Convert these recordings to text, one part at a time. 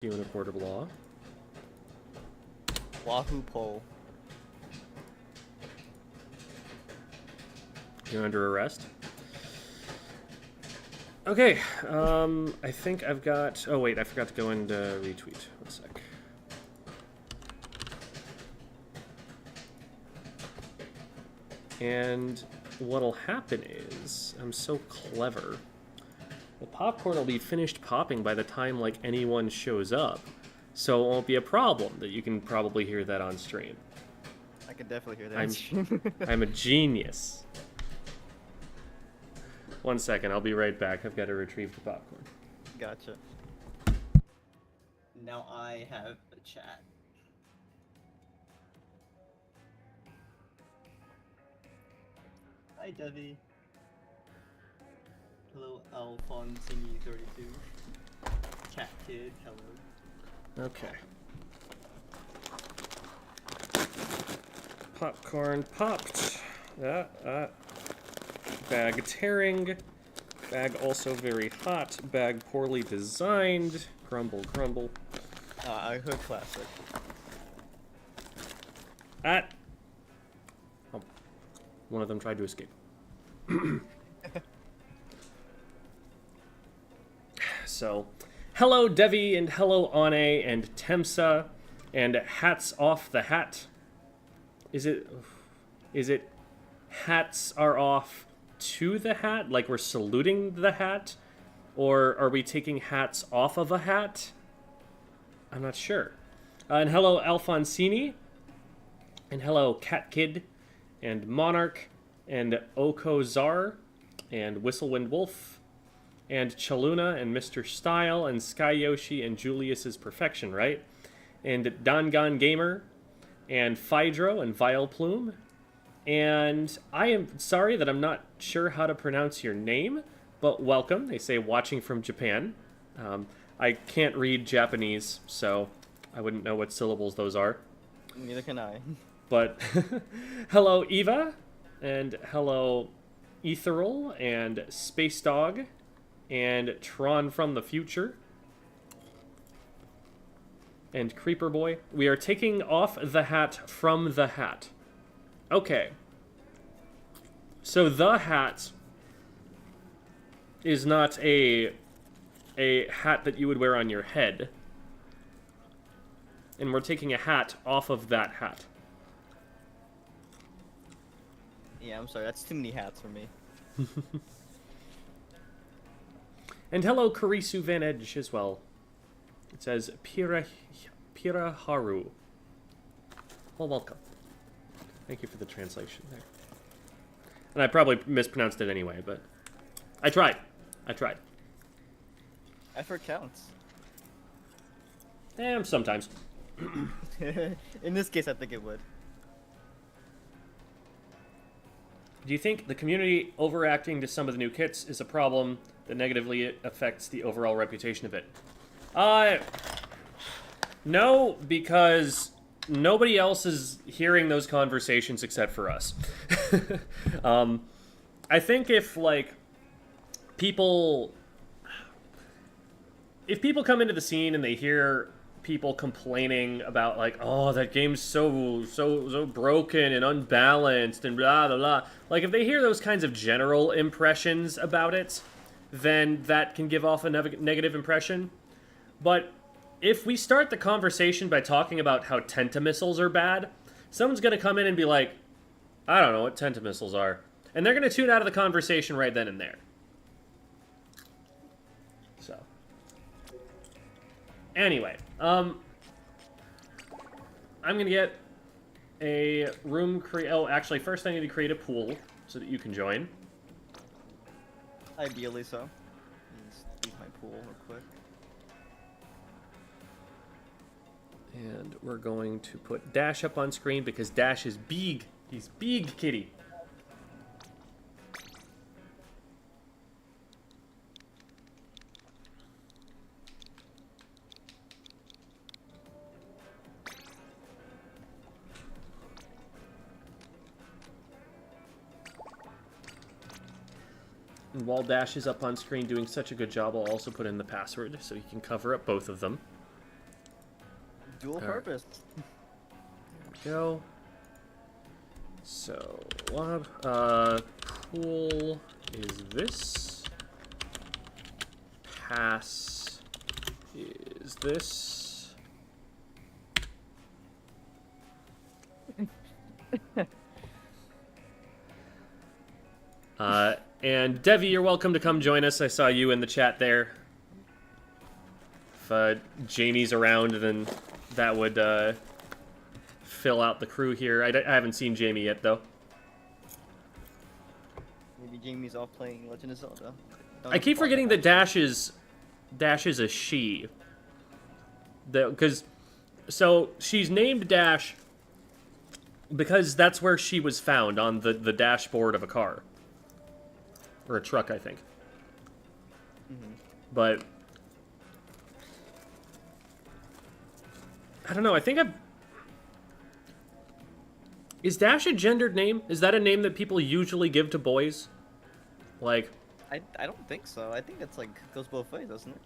You in a court of law. Wahoo pole. You're under arrest. Okay, I think I've got... Oh, wait, I forgot to go into retweet. 1 sec. And what'll happen is... I'm so clever. The popcorn will be finished popping by the time, like, anyone shows up. So it won't be a problem that you can probably hear that on stream. I can definitely hear that on stream. I'm a genius. 1 second, I'll be right back. I've got to retrieve the popcorn. Gotcha. Now I have a chat. Hi, Devi. Hello, Alphonsini32. Cat Kid, hello. Okay. Popcorn popped. Bag tearing. Bag also very hot. Bag poorly designed. Crumble, crumble. A hood classic. Oh. One of them tried to escape. So, hello Devi, and hello Ane, and Temsa, and hats off the hat. Is it hats are off to the hat, like we're saluting the hat? Or are we taking hats off of a hat? I'm not sure. And hello Alphonsini, and hello Cat Kid, and Monarch, and Okozar, and Whistlewind Wolf, and Chaluna, and Mr. Style, and Sky Yoshi, and Julius's Perfection, right? And Dangan Gamer, and Phydro, and Vile Plume. And I am sorry that I'm not sure how to pronounce your name, but welcome. They say watching from Japan. I can't read Japanese, so I wouldn't know what syllables those are. Neither can I. But hello Eva, and hello Ethereal, and Space Dog, and Tron from the Future, and Creeper Boy. We are taking off the hat from the hat. Okay. So the hat is not a hat that you would wear on your head. And we're taking a hat off of that hat. Yeah, I'm sorry. That's too many hats for me. And hello, Karisu Van Edge as well. It says Piraharu. Well, welcome. Thank you for the translation there. And I probably mispronounced it anyway, but I tried. Effort counts. Sometimes. In this case, I think it would. Do you think the community overacting to some of the new kits is a problem that negatively affects the overall reputation of it? No, because nobody else is hearing those conversations except for us. I think if people come into the scene and they hear people complaining about oh, that game's so broken and unbalanced and blah blah blah, if they hear those kinds of general impressions about it, then that can give off a negative impression. But if we start the conversation by talking about how tentamissiles are bad, someone's going to come in and be like, I don't know what tentamissiles are. And they're going to tune out of the conversation right then and there. So. Anyway, I'm going to get a room actually, first I need to create a pool so that you can join. Ideally so. Just leave my pool real quick. And we're going to put Dash up on screen because Dash is big. He's big, kitty. And while Dash is up on screen doing such a good job, I'll also put in the password so he can cover up both of them. Dual Alright. purpose. Go. So, lob. Pool is this. Pass is this. And Devi, you're welcome to come join us. I saw you in the chat there. If Jamie's around, then that would fill out the crew here. I haven't seen Jamie yet, though. Maybe Jamie's off playing Legend of Zelda. I keep forgetting that Dash is a she. So she's named Dash because that's where she was found, on the dashboard of a car. Or a truck, I think. Mm-hmm. But I don't know, I think is Dash a gendered name? Is that a name that people usually give to boys? Like, I don't think so. I think it's like goes both ways, doesn't it?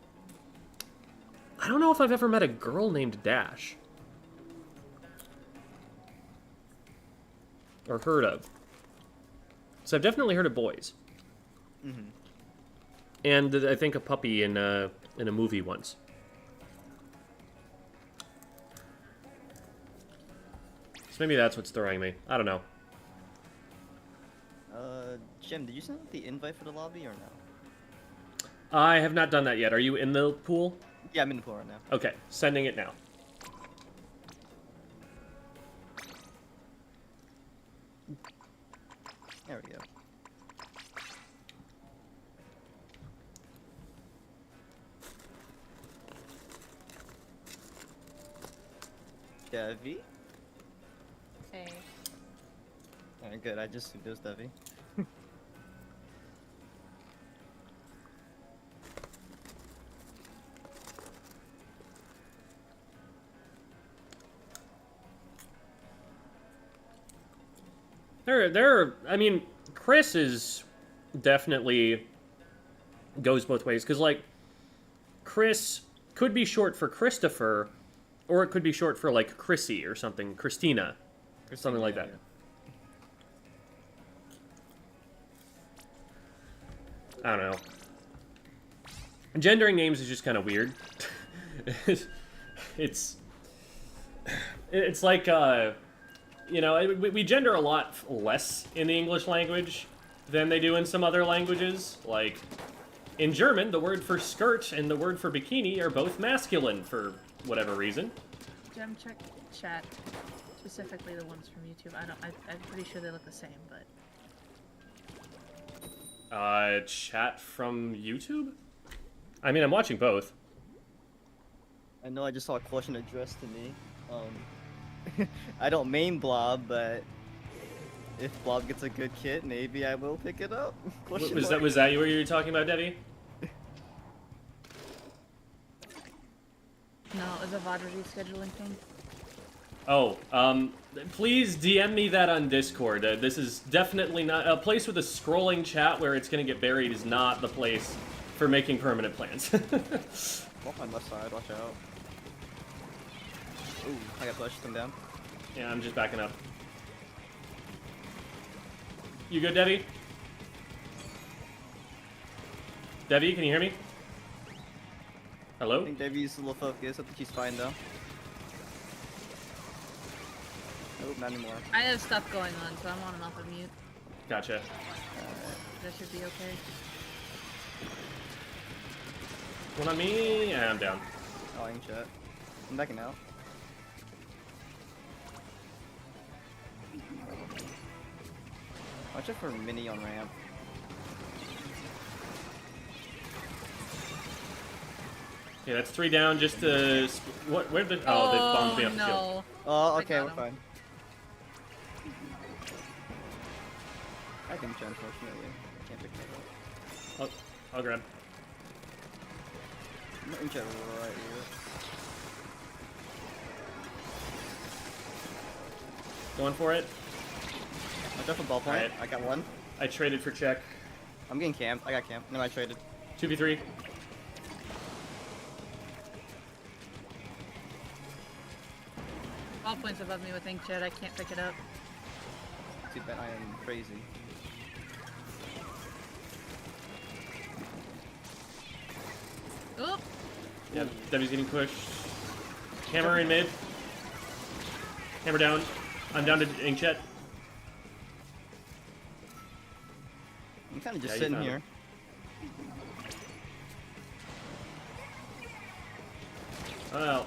I don't know if I've ever met a girl named Dash. Or heard of. So I've definitely heard of boys. Mm-hmm. And I think a puppy in a movie once. So maybe that's what's throwing me. I don't know. Jim, did you send out the invite for the lobby or no? I have not done that yet. Are you in the pool? Yeah, I'm in the pool right now. Okay, sending it now. There we go. Devi? Hey. Alright, good. I just assumed it was Devi. I mean, Chris is definitely goes both ways, because, like, Chris could be short for Christopher, or it could be short for, like, Chrissy or something, Christina, or something like that. I don't know. Gendering names is just kind of weird. it's like, you know, we gender a lot less in the English language than they do in some other languages. Like, in German, the word for skirt and the word for bikini are both masculine for whatever reason. Gem, check chat. Specifically the ones from YouTube. I'm pretty sure they look the same, but... Chat from YouTube? I mean, I'm watching both. I know I just saw a question addressed to me. I don't main Blob, but if Blob gets a good kit, maybe I will pick it up. Was that what you were talking about, Debbie? No, it was a VOD rescheduling thing. Oh, please DM me that on Discord. This is definitely not a place with a scrolling chat where it's gonna get buried. Is not the place for making permanent plans. Off my left side, watch out. Ooh, I got pushed, come down. Yeah, I'm just backing up. You good, Debbie? Debbie, can you hear me? I Hello? think Debbie's a little focused. I think she's fine though. Nope, not anymore. I have stuff going on, so I'm on and off of mute. Gotcha. That should be okay. One on me, and I'm down. Oh, I can chat. I'm backing out. Watch out for mini on ramp. Yeah, that's 3 down. Just to where the? Oh, they bombed me up the field. No. Oh, I okay, got we're him. fine. I can chat, unfortunately. Can't pick that up. I'll grab. I'm in chat right here. Going for it. Watch out for ball point. Alright. I got one. I traded for check. I'm getting camped. I got camped. No, I traded. 2v3. All points above me with inkjet. I can't pick it up. Too bad I am crazy. Oop! Yeah, Debbie's getting pushed. Hammer in mid. Hammer down. I'm down to inkjet. I'm kind of just Yeah, you sitting found here. it. Well,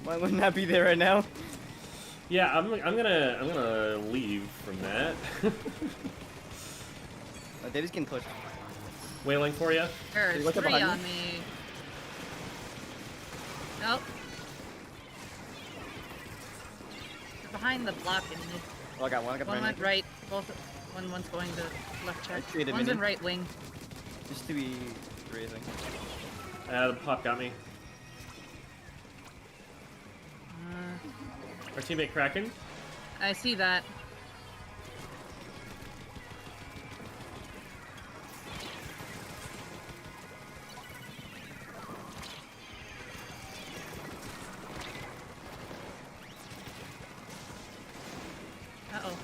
Why wouldn't I be there right now? yeah, I'm gonna leave from that. David's getting pushed. Wailing for you. There's Look up 3 behind on me. Nope. They're behind the block in me. Oh, I got one. I got One went Rainmaker. right. One's going to left check. traded One's in mini. right wing. Just to be raising. The pop got me. Our teammate Kraken. I see that. Uh-oh.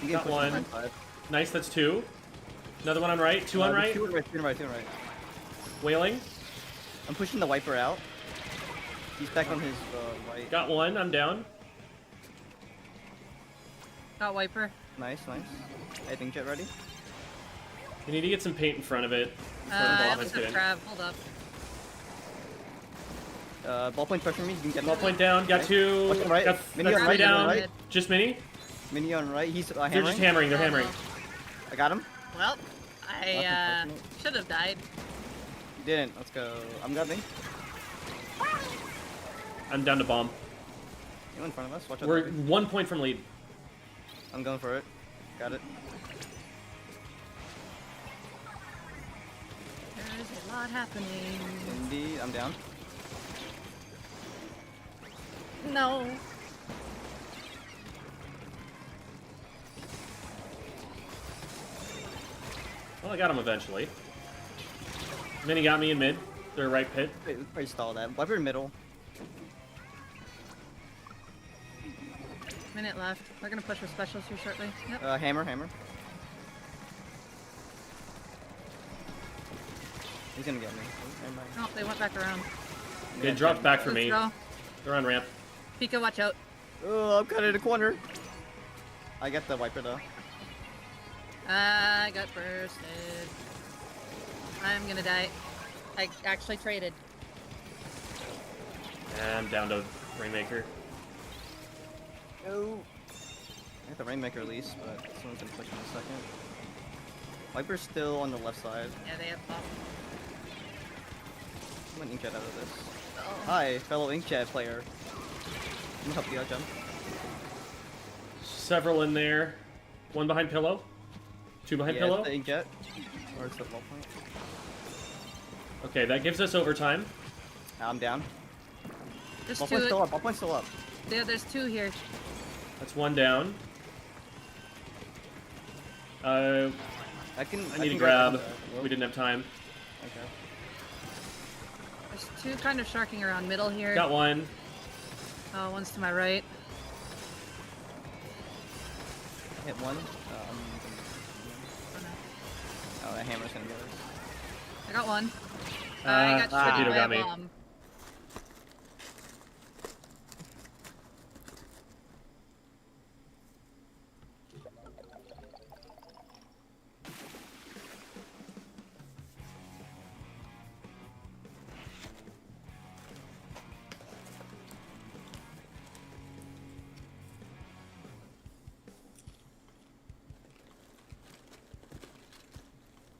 You Got get pushed one. on my side. Nice, that's 2. Another one on right. 2 on There's right. 2 on right. 2 on right. 2 on right. Wailing. I'm pushing the wiper out. He's back on his right. Got 1. I'm down. Got wiper. Nice, nice. I think jet ready. We need to get some paint in front of it. before the I ball have hits a it in. crab. Hold up. Ballpoint pressure me. You can get Ball point down. Got Okay. 2. Watch on right. Got, Mini got on 3 right, mini on down. right. Just mini. Mini on right. He's They're hammering. just hammering. They're Oh, hammering. no. I got him. Well, I unfortunate. should have died. You didn't. Let's go. I'm grabbing. I'm down to bomb. You in front of us. Watch out. We're David. 1 point from lead. I'm going for it. Got it. There's a lot happening. Indeed. I'm down. No. Well, I got him eventually. Mini got me in mid. They're right pit. Wait, let's probably stall that. Wiper middle. Minute left. We're gonna push with specials here shortly. Yep. Hammer. He's gonna get me. Never mind. Oh, they went back around. They dropped back for Let's me. go. They're on ramp. Pika, watch out. Oh, I'm kind of in a corner. I got the wiper though. I got bursted. I'm gonna die. I actually traded. And I'm down to Rainmaker. No. I got the Rainmaker release, but someone's gonna push in a second. Wiper's still on the left side. Yeah, they have pop. I'm gonna inkjet out of this. Oh. Hi, fellow inkjet player. I'm gonna help you out, John. Several in there. 1 behind pillow. 2 behind Yeah, pillow. it's the inkjet. Or it's the ball point. Okay, that gives us overtime. I'm down. There's Ball point's still two. up. Ball point's still up. Yeah, there's 2 here. That's 1 down. I I can need to grab grab. that. We didn't have time. Okay. There's 2 kind of sharking around middle here. Got 1. Oh, one's to my right. Hit one. Oh, no. Oh, that hammer's gonna get us. I got 1. Uh, I got shot Torpedo by got a me. bomb.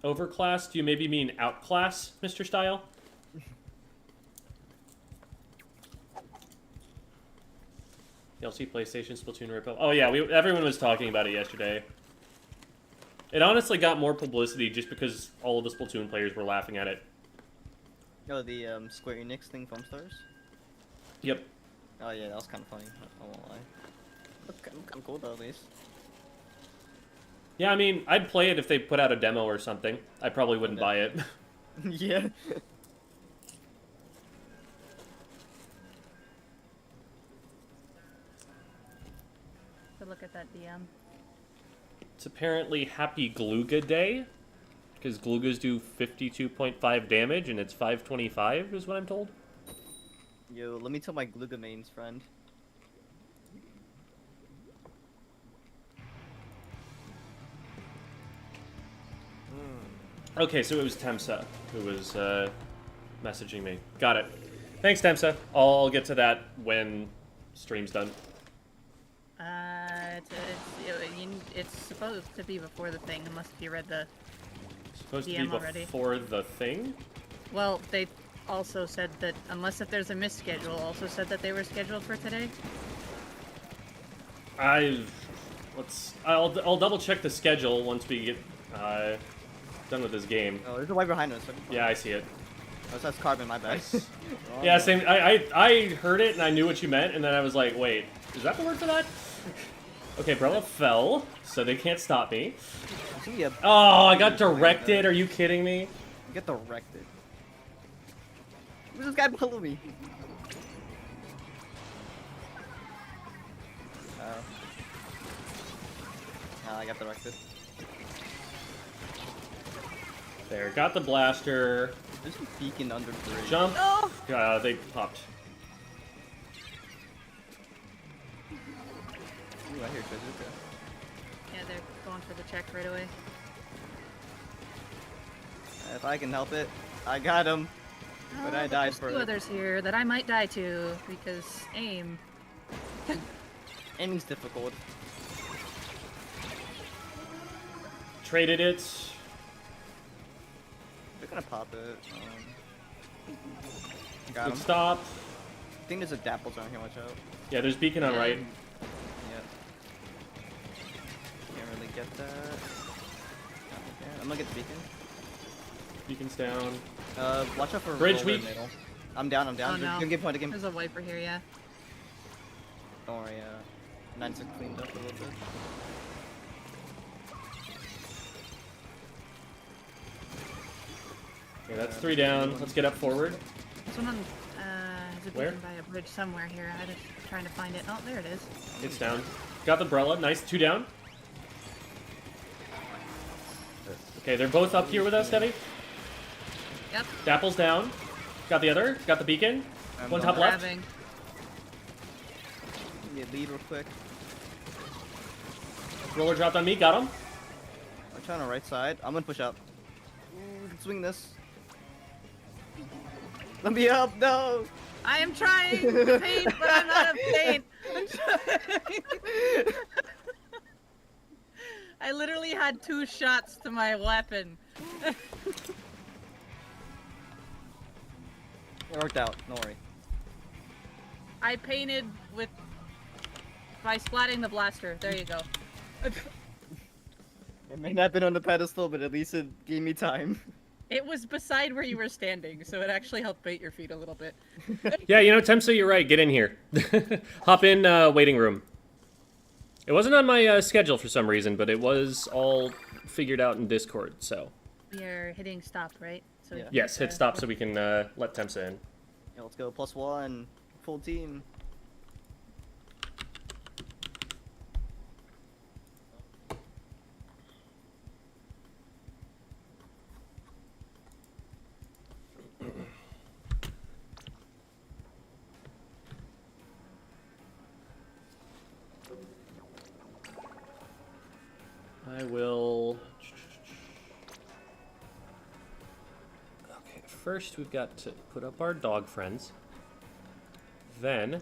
Overclass? Do you maybe mean outclass, Mr. Style? DLC, PlayStation, Splatoon, Ripple. Oh yeah, everyone was talking about it yesterday. It honestly got more publicity just because all of the Splatoon players were laughing at it. Oh, the Square Enix thing from Stars? Yep. Oh yeah, that was kind of funny. I won't lie. Look, kind of cool though, at least. Yeah, I mean, I'd play it if they put out a demo or something. I probably wouldn't buy it. Yeah. to look at that DM. It's apparently Happy Glooga Day, because Gloogas do 52.5 damage, and it's 525, is what I'm told. Yo, let me tell my Gluga mains friend. Okay, so it was Temsa who was messaging me. Got it. Thanks, Temsa. I'll get to that when stream's done. It's supposed to be before the thing, unless you read the Supposed DM to be already. before the thing? Well, they also said that, unless if there's a misschedule, also said that they were scheduled for today. I'll double check the schedule once we get done with this game. Oh, there's a white behind us. Yeah, I see it. Oh, so that's Carbon, my bad. Nice. Yeah, same. I heard it and I knew what you meant, and then I was like, wait, is that the word for that? Okay, Brella fell, so they can't stop me. Oh, I got directed. Are you kidding me? You get directed. Who's this guy below me? Oh, I got directed. There, got the blaster. There's a beacon under bridge. Jump. Oh! They popped. Ooh, I hear Bazooka. Yeah, they're going for the check right away. If I can help it, I got him. But I died there's for two it. others here that I might die to, because aim. Aiming's difficult. Traded it. They're gonna pop it. Got Good him. stop. I think there's a dapple zone here, watch out. Yeah, there's beacon on right. Yeah. Can't really get that. Okay, I'm gonna get the beacon. Beacon's down. Watch out for Bridge roller weak. middle. I'm down, I'm down. Oh, no. Game point, game. There's a wiper here, yeah. Don't worry, 96 cleaned up a little bit. Okay, that's 3 down. Let's get up forward. Someone, has a Where? beacon by a bridge somewhere here. I'm just trying to find it. Oh, there it is. It's down. Got the Brella. Nice. 2 down. Okay, they're both up here with us, Debbie. Yep. Dapple's down. Got the other. Got the beacon. One top left. Grabbing. Get lead real quick. Roller dropped on me. Got him. I'm trying to right side. I'm gonna push up. Ooh, swing this. Let me up, no! I am trying to paint, but I'm out of paint. I'm trying. I literally had 2 shots to my weapon. It worked out, don't worry. I painted with by splatting the blaster. There you go. It may not have been on the pedestal, but at least it gave me time. It was beside where you were standing, so it actually helped bait your feet a little bit. Yeah, you know, Temsa, you're right. Get in here. Hop in waiting room. It wasn't on my schedule for some reason, but it was all figured out in Discord, so. You're hitting stop, right? So Yeah. Yes, hit stop so we can let Temsa in. Yeah, let's go, +1. Full team. I will... Okay, first we've got to put up our dog friends. Then...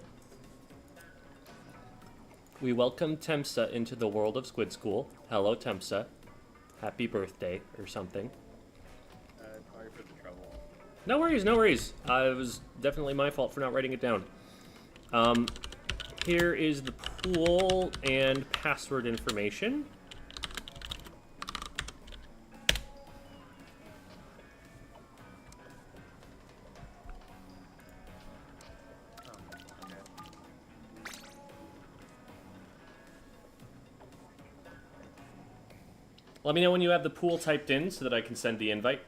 we welcome Temsa into the world of Squid School. Hello, Temsa. Happy birthday, or something. Sorry for the trouble. No worries, no worries. It was definitely my fault for not writing it down. Here is the pool and password information. Let me know when you have the pool typed in so that I can send the invite.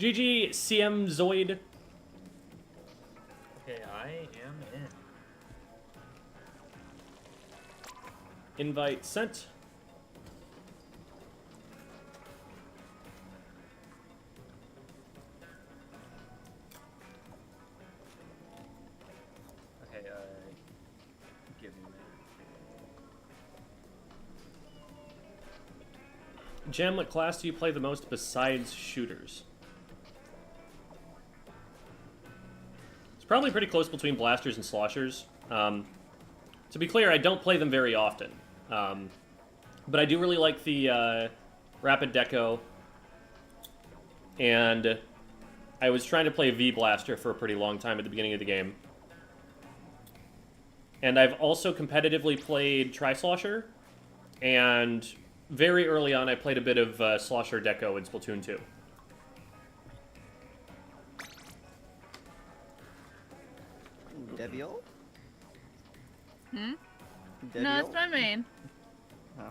GG CM Zoid. Okay, I am in. Invite sent. Okay, give me a minute. Jem, what class do you play the most besides shooters? It's probably pretty close between blasters and sloshers. To be clear, I don't play them very often. But I do really like the Rapid Deco. And I was trying to play V-Blaster for a pretty long time at the beginning of the game. And I've also competitively played Tri-Slosher. And very early on, I played a bit of Slosher Deco in Splatoon 2. Devil? Hmm? Devil? No, that's my main. Oh.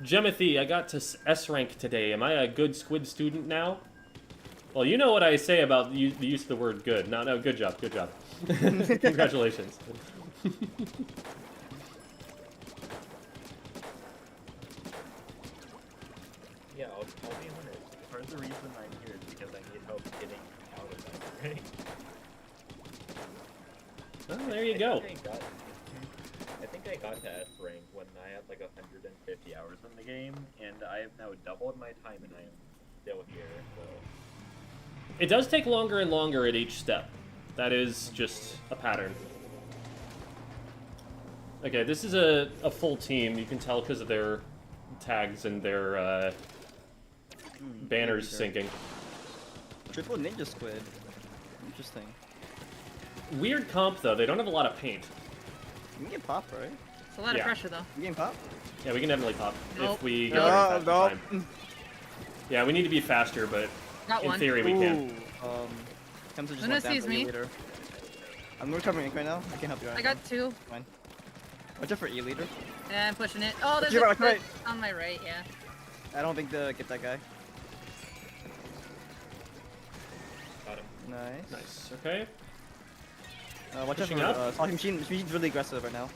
Jemothy, I got to S rank today. Am I a good Squid student now? Well, you know what I say about the use of the word good. No, good job, good job. Congratulations. Yeah, I'll be honest. Part of the reason I'm here is because I need help getting out of that, right? Oh, there you go. I think I got to S rank when I had like 150 hours in the game, and I have now doubled my time, and I am still here. So It does take longer and longer at each step. That is just a pattern. Okay, this is a full team. You can tell because of their tags and their banners syncing. Triple Ninja Squid. Interesting. Weird comp, though. They don't have a lot of paint. You can get pop, right? It's a lot Yeah. of pressure, though. You can pop? Yeah, we can definitely pop Nope. if we get No, there in no. time. Yeah, we need to be faster, but Got in one. theory we can. Ooh, comes to just Luna went down sees for me. E-leader. I'm recovering ink right now. I can help you out. I got two. Fine. Watch out for E-leader. Yeah, I'm pushing it. Oh, there's You're a right. on my right, yeah. I don't think to get that guy. got him. Nice. Nice. Okay. Watch out Pushing for up. Slashing Machine. Machine's really aggressive right now.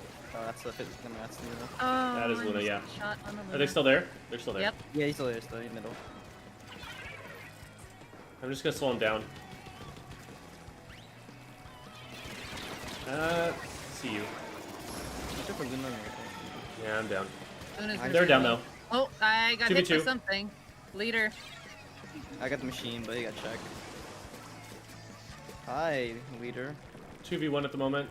That's the fit. I mean, that's the middle. Oh, That is I Luna, missed yeah. the shot on the Are they Luna. still there? They're still there. Yep. Yeah, he's still there. Still in the middle. I'm just gonna slow him down. See you. Watch out for Luna. Yeah, I'm down. Luna's They're They're down returning. though. Oh, I got hit 2v2. by something. Leader. I got the machine, but he got checked. Hi, leader. 2v1 at the moment.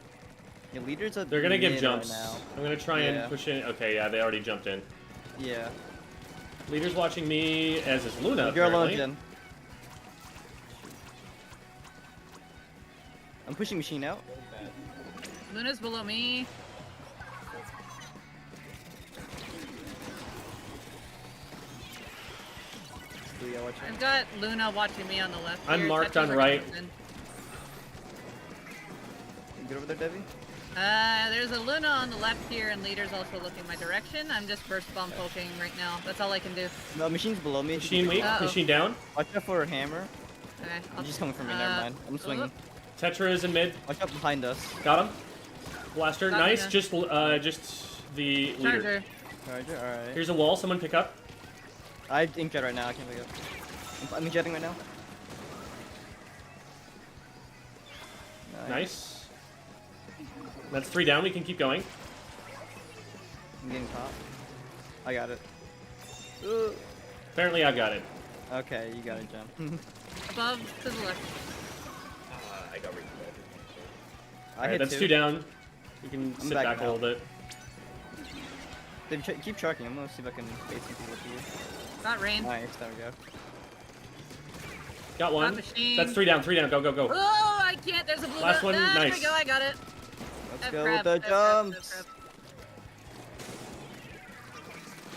Your leader's a They're gonna give mid jumps. right now. I'm gonna try Yeah. and push in. Okay, yeah, they already jumped in. Yeah. Leader's watching me, as is Luna. You're alone, apparently. Jen. I'm pushing machine out. Luna's below me. Yeah, watch I've out. got Luna watching me on the left. I'm here. marked Tetris on are right. coming in. Get over there, Debbie. There's a Luna on the left here, and Leader's also looking my direction. I'm just burst bomb poking right now. That's all I can do. No, machine's below me. Machine weak. Uh-oh. Machine down. Watch out for a hammer. Okay, He's just coming for me. Never mind. I'm swinging. Tetra is in mid. Watch out behind us. Got him. Blaster. Got Nice. Luna. Just the leader. Charger. Charger. All right. Here's a wall. Someone pick up. I inkjet right now. I can't pick up. I'm inkjetting right now. Nice. That's 3 down. We can keep going. I'm getting caught. I got it. Apparently, I've got it. Okay, you got it, Jem. Above to the left. I got rid of I Alright, hit that's 2 down. You can sit backing back a little bit. Then keep charging. I'm gonna see if I can bait some people to you. Got rain. Nice. There we go. Got one. machine. That's 3 down. 3 down. Go, go, go. Oh, I can't. There's a blue. Last one, There nice. we go. I got it. Let's F go crab, with the F crab, F jumps. crab.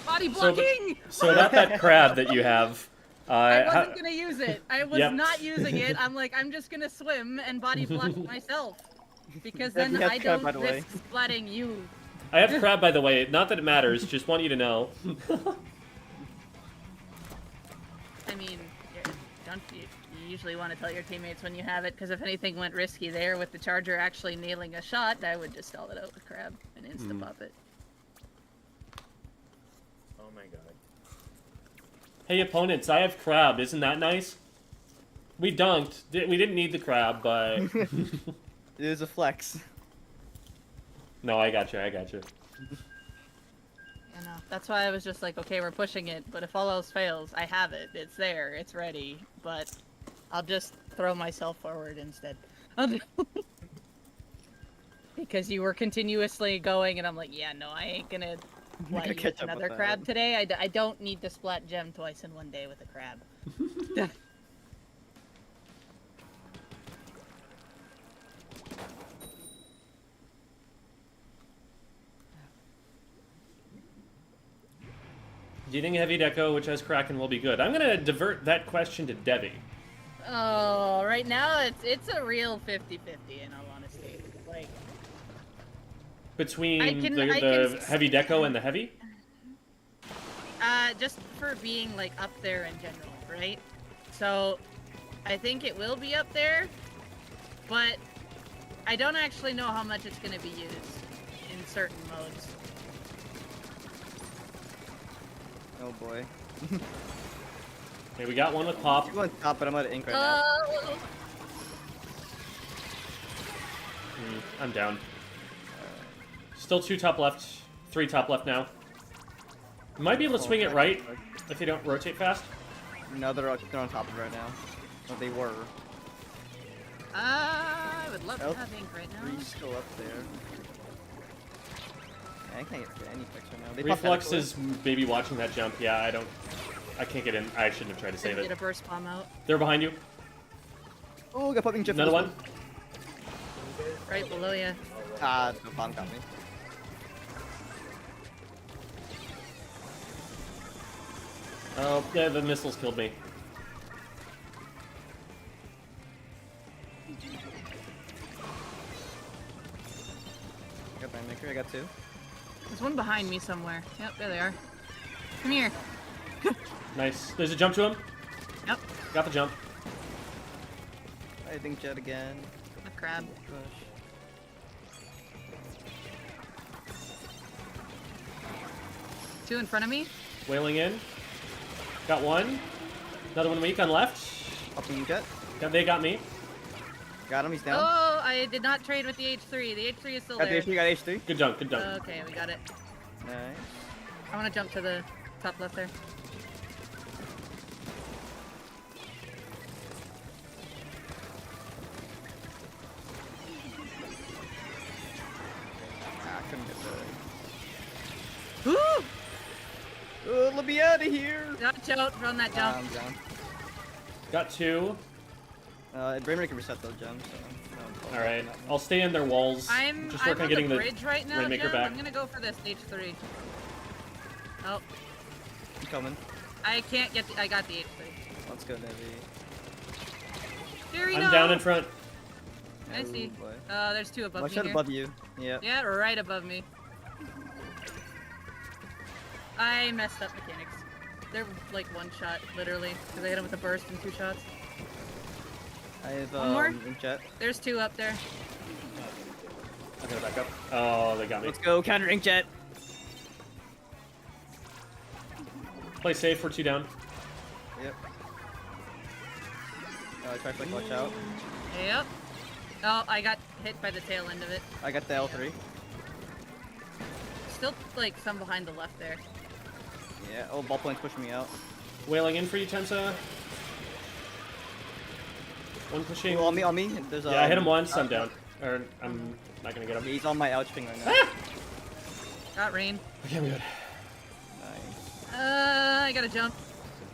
Body So, blocking. So that crab that you have. I wasn't gonna use it. I was Yep. not using it. I'm like, I'm just gonna swim and body block myself. Because Debbie then has I crab, don't by the way. risk splatting you. I have crab, by the way. Not that it matters. Just want you to know. I mean, don't you usually want to tell your teammates when you have it, because if anything went risky there with the charger actually nailing a shot, I would just stall it out with crab and insta-pop it. Oh my god. Hey, opponents, I have crab. Isn't that nice? We dunked. We didn't need the crab, but... It is a flex. No, I got you. I got you. You know, that's why I was just like, okay, we're pushing it, but if all else fails, I have it. It's there. It's ready. But I'll just throw myself forward instead. Because you were continuously going, and I'm like, yeah, no, I ain't gonna fly catch up another with crab that. today. I don't need to splat gem twice in one day with a crab. Do you think Heavy Deco, which has Kraken, will be good? I'm gonna divert that question to Devi. Oh, right now it's a real 50-50 in all honesty. Like, Between I can the Heavy Deco and the Heavy? just for being like up there in general, right? So, I think it will be up there, but I don't actually know how much it's gonna be used in certain modes. Oh boy. Okay, we got one with Pop. I'm going top, but I'm out of ink right now. I'm down. Still 2 top left. 3 top left now. Might be able to swing it right if they don't rotate fast. No, they're on top of it right now. Oh, they were. I would love to Oh, have ink right now. Three still up there. Yeah, I can't get any picks right now. They popped Reflux medical. is maybe watching that jump. Yeah, I can't get in. I shouldn't have tried to save Get a it. burst bomb out. They're behind you. Oh, got popping chip. Another one. Right below you. Ah, the bomb got me. Oh, yeah, the missiles killed me. I got Rainmaker, I got 2. There's one behind me somewhere. Yep, there they are. Come here. Nice. There's a jump to him. Yep, Got the jump. I think jet again. a crab. Push. Two in front of me. Wailing in. Got one. Another one weak on left. Popping jet. Yeah, they got me. Got him, he's down. Oh, I did not trade with the H3. The H3 is still Got there. the H3, got H3. Good jump, good jump. Okay, we got it. Nice. I want to jump to the top left there. Ah, couldn't get Woo! the... Oh, let me out of here! Watch out on that jump. I'm down. Got 2. Rainmaker can reset those gems, so... No, Alright. I'll stay in their walls. I'm Just work on on getting the the bridge right now, Rainmaker Jem. back. I'm gonna go for this H3. Oh, I'm coming. I can't get the... I got the H3. Let's go, Navy. Here we I'm go. down in front. I see. boy. There's two above Watch me out here. above you. Yeah. Yeah, right above me. I messed up mechanics. They're like one shot, literally, because I hit him with a burst in 2 shots. I have One more? ink jet. There's 2 up there. I'm gonna back up. Oh, they got me. Let's go, counter ink jet. Play safe for 2 down. Yep. Try to watch out. Yep. Oh, I got hit by the tail end of it. I got the L3. Still, like, some behind the left there. Yeah. Oh, ballpoint's pushing me out. Wailing in for you, Tensa. One pushing. Oh, on me. There's Yeah, I hit him once. I'm down. Or I'm not gonna get him. He's on my ouch ping right now. Ah! Got rain. Okay, I'm good. Nice. I gotta jump.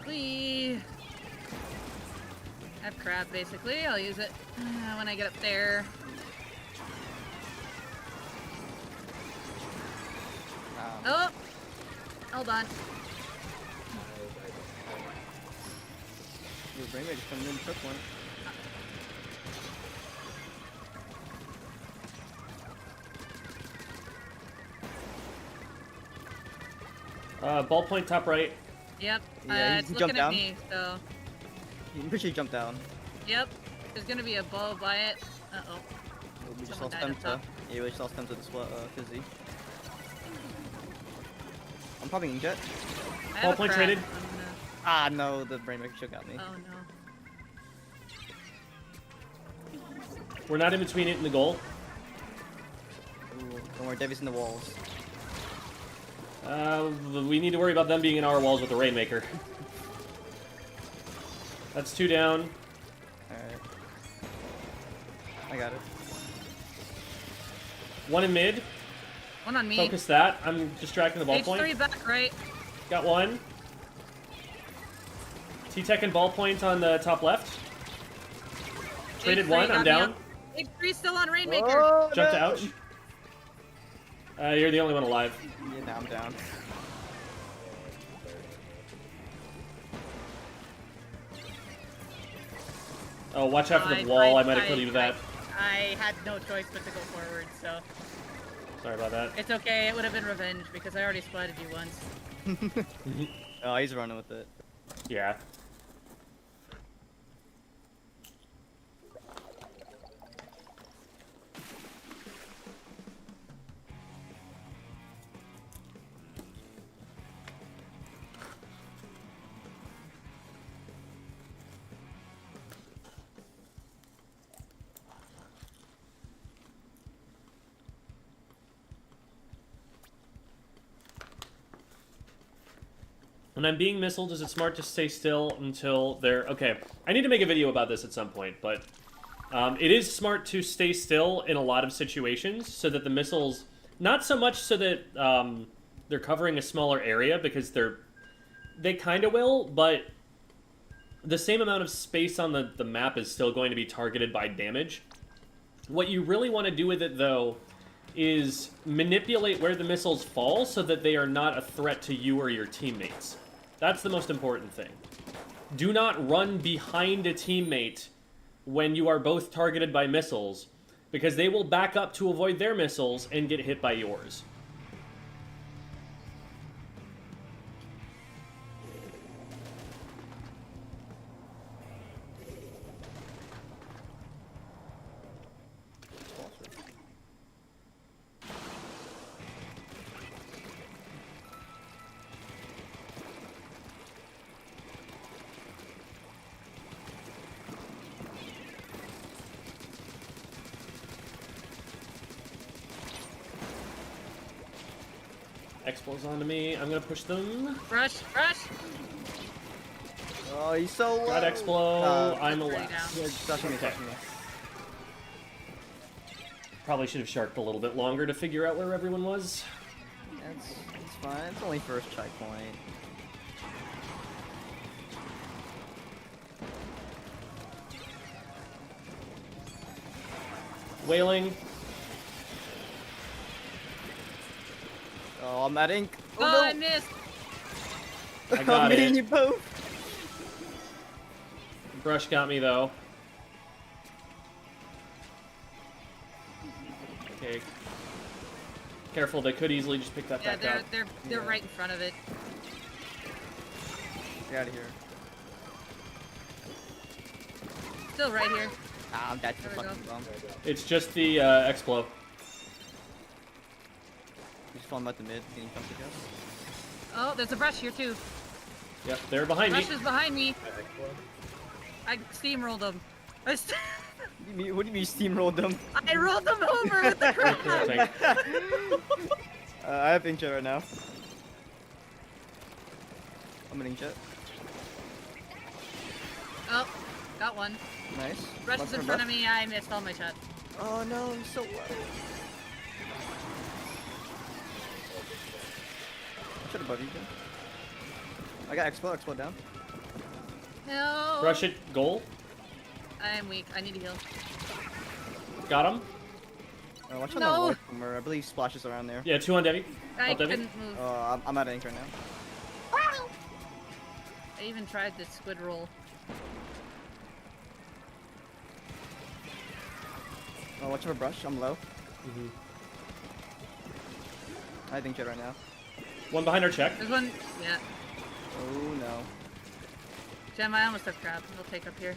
Whee! I have crab, basically. I'll use it when I get up there. Oh! Hold on. Your Rainmaker's coming in, took one. Ballpoint top right. Yep. Yeah, It's he looking jumped at down. me, so. I'm pretty sure he jumped down. Yep. There's gonna be a bow by it. Uh-oh. We just Someone lost died up Stemta. top. Yeah, we just lost Stemta to the Fizzy. I'm popping Inkjet. I have a Ballpoint crab. traded. Ah, no, the Rainmaker shook out me. Oh no. We're not in between it and the goal. Ooh, don't worry, Devi's in the walls. We need to worry about them being in our walls with the Rainmaker. That's 2 down. Alright. I got it. 1 in mid. One on me. Focus that. I'm distracting the ballpoint. H3 back right. Got 1. T-Tech and ballpoint on the top left. Traded H3 1. I'm got me down. up. H3 still on Rainmaker. Oh, Jump to no. ouch. You're the only one alive. Yeah, now I'm down. Oh, watch out for the wall. I might have killed you with that. I had no choice but to go forward, so Sorry about that. it's okay. It would have been revenge because I already splatted you once. Oh, he's running with it. Yeah. When I'm being missiled, is it smart to stay still until they're... Okay, I need to make a video about this at some point, but it is smart to stay still in a lot of situations so that the missiles... Not so much so that they're covering a smaller area, because they kind of will, but the same amount of space on the map is still going to be targeted by damage. What you really want to do with it, though, is manipulate where the missiles fall so that they are not a threat to you or your teammates. That's the most important thing. Do not run behind a teammate when you are both targeted by missiles, because they will back up to avoid their missiles and get hit by yours. Explodes onto me. I'm gonna push them. Rush, rush. Oh, he's so low. Got Explo. I'm a Pretty left. down. Yeah, touching me, Okay. touching me. Probably should have sharked a little bit longer to figure out where everyone was. It's fine. It's only first checkpoint. Wailing. Oh, I'm at ink. Oh, no. I missed. I got Me and it. you both. Brush got me, though. Okay. Careful, they could easily just pick that Yeah, back up. they're Yeah. right in front of it. Get out of here. Still right here. Ah, I'm dead to the There we fucking bomb. It's just the Explo. He's falling out the mid, getting jumped to go. Oh, there's a brush here too. Yep, they're behind me. Brush is behind me. I steamrolled him. What do you mean you steamrolled them? I rolled them over with the crab. Tank. I have inkjet right now. I'm an inkjet. Oh, got one. Nice. Brush One is in for front of brush. me. I missed all my shots. Oh no, he's so low. Should above you, Jim. I got explode down. No. Brush it, goal. I am weak. I need to heal. Got him. Oh, watch out No. that wall from where I believe splashes around there. Yeah, 2 on Debbie. I Up, Debbie. couldn't move. I'm out of ink right now. I even tried the squid roll. Oh, watch out for brush. I'm low. Mhm. I have inkjet right now. One behind our check. There's one. Yeah. Oh no. Gem, I almost have crab. We'll take up here.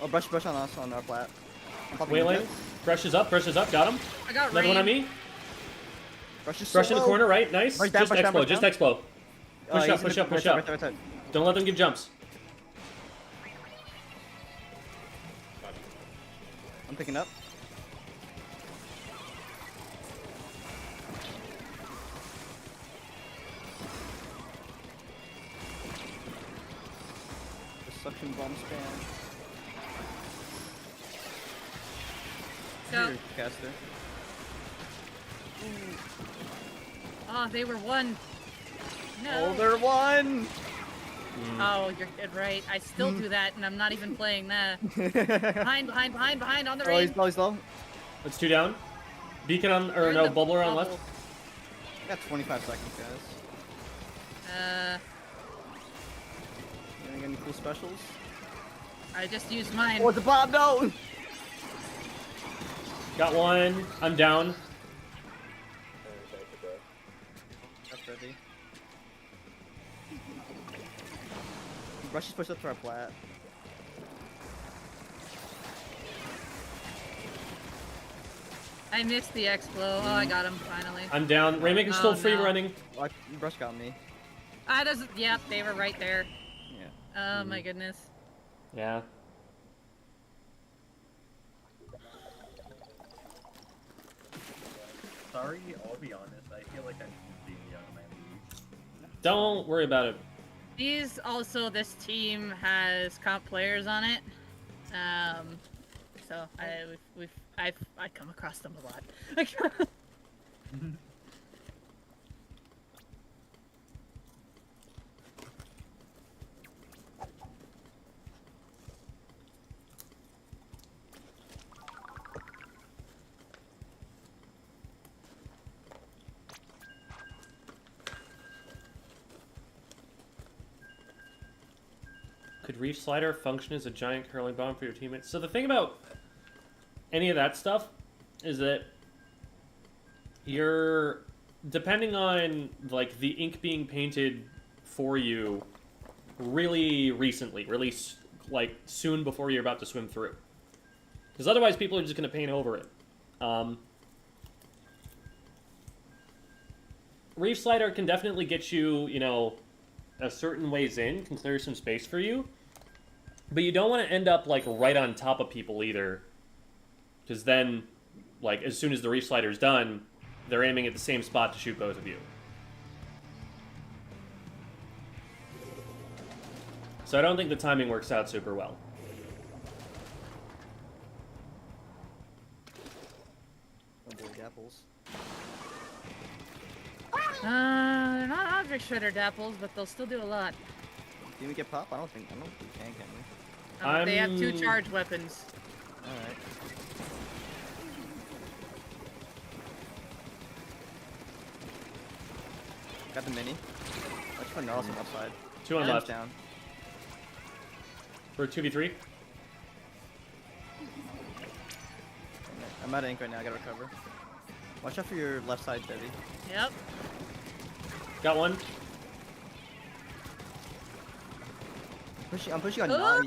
Oh, brush on us on our plat. Wayland. Brush is up, got him. I got Another rain. one on me. Brush is Brush in the low. corner, right? Nice. Brush down, Just brush down, expo, brush just down. expo. Push He's up, push up, push up. right. Don't let them give jumps. I'm picking up. The suction bomb spam. Go. Here, caster. Oh, they were one. No. Oh, they're one. Oh, you're right. I still do that, and I'm not even playing that. Behind on the Oh, rain. he's low. That's 2 down. Beacon on, or You're in no, the bubbler on bubble. left. Got 25 seconds, guys. Any cool specials? I just used mine. Oh, it's a bomb! No. Got one. I'm down. That's ready. Rush is pushed up to our plat. I missed the X-Blow. Oh, I got him finally. I'm down. Rainmaker's still free no. running. Oh, Brush got me. I doesn't. Yep, they were right there. Yeah. Oh my goodness. Yeah. Sorry, I'll be honest. I feel like I'm completely out of my league. Don't worry about it. This team has comp players on it. So I come across them a lot. Could Reef Slider function as a giant curling bomb for your teammates? So the thing about any of that stuff is that you're depending on like the ink being painted for you really recently, really like soon before you're about to swim through. Because otherwise people are just going to paint over it. Reef Slider can definitely get you, you know, a certain ways in, can clear some space for you. But you don't want to end up, like, right on top of people either. Because then, like, as soon as the Reef Slider's done, they're aiming at the same spot to shoot both of you. So I don't think the timing works out super well. Apples. They're not object shredder dapples, but they'll still do a lot. Can we get pop? I don't think we can we? They have 2 I'm- charged weapons. Alright. Got the mini. Watch for Gnarls on the upside. 2 on Arms left. down. For 2v3. I'm out of ink right now, I gotta recover. Watch out for your left side, Debbie. Yep. Got one. I'm pushing on Oh! Gnarls.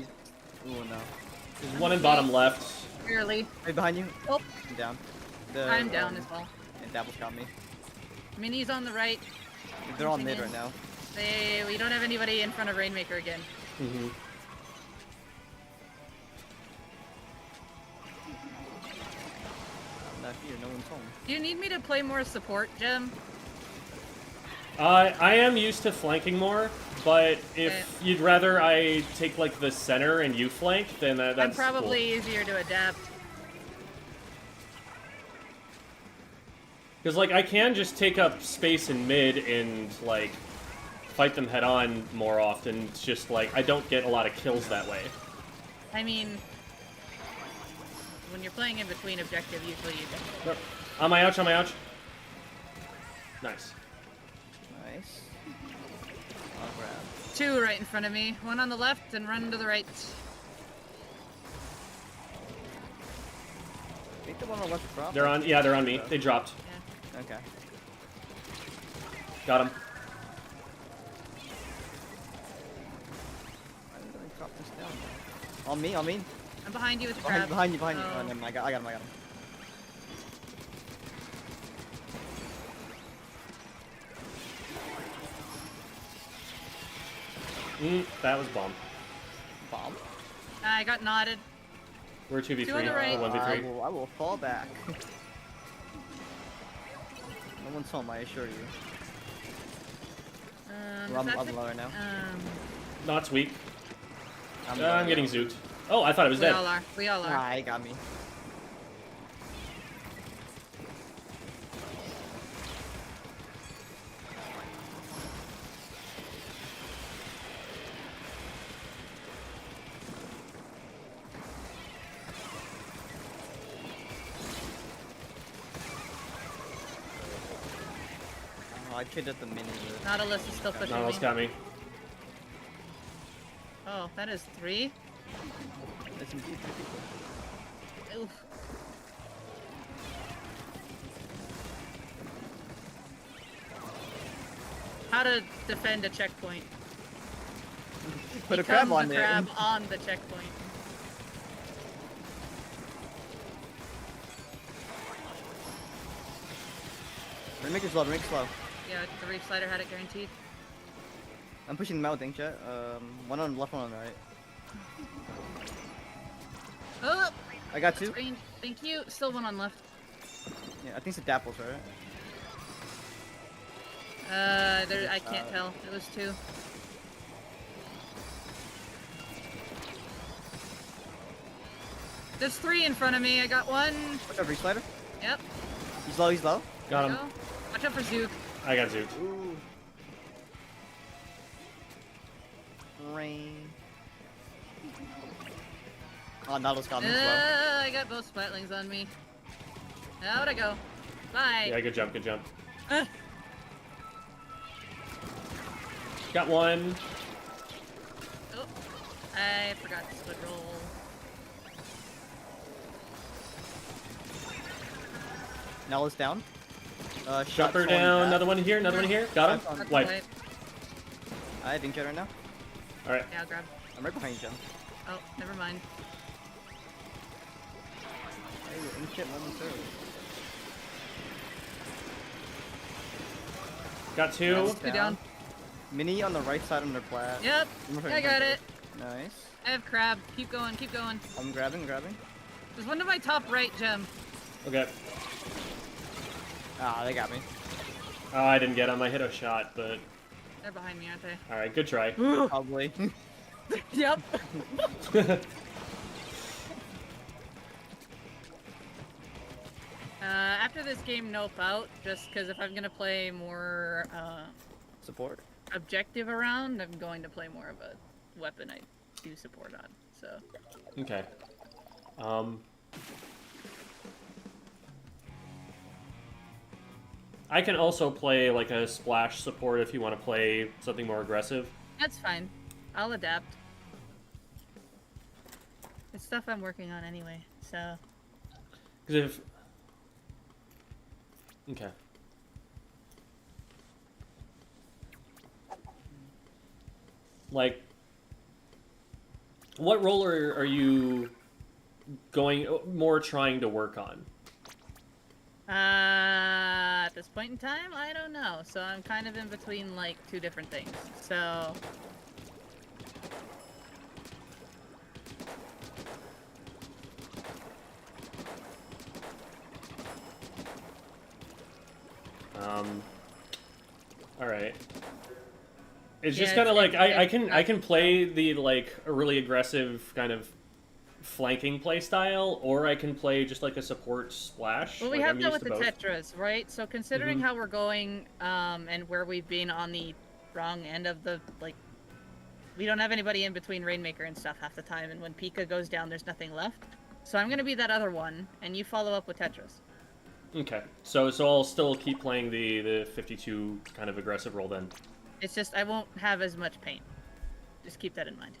Ooh, no. There's one in bottom left. Barely. Right behind you. Oh, I'm down. I'm down as well. And Dapple's got me. Mini's on the right. They're all mid right now. We don't have anybody in front of Rainmaker again. Mm-hmm. I'm not here, no one's home. Do you need me to play more support, Gem? I am used to flanking more, but if you'd rather I take, like, the center and you flank, then that's I'm probably cool. easier to adapt. Because, like, I can just take up space in mid and, like, fight them head-on more often. It's just, like, I don't get a lot of kills that way. I mean, when you're playing in between objective, usually you get Yep. On my ouch, on my ouch. Nice. Nice. I'll grab. 2 right in front of me. 1 on the left and run to the right. I think the one on the left dropped. They're on, yeah, they're on me. They dropped. Yeah. Okay. Got him. I'm gonna drop this down. On me, on me. I'm behind you with the Behind, crab. behind you, behind you. Oh. Oh, never mind. I got him, I got him. That was bomb. Bomb. I got knotted. We're 2v3. Two on the right. Or 1v3. I will fall back. No one's home, I assure you. Well, I'm low right now. Not's weak. I'm I'm getting zooked. Oh, I thought it was We dead. all are. We all are. Ah, he got me. Oh, I traded the mini with... Nautilus is still pushing Nautilus me. got me. Oh, that is 3. That's indeed 3 people. Oof. How to defend a checkpoint. Put a crab Becomes on the it. crab on the checkpoint. Rainmaker's low, Rainmaker's low. Yeah, the reef slider had it guaranteed. I'm pushing them out, think chat. One on the left, one on the right. Oh, I got 2. screen. Thank you. Still one on left. Yeah, I think it's the dapples, right? There. I can't tell. It was 2. There's 3 in front of me. I got 1. Watch out, Slider. Yep. He's low, he's low. Got him. Go. Watch out for Zook. I got zooked. Ooh. Rain. Oh, Nautilus got me as well. I got both splatlings on me. How'd I go? Bye. Yeah, good jump, good jump. Uh, Got one. oh, I forgot to split roll. Nautilus down. Shot Jumper one down. back. Another one here, another one here. Got him. That's Wipe. Wait. I think chat right now. Alright. Yeah, I'll grab. I'm right behind you, Jen. Oh, never mind. Hey, you're in shit momentarily. Got 2. That's Two down. Mini on the right side under plat. Yep, I got it. Nice. I have crab. Keep going, keep going. I'm grabbing. There's one to my top right, Gem. Okay. Ah, they got me. Oh, I didn't get him. I hit a shot, but... They're behind me, aren't they? Alright, good try. Probably. Yep. After this game, nope out. Just because if I'm gonna play more Support. objective around, I'm going to play more of a weapon I do support on. So. Okay. I can also play like a splash support if you want to play something more aggressive. That's fine. I'll adapt. It's stuff I'm working on anyway, so. Because if... Okay. Like, what role are you going more trying to work on? At this point in time, I don't know. So I'm kind of in between like 2 different things. So. All right. It's just Yeah, kind of like I it's can play the like a really aggressive kind of flanking play style, or I can play just like a support splash. Well, we like, have I'm that used with to the both. Tetras, right? So considering Mhm. how we're going, and where we've been on the wrong end of the, like, we don't have anybody in between Rainmaker and stuff half the time, and when Pika goes down, there's nothing left. So I'm gonna be that other one, and you follow up with Tetras. Okay, so I'll still keep playing the 52 kind of aggressive role then. It's just, I won't have as much paint. Just keep that in mind.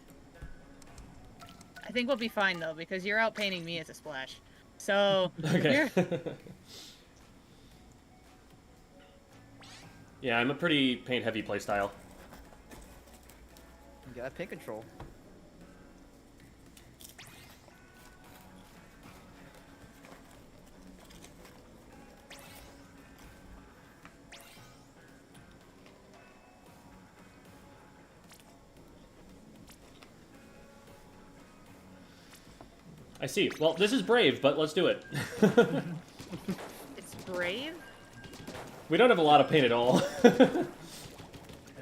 I think we'll be fine, though, because you're out painting me as a splash. So, Okay. Yeah, I'm a pretty paint-heavy playstyle. You got paint control. I see. Well, this is brave, but let's do it. It's brave? We don't have a lot of paint at all. I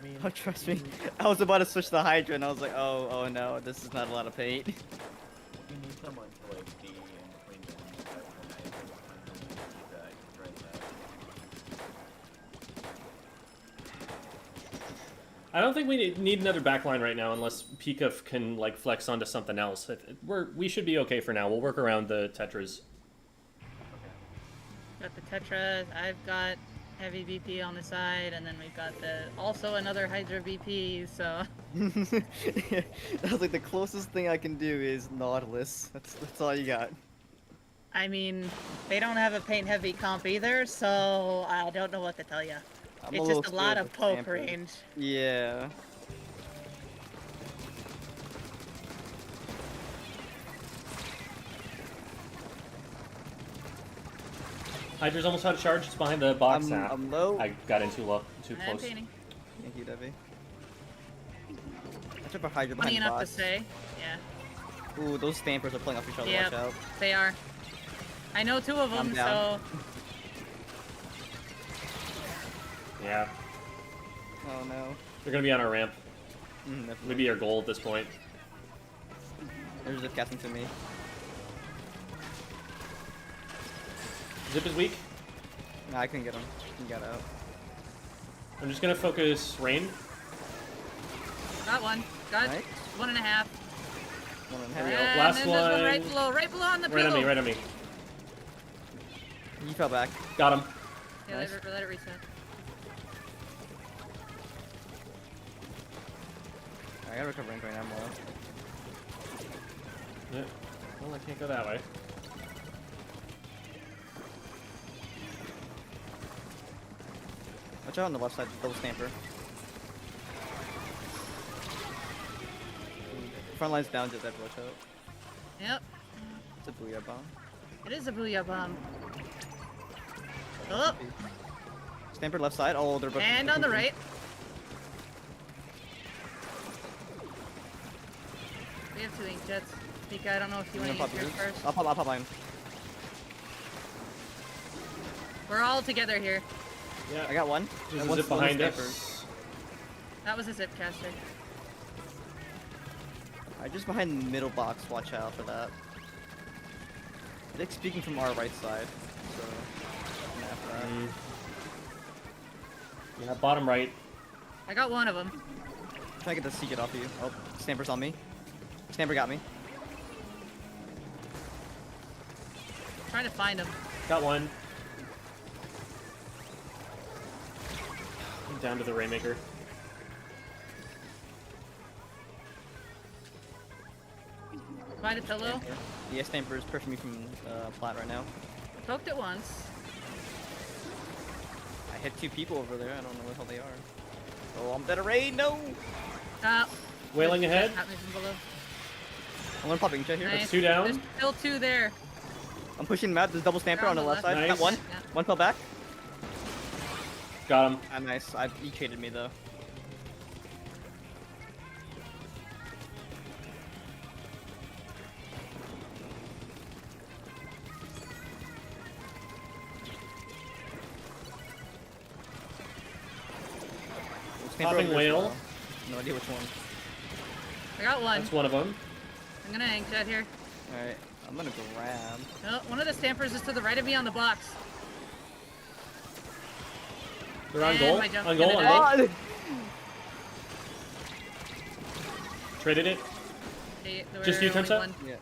mean, Oh, trust me. I was about to switch the Hydra and I was like, oh no, this is not a lot of paint. you need someone to like be in between them. I don't think we need another backline right now unless Pika can like flex onto something else. We should be okay for now. We'll work around the Tetras. Got the Tetras. I've got heavy VP on the side, and then we've got also another Hydra VP. So That was like the closest thing I can do is Nautilus. That's all you got. I mean, they don't have a paint heavy comp either, so I don't know what to tell you. I'm It's little just a lot scared of with poke Stamper. range. Yeah. Hydra's almost out of charge. It's behind the box. I'm low. I got in too low, too I'm close. painting. Thank you, Debbie. I took a Hydra Funny behind the enough to box. say. Yeah. Ooh, those Stampers are playing off each other. Yep, Watch out. they are. I know two of I'm them, down. so Yeah, Oh no. they're gonna be on our ramp. Definitely. Maybe our goal at this point. They're just casting to me. Zip is weak. No, I couldn't get him. He got out. I'm just gonna focus Rain. got one. Got Nice. 1.5. One and a There we half. go. And Last then there's one. right below on the Right on pillow. me, right on me. He fell back. Got him. Yeah, Nice. let it reset. I gotta recover rank right now, more. Yeah. Well, I can't go that way. Watch out on the left side, double Stamper. Front line's down, just that watch out. Yep, It's a Booyah Bomb. it is a booyah bomb. Oh, Stamper left side. Oh, they're both. and on the right. We have two ink jets. Pika, I don't know if you I'm want gonna to pop use yours yours. first. I'll pop mine. We're all together here. Yeah. I got one. There's And a one's- zip one's behind Stamper. us. That was a zip caster. Alright, just behind the middle box. Watch out for that. They're speaking from our right side, so. I'm after that. Mm. Yeah, bottom right. I got one of them. Trying to get the secret off you. Oh, Stamper's on me. Stamper got me. Trying to find him. Got one. Down to the Rainmaker. Find a pillow. Yeah, Stamper is pushing me from plat right now. Poked it once. I hit two people over there. I don't know what the hell they are. Oh, I'm dead already. No! Wailing ahead. Got me from below. I'm gonna pop Inkjet here. Nice. two down. There's still two there. I'm pushing him out. There's double Stamper They're on the left side. Nice. Got one. Yeah. One fell back. Got him. Ah, nice. He traded me though. Stamper Popping over there as whale. well. No idea which one. I got one. That's one of them. I'm gonna ink jet here. Alright, I'm gonna grab. No, one of the stampers is to the right of me on the box. They're on And goal. my jump's On goal. gonna On goal. die. Traded it. There Just were you, only Temsa? one. Yeah.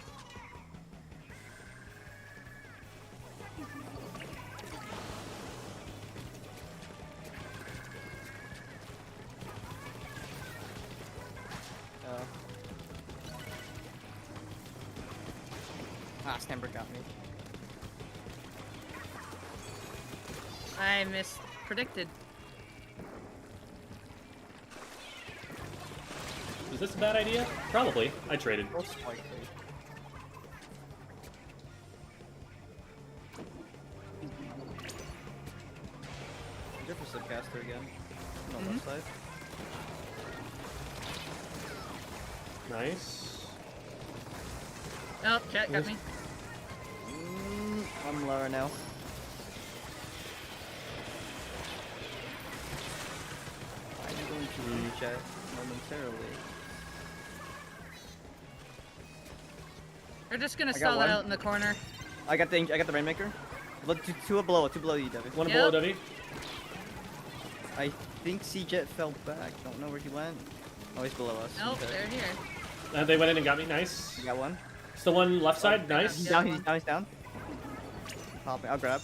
Stamper got me. I mispredicted. Is this a bad idea? Probably. I traded. Most likely. Jefferson caster again. On left side. Nice. Oh, chat got me. I'm lower now. I'm going to leave chat momentarily. We're just gonna I got stall it one. out in the corner. I got the Rainmaker. Look, two below you, Debbie. One Yep. below Debbie. I think C-Jet fell back. Don't know where he went. Oh, he's below us. Nope, Okay. they're here. They went in and got me. Nice. I got one. It's the one left side. yeah. Nice. He's Yeah, down, one. he's down. I'll grab.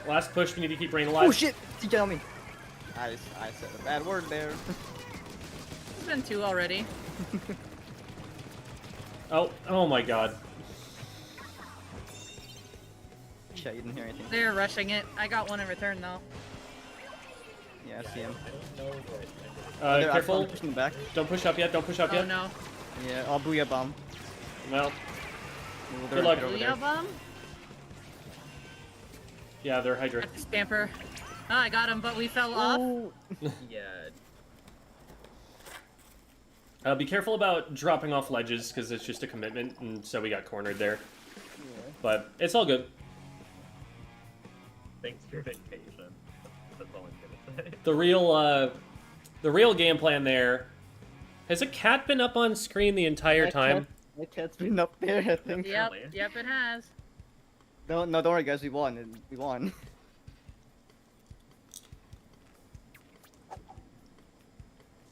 Last push. We need to keep Rain alive. Oh shit! C-Jet on me. I said a bad word there. It's been 2 already. Oh my god. Shit, you didn't hear anything. They're rushing it. I got one in return though. Yeah, I see him. I don't know what. I'm Careful. pushing back. Don't push up yet. Don't push up Oh yet. no. Yeah, I'll booyah bomb. Well, Well, Good luck. right over Booyah there. bomb? yeah, they're Hydra. Got the stamper. Oh, I got him, but we fell off. Ooh. Yeah. Be careful about dropping off ledges because it's just a commitment, and so we got cornered there. But it's all good. Thanks for being patient. That's all I'm gonna say. The real game plan there. Has a cat been up on screen the entire time? My cat's been up there, I think. Yep, Really? yep, it has. No, don't worry, guys. We won. We won.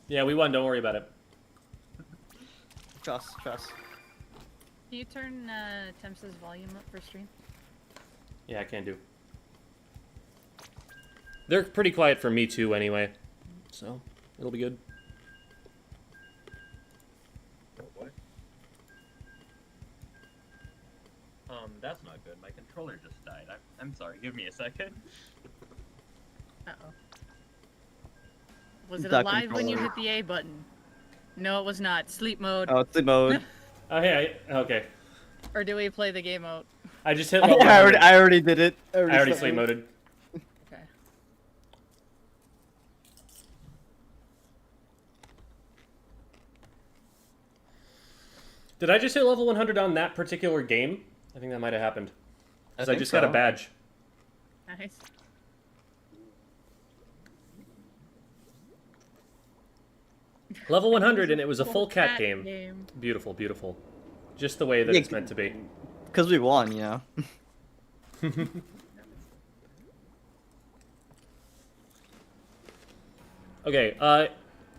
Yeah, we won. Don't worry about it. Trust. Can you turn Temps's volume up for stream? Yeah, I can do. They're pretty quiet for me too, anyway. So it'll be good. Oh boy. That's not good. My controller just died. I'm sorry. Give me a second. Uh-oh. Was it Duck alive when you controller. hit the A button? No, it was not. Sleep mode. Oh, it's the mode. Oh, hey, okay. Or do we play the game mode? I just hit. I already did it. I already slept sleep mode. moded. Okay. Did I just hit level 100 on that particular game? I think that might have happened. Because I think just got a so. badge. Nice. Level 100, and it was a full cat cat game. game. Beautiful, beautiful. Just the way that Yeah, it's meant to be. Because we won, you know. Okay,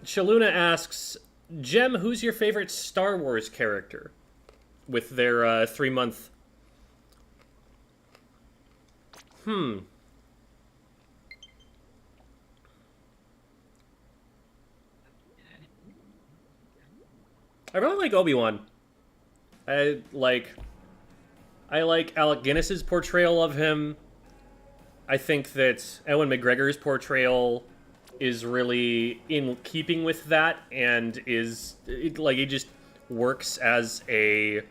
Shaluna asks, Jem, who's your favorite Star Wars character? With their 3-month... I really like Obi-Wan. I like Alec Guinness's portrayal of him. I think that Ewan McGregor's portrayal is really in keeping with that, and he just works as a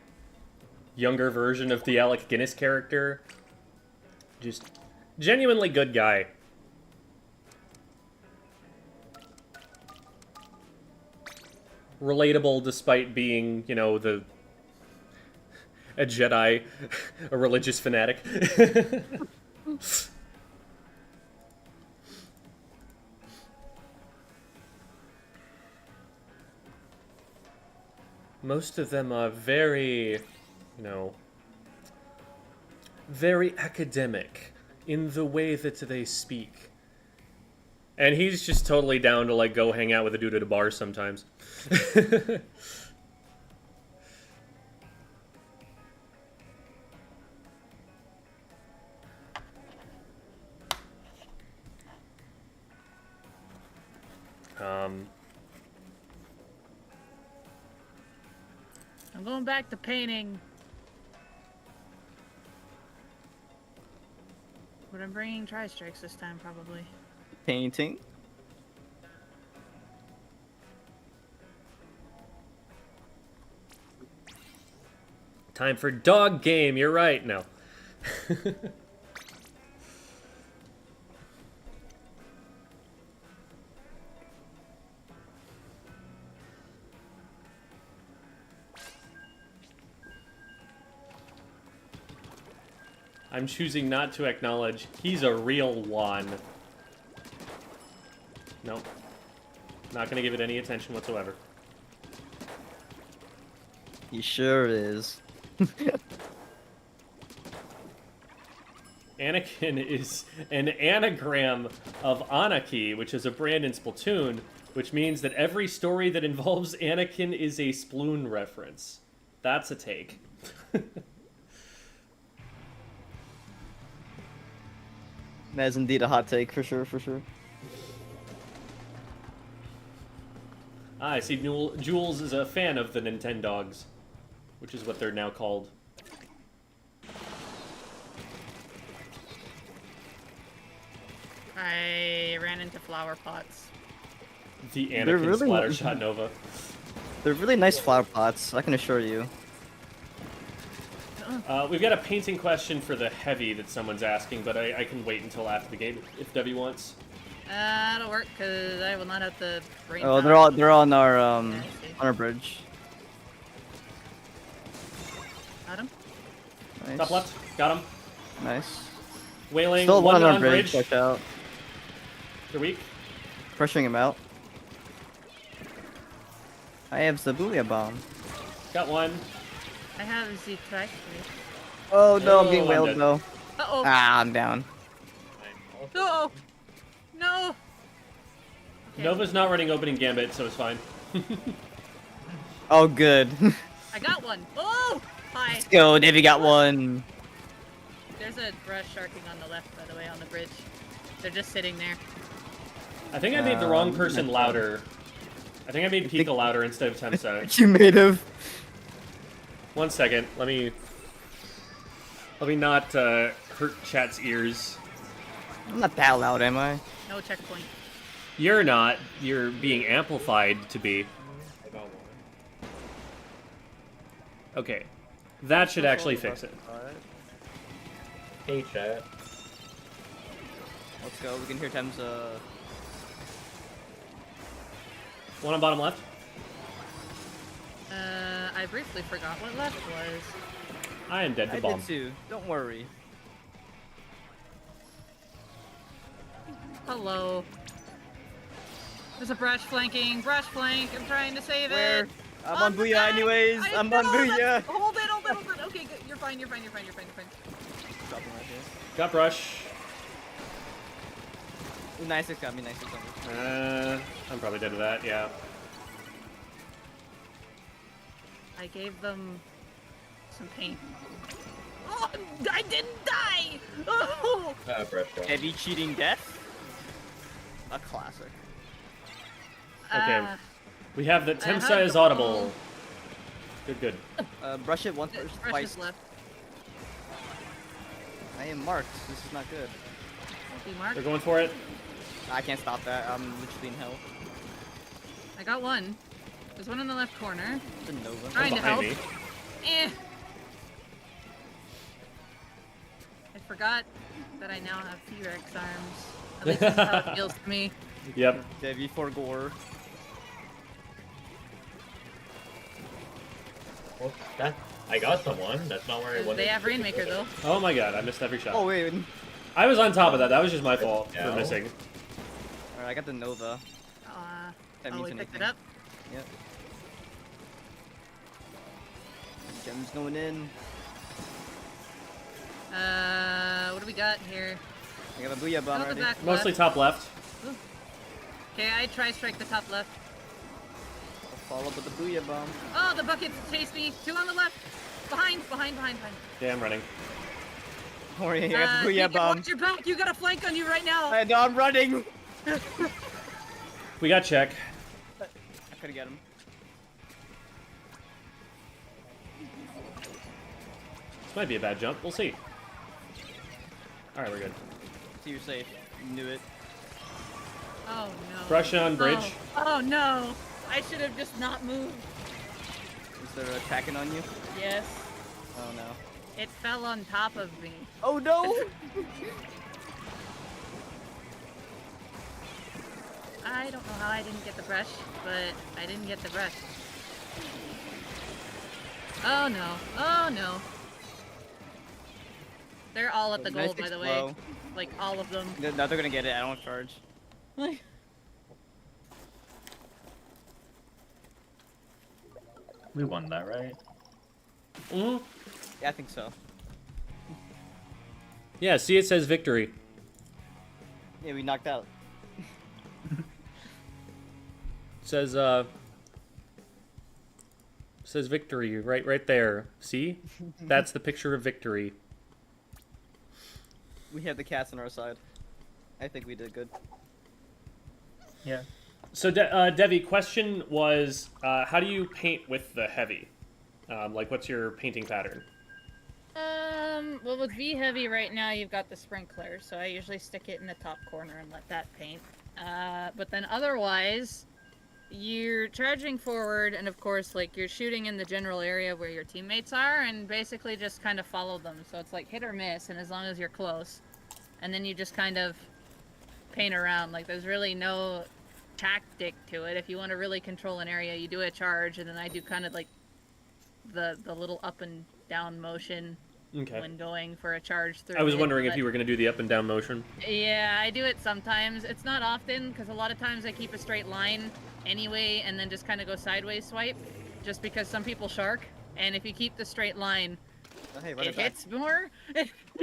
younger version of the Alec Guinness character. Just genuinely good guy. Relatable despite being, a Jedi, a religious fanatic. Most of them are very, very academic in the way that they speak. And he's just totally down to, go hang out with a dude at a bar sometimes. I'm going back to painting. But I'm bringing tri-strikes this time, probably. Painting. Time for dog game. You're right. No. I'm choosing not to acknowledge he's a real one. Nope. Not gonna give it any attention whatsoever. He sure is. Anakin is an anagram of Anarchy, which is a brand in Splatoon, which means that every story that involves Anakin is a Sploon reference. That's a take. That is indeed a hot take, for sure, for sure. Ah, I see Jules is a fan of the Nintendogs, which is what they're now called. I ran into flower pots. The They're Anakin really Splattershot Nova. They're really nice flower pots, I can assure you. We've got a painting question for the heavy that someone's asking, but I can wait until after the game if Debbie wants. That'll work because I will not have the brain. Oh, power. they're on our Yeah, I see. on our bridge. Got him. Nice. Top left, got him. Nice. Wailing, Still one on our bridge. bridge. Watch out. They're weak. Pressuring him out. I have the Booyah Bomb. Got one. I have the track. Oh no, I'm Oh, getting I'm wailed dead. though. Uh-oh. Ah, I'm down. I'm also No. No. Okay. Nova's not running opening gambit, so it's fine. Oh, good. I got one. Oh! Hi. Let's go, Davey got one. There's a brush sharking on the left, by the way, on the bridge. They're just sitting there. I think I made the wrong person that's louder. I think I made Pika louder instead of Temsa. You made of. 1 second. Let me not hurt chat's ears. I'm not that loud, am I? No checkpoint. You're not. You're being amplified to be. I got one. Okay. That should actually fix it. Hey, chat. Let's go. We can hear Temsa. One on bottom left. I briefly forgot what left was. I am dead to I bomb. did too. Don't worry. Hello. There's a brush flanking. Brush flank. I'm trying to save Where? it. I'm on the Booyah back. anyways. I I'm know, on Booyah. that's- Hold it, hold it, hold it. Okay, good. You're fine, you're fine, you're fine, you're fine, you're fine, you're fine. Dropping right here. Got brush. Ooh, nice, it got me. Nice, it got me. I'm probably dead to that. Yeah. I gave them some paint. Oh, I didn't die! Oh! Brush off. Heavy cheating death. A classic. Okay. We have that I Temsa have is the audible. Good, good. Brush it once first, Brush twice. is left. I am marked. This is not good. Be marked. They're going for it. I can't stop that. I'm literally in hell. I got one. There's one in the left corner. It's a Nova. Trying to Behind help. me. Eh. I forgot that I now have T-Rex arms. At least that's how it feels to me. Yep. Debbie for gore. Well, I got someone. That's not where I wanted. They have Rainmaker though. Oh my god, I missed every shot. Oh wait. I was on top of that. That was just my fault for No. missing. Alright, I got the Nova. That Oh, means we picked anything. it up. Yep. Gems going in. What do we got here? I got a Booyah Bomb Oh, the already. back Mostly left. top left. Okay, I try strike the top left. I'll follow up with the Booyah Bomb. Oh, the bucket chased me. Two on the left. Behind. Yeah, I'm running. Don't worry, I got the Booyah Deacon, Bomb. watch your back. You got a flank on you right now. I know, I'm running! We got check. I couldn't get him. This might be a bad jump. We'll see. Alright, we're good. So you're safe. You knew it. Oh no. Brush on bridge. Oh no. I should have just not moved. Is there attacking on you? Yes. Oh no. It fell on top of me. Oh no! I don't know how I didn't get the brush, but I didn't get the brush. Oh no. Oh no. They're all at the goal, by the way. Like, all of them. No, they're gonna get it. I don't charge. We won that, right? Mm-hmm. Yeah, I think so. Yeah, see, it says victory. Yeah, we knocked out. Says says victory right there. See? That's the picture of victory. We have the cats on our side. I think we did good. Yeah. So, Devi, question was, how do you paint with the heavy? Like, what's your painting pattern? Well, with V heavy right now, you've got the sprinkler, so I usually stick it in the top corner and let that paint. But then otherwise, you're charging forward, and of course, like, you're shooting in the general area where your teammates are, and basically just kind of follow them. So it's like hit or miss, and as long as you're close, and then you just kind of paint around. Like, there's really no tactic to it. If you want to really control an area, you do a charge, and then I do kind of like the little up and down motion when going for a charge through. I was wondering if you were going to do the up and down motion. Yeah, I do it sometimes. It's not often, because a lot of times I keep a straight line anyway, and then just kind of go sideways swipe, just because some people shark, and if you keep the straight line, it hits more.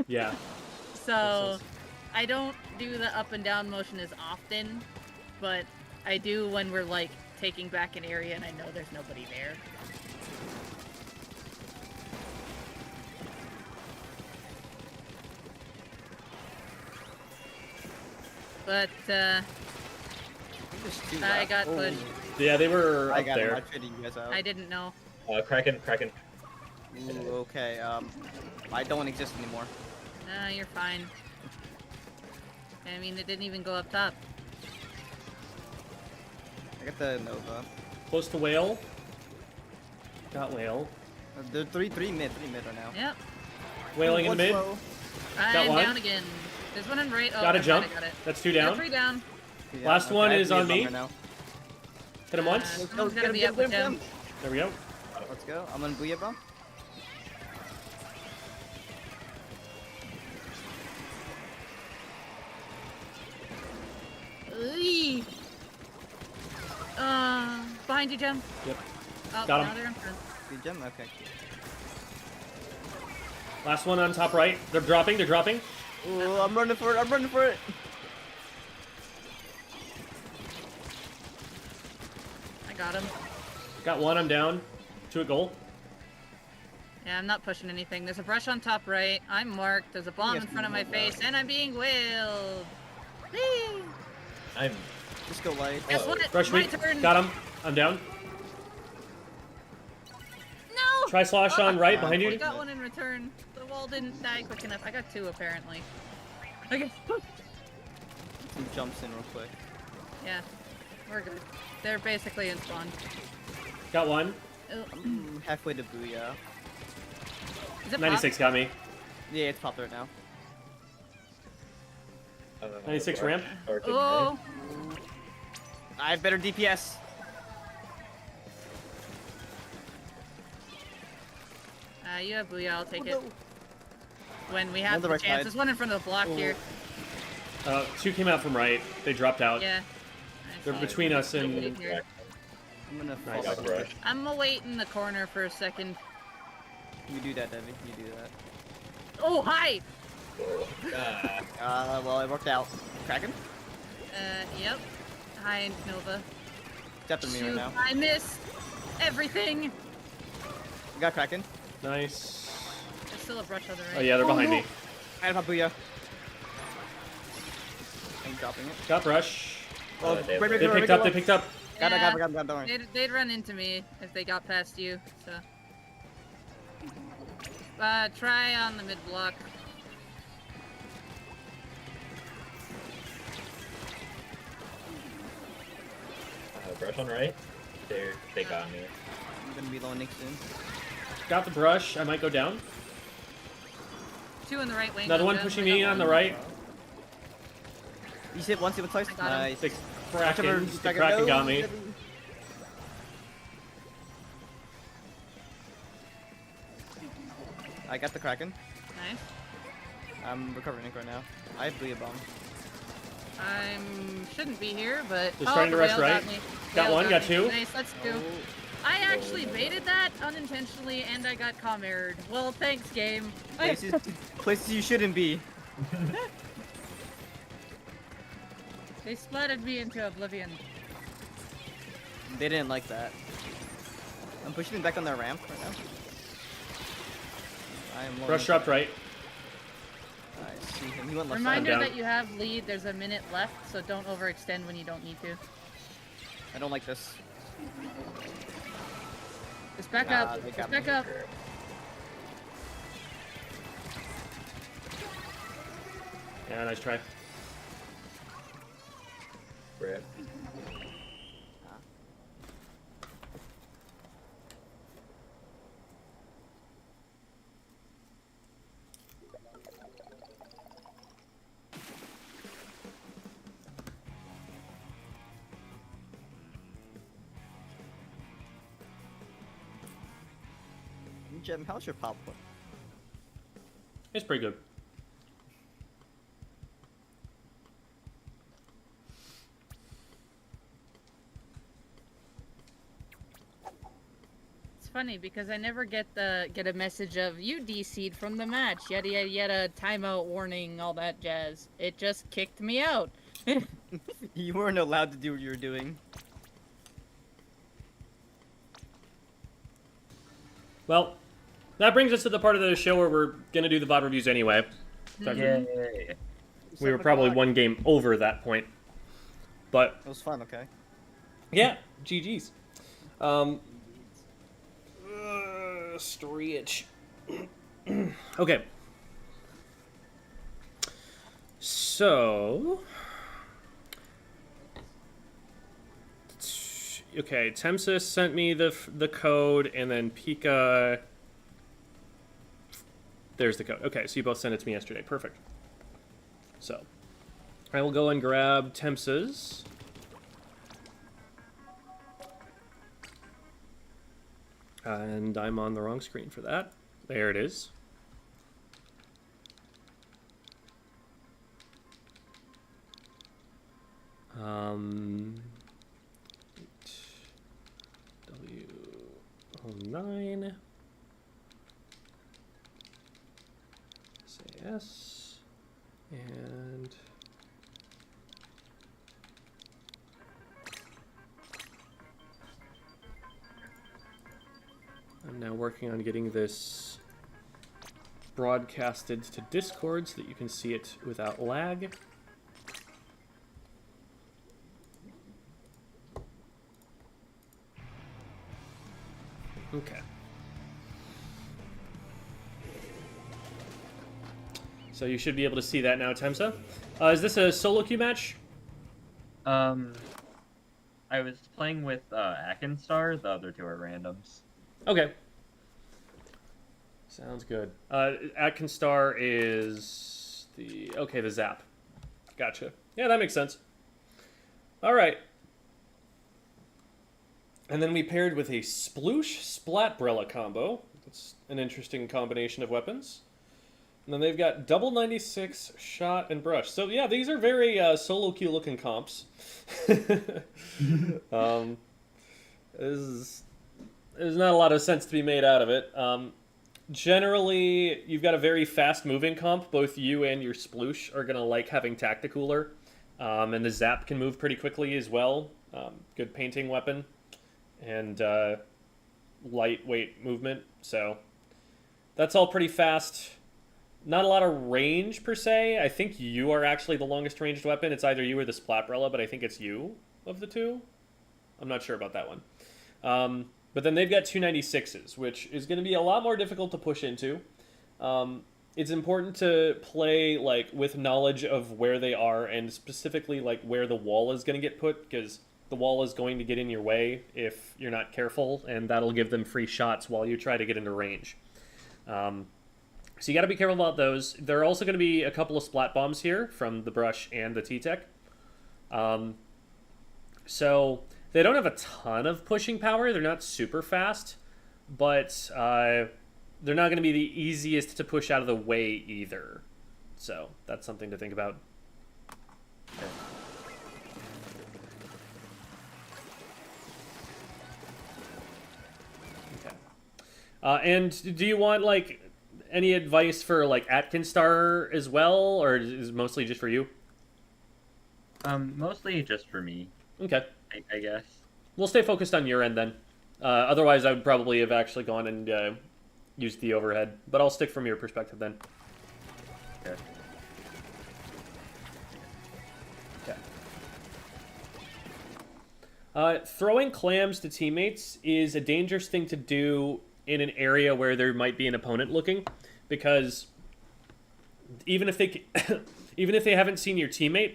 Yeah. So I don't do the up and down motion as often, but I do when we're like taking back an area and I know there's nobody there. But I got pushed. Yeah, they were I up got there. him. I fitted you guys out. I didn't know. Kraken. Ooh, okay. I don't exist anymore. You're fine. I mean, it didn't even go up top. I got the Nova. Close to whale. Got whale. They're three mid right now. Yep. Whaling in mid. I'm one. down again. There's one in right. Oh, Got a never jump. mind, I got it. That's 2 down. 3 down. Yeah, Last okay, one I have is on the me. right now. Hit him once. Someone's gonna be up with him. There we go. Let's go. I'm on Booyah bomb. Behind you, Jem. Yep. Oh, Got him. now they're in front. Good gem. Okay. Last one on top right. They're dropping. Ooh, I'm running for it. I got him. Got one. I'm down. 2 at goal. Yeah, I'm not pushing anything. There's a brush on top right. I'm marked. There's a bomb in front of my face, and I'm being whaled. Whee! I'm. Just go light. Guess what? Rush My me. turn. Got him. I'm down. No! Try slosh on right I behind you. got one in return. The wall didn't die quick enough. I got 2 apparently. Okay. Some jumps in real quick. Yeah, we're good. They're basically in spawn. Got one. Oh. I'm halfway to Booyah. Is it 96 got me. Yeah, it's popped right now. 96 ramp. Oh, I have better DPS. you have Booyah, I'll take Oh, it. When we have On the the right chance. side. There's one in front of the block here. 2 came out from right. They dropped out. Yeah. They're between us and... Here. I'm gonna Nice. fall back. I'm gonna wait in the corner for a second. You do that, Debbie. You do that. Oh, hi! Well, it worked out. Kraken? Yep. Hi, Nova. It's after me right Shoot, now. I missed everything. You got Kraken. Nice. There's still a brush on the right. Oh yeah, they're behind no. me. I have a Booyah. I'm dropping it. Got brush. Oh, they- Rainmaker, They picked up. They picked up. Got Yeah. it, don't worry. They'd run into me if they got past you, so. Try on the mid block. Brush on right. They got me. I'm gonna be loaning soon. Got the brush. I might go down. 2 in the right wing. Another one pushing me on the right. You hit once, you hit twice. I got him. Nice. The Kraken. The Kraken, Kraken no. got me. I got the Kraken. Nice. I'm recovering right now. I have Booyah Bomb. Shouldn't be here, but They're starting to rush Vale right. Got, me. Got Vale one, got me. two. Nice, that's 2. Oh. I actually baited that unintentionally, and I got comm errored. Well, thanks, game. Places you shouldn't be. They splattered me into oblivion. They didn't like that. I'm pushing them back on their ramp right now. I am low. Brush dropped right. I see him. He went left Reminder down. that you have lead. There's a minute left, so don't overextend when you don't need to. side. I don't like this. Just back Nah, up. they Just got back me. up. Yeah, nice try. Rip. Gem, how's your popcorn? It's pretty good. It's funny because I never get a message of you DC'd from the match. Yada yada yada. Timeout warning. All that jazz. It just kicked me out. You weren't allowed to do what you were doing. Well, that brings us to the part of the show where we're gonna do the VOD reviews anyway. Yay. We were probably 1 game over that point, but It was fun, okay? yeah, GG's. Story itch. Okay. So. Okay, Temsa sent me the code, and then Pika. There's the code. Okay, so you both sent it to me yesterday. Perfect. So, I will go and grab Temsa's. And I'm on the wrong screen for that. There it is. W09 SAS and I'm now working on getting this broadcasted to Discord so that you can see it without lag. Okay. So you should be able to see that now, Temsa. Is this a solo queue match? I was playing with Akenstar. The other 2 are randoms. Okay. Sounds good. Akenstar is the zap. Gotcha. Yeah, that makes sense. All right. And then we paired with a Sploosh Splatbrella combo. That's an interesting combination of weapons. And then they've got double 96 shot and brush. So yeah, these are very solo queue looking comps. There's not a lot of sense to be made out of it. Generally, you've got a very fast moving comp. Both you and your Sploosh are gonna like having Tacticooler. And the Zap can move pretty quickly as well. Good painting weapon. And lightweight movement. So that's all pretty fast. Not a lot of range, per se. I think you are actually the longest ranged weapon. It's either you or the Splatbrella, but I think it's you of the 2. I'm not sure about that one. But then they've got 296s, which is going to be a lot more difficult to push into. It's important to play with knowledge of where they are, and specifically where the wall is going to get put, because the wall is going to get in your way if you're not careful, and that'll give them free shots while you try to get into range. So you got to be careful about those. There are also going to be a couple of splat bombs here from the brush and the T-Tech. So they don't have a ton of pushing power. They're not super fast, but they're not going to be the easiest to push out of the way either. So that's something to think about. Okay. And do you want, like, any advice for, like, Atkins Star as well, or is it mostly just for you? Mostly just for me. Okay. I guess. We'll stay focused on your end then. Otherwise, I would probably have actually gone and used the overhead. But I'll stick from your perspective then. Okay. Okay. Throwing clams to teammates is a dangerous thing to do in an area where there might be an opponent looking, because even if they even if they haven't seen your teammate,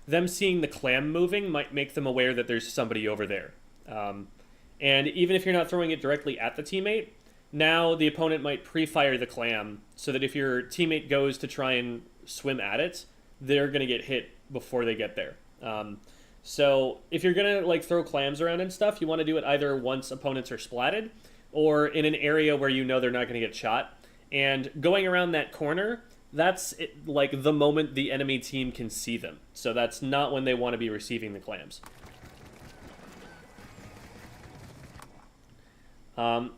them seeing the clam moving might make them aware that there's somebody over there. And even if you're not throwing it directly at the teammate, now the opponent might pre-fire the clam so that if your teammate goes to try and swim at it, they're going to get hit before they get there. So if you're going to, like, throw clams around and stuff, you want to do it either once opponents are splatted or in an area where you know they're not going to get shot. And going around that corner, that's it, like, the moment the enemy team can see them. So that's not when they want to be receiving the clams.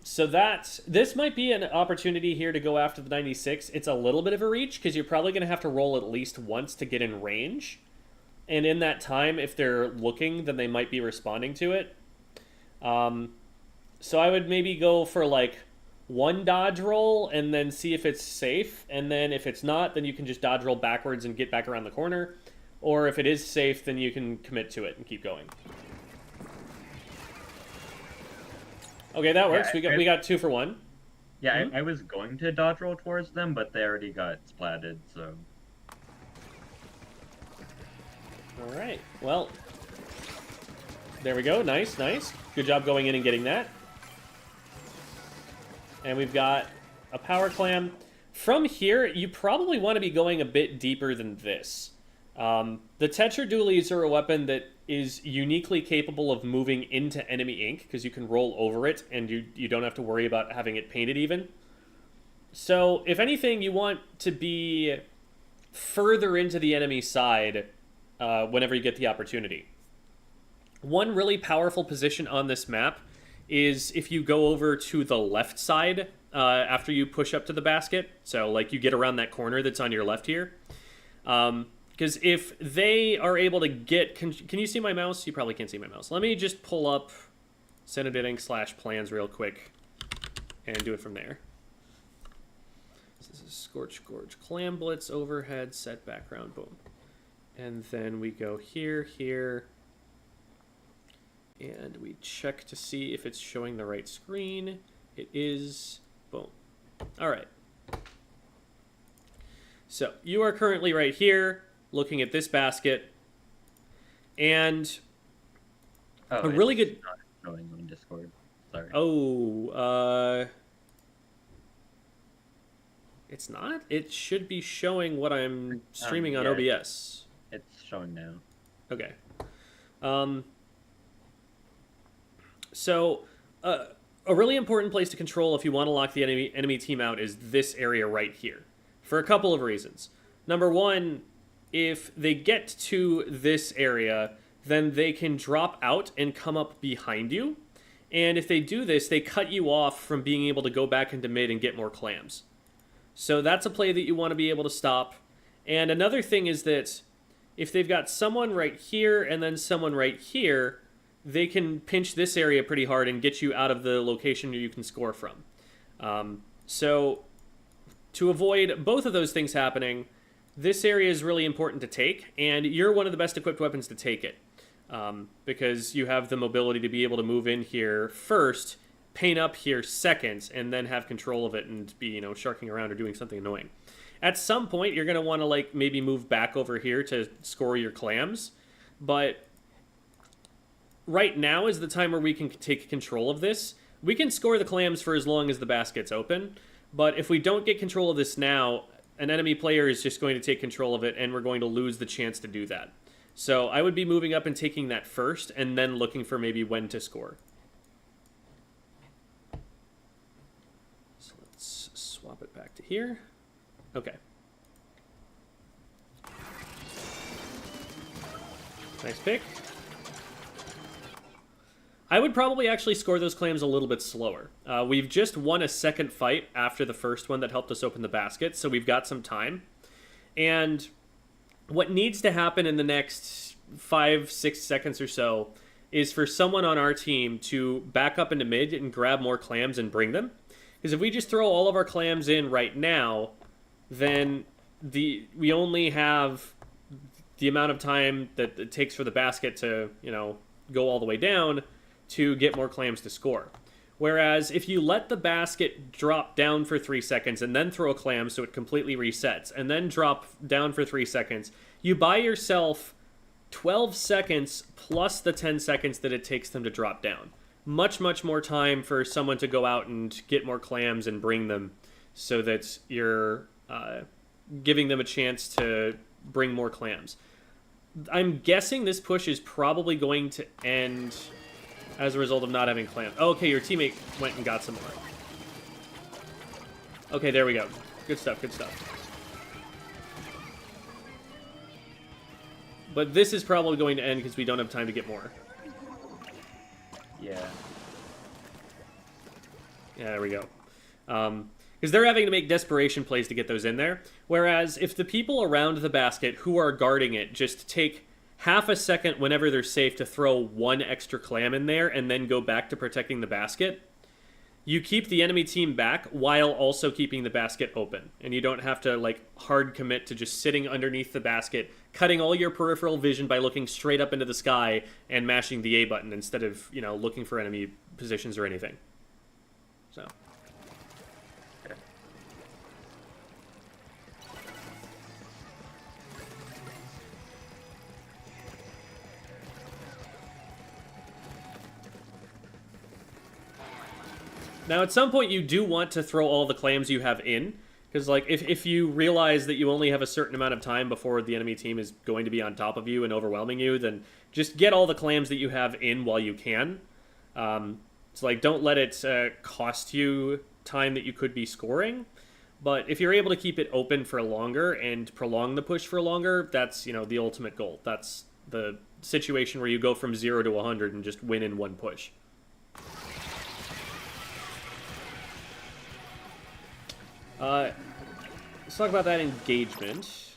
So this might be an opportunity here to go after the 96. It's a little bit of a reach because you're probably going to have to roll at least once to get in range. And in that time, if they're looking, then they might be responding to it. So I would maybe go for, like, one dodge roll and then see if it's safe. And then if it's not, then you can just dodge roll backwards and get back around the corner. Or if it is safe, then you can commit to it and keep going. Okay, that works. Yeah, we got 2 for 1. Yeah, Mhm. I was going to dodge roll towards them, but they already got splatted, so... Alright, well, there we go. Nice, nice. Good job going in and getting that. And we've got a power clam. From here, you probably want to be going a bit deeper than this. The Tetra Dualies are a weapon that is uniquely capable of moving into enemy ink, because you can roll over it, and you don't have to worry about having it painted even. So, if anything, you want to be further into the enemy side whenever you get the opportunity. One really powerful position on this map is if you go over to the left side after you push up to the basket. So, like, you get around that corner that's on your left here. Because if they are able to get... Can you see my mouse? You probably can't see my mouse. Let me just pull up Cenobitting/plans real quick and do it from there. This is Scorch Gorge. Clam Blitz, overhead, set background, boom. And then we go here, here, and we check to see if it's showing the right screen. It is. Boom. All right. So you are currently right here, looking at this basket, and a really good. Not showing on Discord. Sorry. Oh, it's not. It should be showing what I'm streaming on yeah, OBS. It's showing now. Okay. So, a really important place to control if you want to lock the enemy team out is this area right here, for a couple of reasons. Number one, if they get to this area, then they can drop out and come up behind you. And if they do this, they cut you off from being able to go back into mid and get more clams. So that's a play that you want to be able to stop. And another thing is that if they've got someone right here and then someone right here, they can pinch this area pretty hard and get you out of the location you can score from. So to avoid both of those things happening, this area is really important to take, and you're one of the best equipped weapons to take it. Because you have the mobility to be able to move in here first, paint up here second, and then have control of it and be, sharking around or doing something annoying. At some point, you're going to want to, like, maybe move back over here to score your clams, but right now is the time where we can take control of this. We can score the clams for as long as the basket's open, but if we don't get control of this now, an enemy player is just going to take control of it, and we're going to lose the chance to do that. So I would be moving up and taking that first, and then looking for maybe when to score. So let's swap it back to here. Okay. Nice pick. I would probably actually score those clams a little bit slower. We've just won a second fight after the first one that helped us open the basket, so we've got some time. And what needs to happen in the next 5-6 seconds or so is for someone on our team to back up into mid and grab more clams and bring them. Because if we just throw all of our clams in right now, then we only have the amount of time that it takes for the basket to, go all the way down to get more clams to score. Whereas if you let the basket drop down for 3 seconds and then throw a clam so it completely resets, and then drop down for 3 seconds, you buy yourself 12 seconds plus the 10 seconds that it takes them to drop down. Much, much more time for someone to go out and get more clams and bring them, so that you're giving them a chance to bring more clams. I'm guessing this push is probably going to end as a result of not having clams. Oh, okay, your teammate went and got some more. Okay, there we go. Good stuff, good stuff. But this is probably going to end because we don't have time to get more. Yeah. Yeah, there we go. Because they're having to make desperation plays to get those in there. Whereas if the people around the basket who are guarding it just take half a second whenever they're safe to throw one extra clam in there and then go back to protecting the basket, you keep the enemy team back while also keeping the basket open. And you don't have to hard commit to just sitting underneath the basket, cutting all your peripheral vision by looking straight up into the sky and mashing the A button instead of, looking for enemy positions or anything. So... Now, at some point, you do want to throw all the clams you have in, because if you realize that you only have a certain amount of time before the enemy team is going to be on top of you and overwhelming you, then just get all the clams that you have in while you can. So don't let it cost you time that you could be scoring. But if you're able to keep it open for longer and prolong the push for longer, that's the ultimate goal. That's the situation where you go from 0 to 100 and just win in one push. Let's talk about that engagement.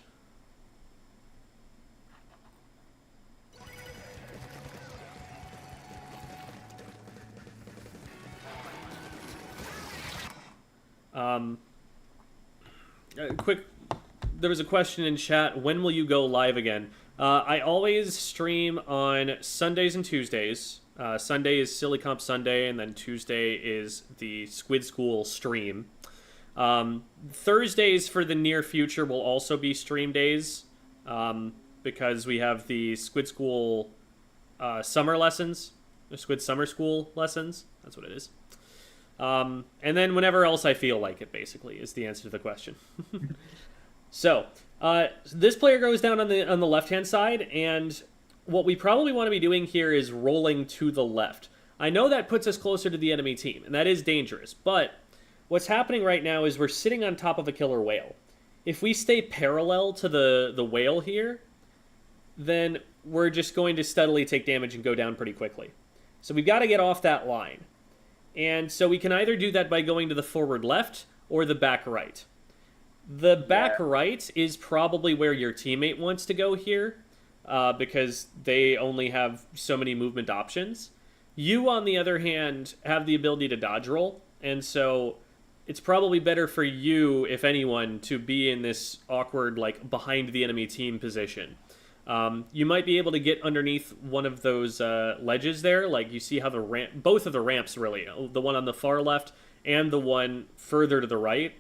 There was a question in chat, when will you go live again? I always stream on Sundays and Tuesdays. Sunday is Silly Comp Sunday, and then Tuesday is the Squid School stream. Thursdays for the near future will also be stream days, because we have the Squid School summer lessons, the Squid Summer School lessons. That's what it is. And then whenever else I feel like it, basically, is the answer to the question. So, this player goes down on the left-hand side, and what we probably want to be doing here is rolling to the left. I know that puts us closer to the enemy team, and that is dangerous, but what's happening right now is we're sitting on top of a killer whale. If we stay parallel to the whale here, then we're just going to steadily take damage and go down pretty quickly. So we've got to get off that line. And so we can either do that by going to the forward left or the back right. The back right is probably where your teammate wants to go here, because they only have so many movement options. You, on the other hand, have the ability to dodge roll, and so it's probably better for you, if anyone, to be in this awkward, behind the enemy team position. You might be able to get underneath one of those ledges there. You see how both of the ramps, really, the one on the far left and the one further to the right,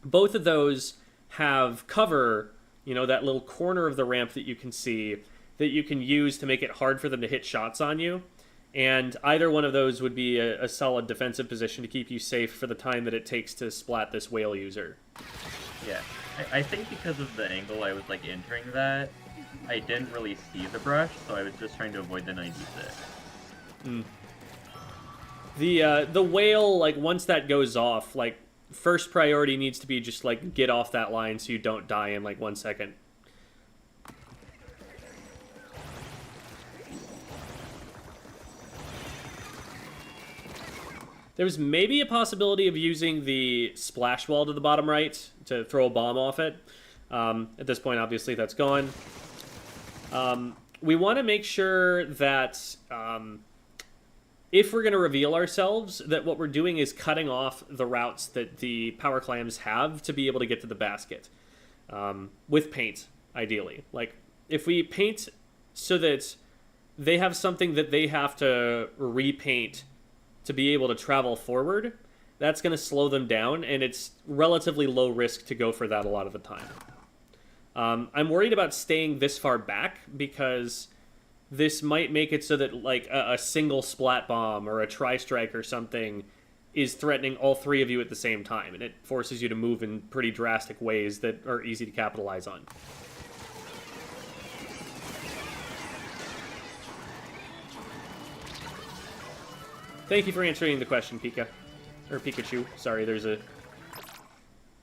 both of those have cover, that little corner of the ramp that you can see, that you can use to make it hard for them to hit shots on you. And either one of those would be a solid defensive position to keep you safe for the time that it takes to splat this whale user. Yeah, I think because of the angle I was like entering that, I didn't really see the brush, so I was just trying to avoid the 96. The whale, like, once that goes off, like, first priority needs to be just, like, get off that line so you don't die in, like, 1 second. There's maybe a possibility of using the splash wall to the bottom right to throw a bomb off it. At this point, obviously, that's gone. We want to make sure that if we're going to reveal ourselves, that what we're doing is cutting off the routes that the power clams have to be able to get to the basket. With paint, ideally. Like, if we paint so that they have something that they have to repaint to be able to travel forward, that's going to slow them down, and it's relatively low risk to go for that a lot of the time. I'm worried about staying this far back because this might make it so that, like, a single splat bomb or a tri-strike or something is threatening all three of you at the same time, and it forces you to move in pretty drastic ways that are easy to capitalize on. Thank you for answering the question, Pika. Or Pikachu. Sorry, there's a...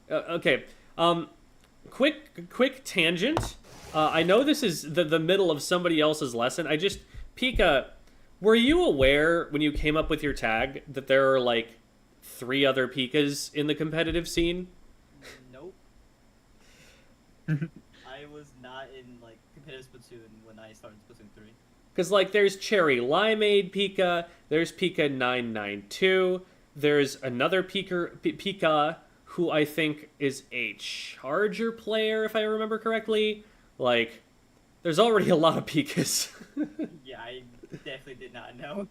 okay. Quick tangent. I know this is the middle of somebody else's lesson. Pika, were you aware when you came up with your tag that there are, like, 3 other Pikas in the competitive scene? Nope. I was not in, like, competitive Splatoon when I started Splatoon 3. Because, like, there's Cherry Limeade Pika, there's Pika 992, there's another Pika who I think is a Charger player, if I remember correctly. Like, there's already a lot of Pikas. Yeah, I definitely did not know.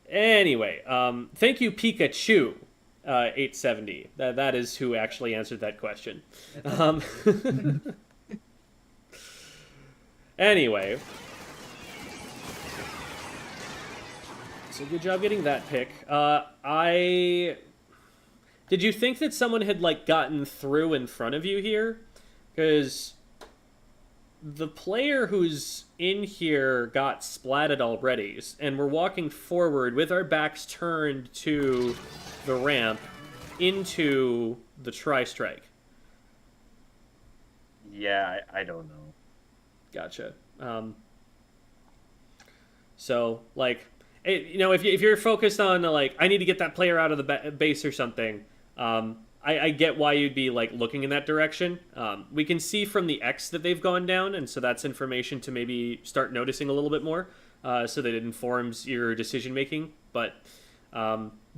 Anyway, thank you, Pikachu, 870. That is who actually answered that question. Anyway. So good job getting that pick. Did you think that someone had, like, gotten through in front of you here? Because the player who's in here got splatted already, and we're walking forward with our backs turned to the ramp into the tri-strike. Yeah, I don't know. Gotcha. So, like, if you're focused on, like, I need to get that player out of the base or something, I get why you'd be, like, looking in that direction. We can see from the X that they've gone down, and so that's information to maybe start noticing a little bit more, so that it informs your decision-making. But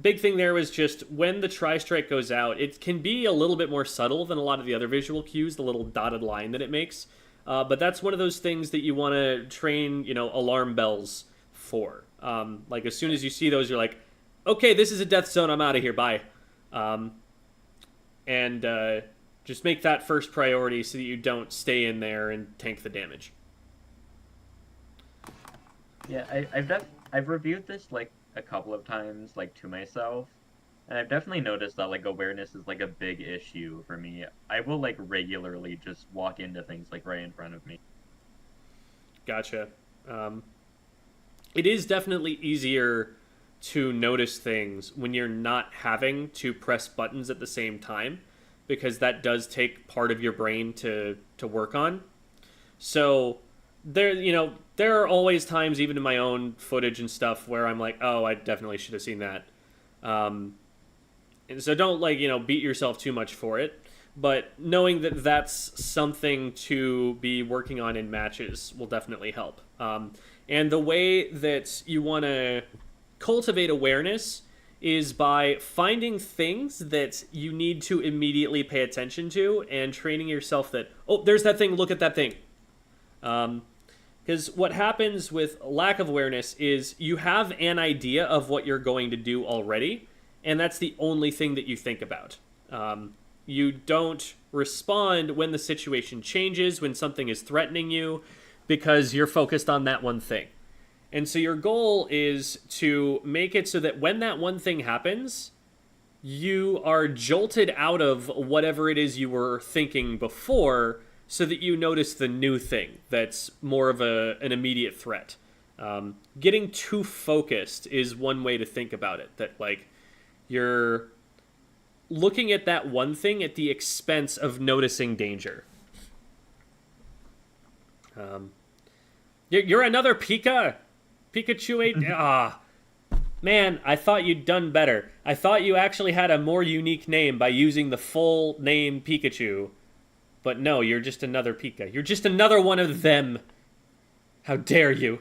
big thing there was just when the tri-strike goes out, it can be a little bit more subtle than a lot of the other visual cues, the little dotted line that it makes. But that's one of those things that you want to train, alarm bells for. Like, as soon as you see those, you're like, okay, this is a death zone, I'm out of here, bye. And just make that first priority so that you don't stay in there and tank the damage. Yeah, I've reviewed this, like, a couple of times, like, to myself. And I've definitely noticed that, like, awareness is, like, a big issue for me. I will, like, regularly just walk into things, like, right in front of me. Gotcha. It is definitely easier to notice things when you're not having to press buttons at the same time, because that does take part of your brain to work on. So there are always times, even in my own footage and stuff, where I'm like, oh, I definitely should have seen that. And so don't, like, beat yourself too much for it, but knowing that that's something to be working on in matches will definitely help. And the way that you want to cultivate awareness is by finding things that you need to immediately pay attention to and training yourself that, oh, there's that thing, look at that thing. Because what happens with lack of awareness is you have an idea of what you're going to do already, and that's the only thing that you think about. You don't respond when the situation changes, when something is threatening you, because you're focused on that one thing. And so your goal is to make it so that when that one thing happens, you are jolted out of whatever it is you were thinking before, so that you notice the new thing that's more of an immediate threat. Getting too focused is one way to think about it. That, like, you're looking at that one thing at the expense of noticing danger. You're another Pika? Pikachu 8? Man, I thought you'd done better. I thought you actually had a more unique name by using the full name Pikachu. But no, you're just another Pika. You're just another one of them. How dare you?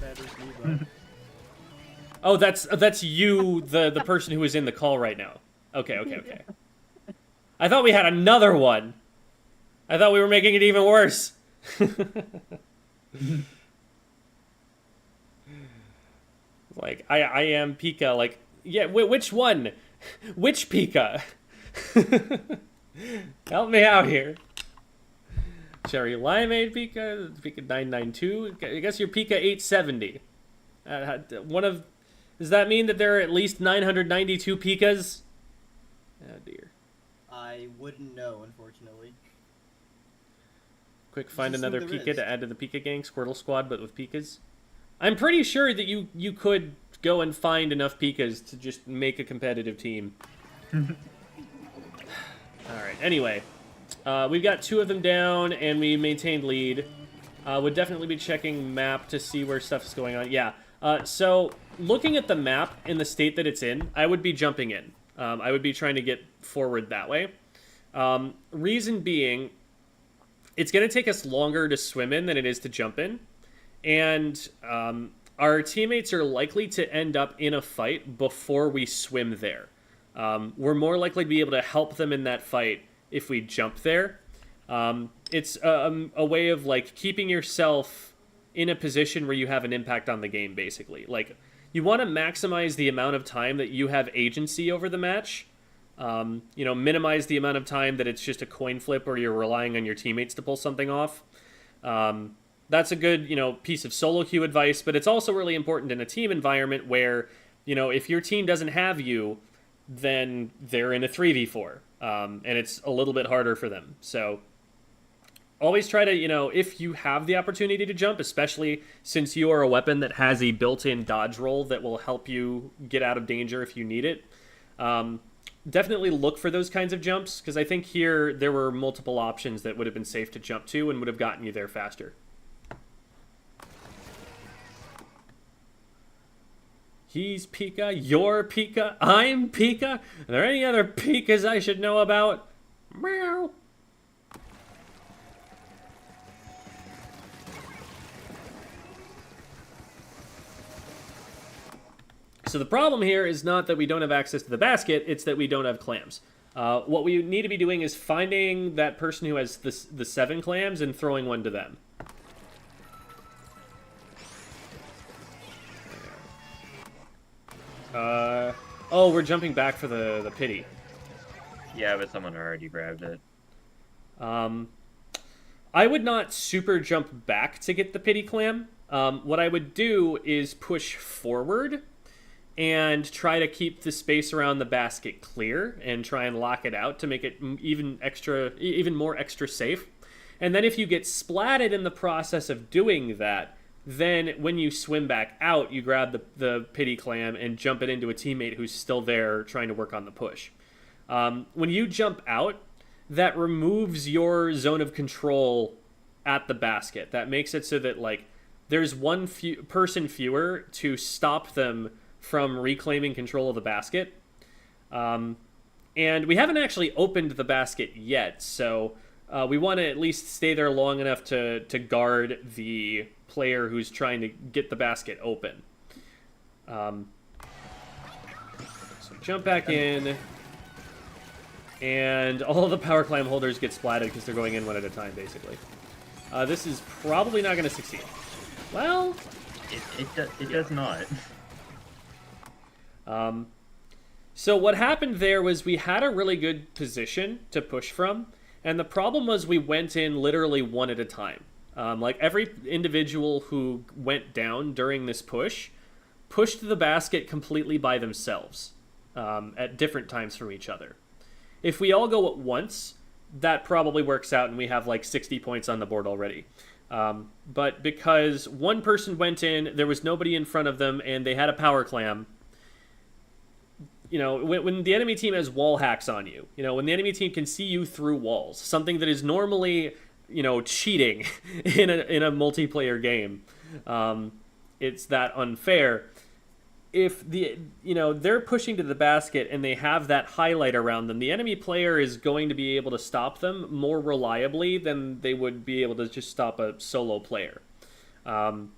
That is me, bro. Oh, that's you, the person who is in the call right now. Okay. I thought we had another one. I thought we were making it even worse. Like, I am Pika, like, yeah, which one? Which Pika? Help me out here. Cherry Limeade Pika, Pika 992. I guess you're Pika 870. Does that mean that there are at least 992 Pikas? Oh dear. I wouldn't know, unfortunately. Quick, find Just another assume there Pika is. to add to the Pika gang, Squirtle Squad, but with Pikas. I'm pretty sure that you could go and find enough Pikas to just make a competitive team. Alright, anyway. We've got 2 of them down, and we maintained lead. Would definitely be checking map to see where stuff is going on. Yeah, so looking at the map in the state that it's in, I would be jumping in. I would be trying to get forward that way. Reason being, it's going to take us longer to swim in than it is to jump in. And our teammates are likely to end up in a fight before we swim there. We're more likely to be able to help them in that fight if we jump there. It's a way of, like, keeping yourself in a position where you have an impact on the game, basically. Like, you want to maximize the amount of time that you have agency over the match. Minimize the amount of time that it's just a coin flip or you're relying on your teammates to pull something off. That's a good, piece of solo queue advice, but it's also really important in a team environment where, if your team doesn't have you, then they're in a 3v4, and it's a little bit harder for them. So always try to, if you have the opportunity to jump, especially since you are a weapon that has a built-in dodge roll that will help you get out of danger if you need it, definitely look for those kinds of jumps, because I think here there were multiple options that would have been safe to jump to and would have gotten you there faster. He's Pika, you're Pika, I'm Pika. Are there any other Pikas I should know about? Meow. So the problem here is not that we don't have access to the basket, it's that we don't have clams. What we need to be doing is finding that person who has the 7 clams and throwing one to them. Oh, we're jumping back for the pity. Yeah, but someone already grabbed it. I would not super jump back to get the pity clam. What I would do is push forward and try to keep the space around the basket clear and try and lock it out to make it even more extra safe. And then if you get splatted in the process of doing that, then when you swim back out, you grab the pity clam and jump it into a teammate who's still there trying to work on the push. When you jump out, that removes your zone of control at the basket. That makes it so that, like, there's one person fewer to stop them from reclaiming control of the basket. And we haven't actually opened the basket yet, so we want to at least stay there long enough to guard the player who's trying to get the basket open. So jump back in, and all the power clam holders get splatted because they're going in one at a time, basically. This is probably not going to succeed. Well, It does not. So what happened there was we had a really good position to push from, and the problem was we went in literally one at a time. Like every individual who went down during this push pushed the basket completely by themselves at different times from each other. If we all go at once, that probably works out and we have like 60 points on the board already. But because one person went in, there was nobody in front of them, and they had a power clam. You know, when the enemy team has wall hacks on you, you know, when the enemy team can see you through walls, something that is normally, you know, cheating in a multiplayer game, it's that unfair. If they're pushing to the basket and they have that highlight around them, the enemy player is going to be able to stop them more reliably than they would be able to just stop a solo player. And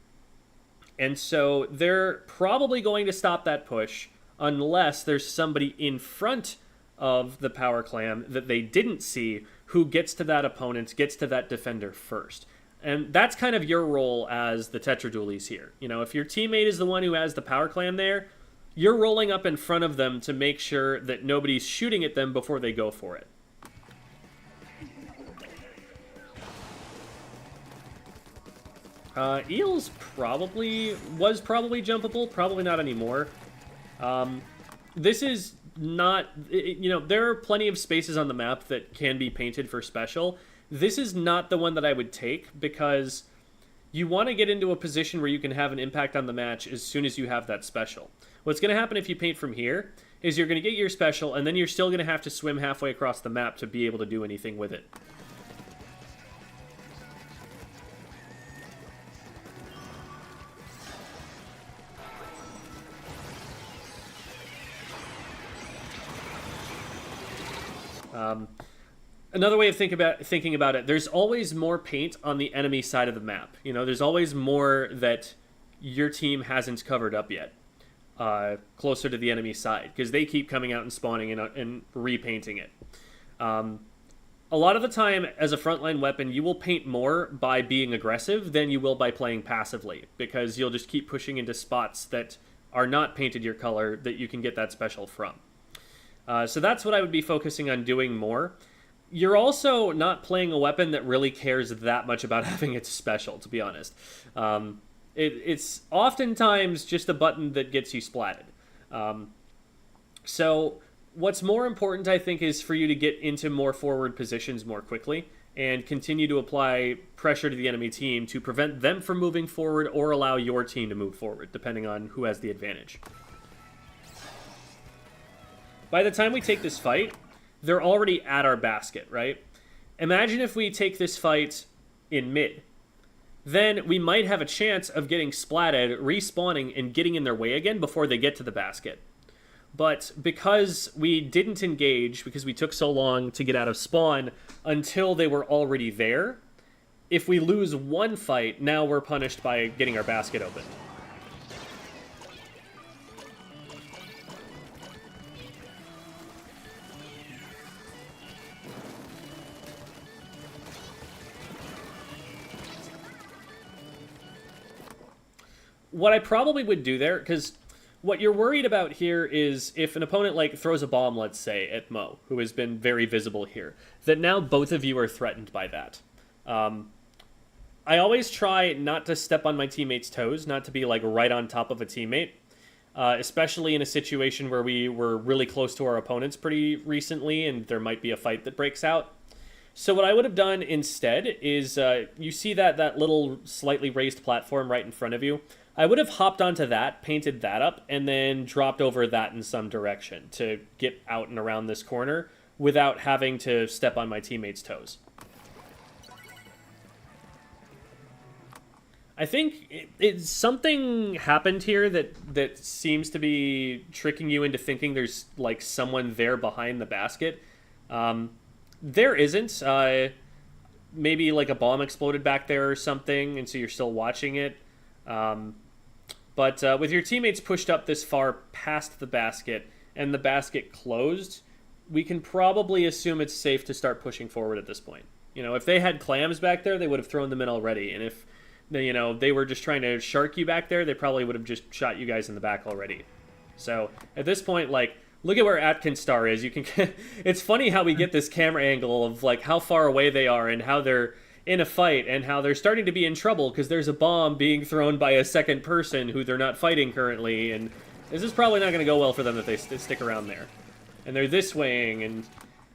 so they're probably going to stop that push unless there's somebody in front of the power clam that they didn't see who gets to that opponent, gets to that defender first. And that's kind of your role as the Tetradualies here. You know, if your teammate is the one who has the power clam there, you're rolling up in front of them to make sure that nobody's shooting at them before they go for it. Eels was probably jumpable, probably not anymore. This is not, there are plenty of spaces on the map that can be painted for special. This is not the one that I would take because you want to get into a position where you can have an impact on the match as soon as you have that special. What's going to happen if you paint from here is you're going to get your special, and then you're still going to have to swim halfway across the map to be able to do anything with it. Another way of thinking about it, there's always more paint on the enemy side of the map. You know, there's always more that your team hasn't covered up yet, closer to the enemy side, because they keep coming out and spawning and repainting it. A lot of the time, as a frontline weapon, you will paint more by being aggressive than you will by playing passively, because you'll just keep pushing into spots that are not painted your color that you can get that special from. So that's what I would be focusing on doing more. You're also not playing a weapon that really cares that much about having its special, to be honest. It's oftentimes just a button that gets you splatted. So what's more important, I think, is for you to get into more forward positions more quickly and continue to apply pressure to the enemy team to prevent them from moving forward or allow your team to move forward, depending on who has the advantage. By the time we take this fight, they're already at our basket, right? Imagine if we take this fight in mid. Then we might have a chance of getting splatted, respawning, and getting in their way again before they get to the basket. But because we didn't engage, because we took so long to get out of spawn until they were already there, if we lose one fight, now we're punished by getting our basket opened. What I probably would do there, because what you're worried about here is if an opponent like throws a bomb, let's say, at Mo, who has been very visible here, that now both of you are threatened by that. I always try not to step on my teammates' toes, not to be like right on top of a teammate, especially in a situation where we were really close to our opponents pretty recently and there might be a fight that breaks out. So what I would have done instead is, you see that little slightly raised platform right in front of you? I would have hopped onto that, painted that up, and then dropped over that in some direction to get out and around this corner without having to step on my teammates' toes. I think something happened here that seems to be tricking you into thinking there's like someone there behind the basket. There isn't. Maybe like a bomb exploded back there or something, and so you're still watching it. But with your teammates pushed up this far past the basket and the basket closed, we can probably assume it's safe to start pushing forward at this point. You know, if they had clams back there, they would have thrown them in already. And if, you know, they were just trying to shark you back there, they probably would have just shot you guys in the back already. So at this point, like, look at where Atkinstar is. You can. It's funny how we get this camera angle of like how far away they are and how they're in a fight and how they're starting to be in trouble because there's a bomb being thrown by a second person who they're not fighting currently, and this is probably not going to go well for them if they stick around there. And they're this waying, and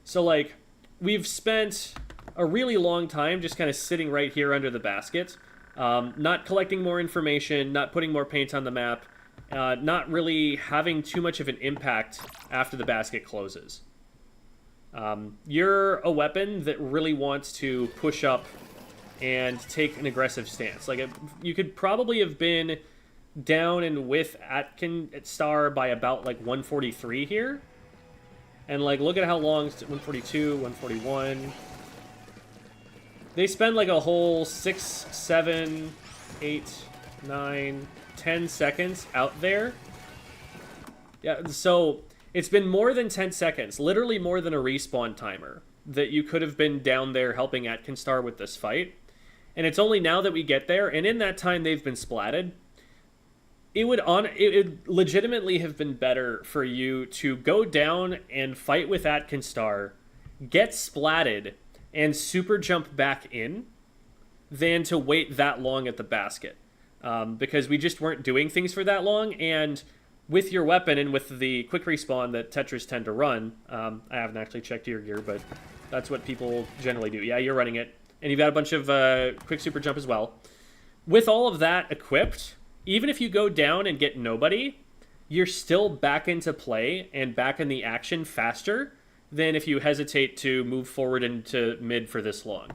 so like we've spent a really long time just kind of sitting right here under the basket, not collecting more information, not putting more paint on the map, not really having too much of an impact after the basket closes. You're a weapon that really wants to push up and take an aggressive stance. Like, you could probably have been down and with Atkinstar by about, like, 143 here. And, like, look at how long... 142, 141... They spend, like, a whole 6, 7, 8, 9, 10 seconds out there. Yeah, so... It's been more than 10 seconds, literally more than a respawn timer, that you could have been down there helping Atkinstar with this fight. And it's only now that we get there, and in that time they've been splatted. It would legitimately have been better for you to go down and fight with Atkinstar, get splatted, and super jump back in, than to wait that long at the basket. Because we just weren't doing things for that long, and... with your weapon and with the quick respawn that Tetras tend to run, I haven't actually checked your gear, but that's what people generally do. Yeah, you're running it. And you've got a bunch of quick super jump as well. With all of that equipped, even if you go down and get nobody, you're still back into play and back in the action faster than if you hesitate to move forward into mid for this long.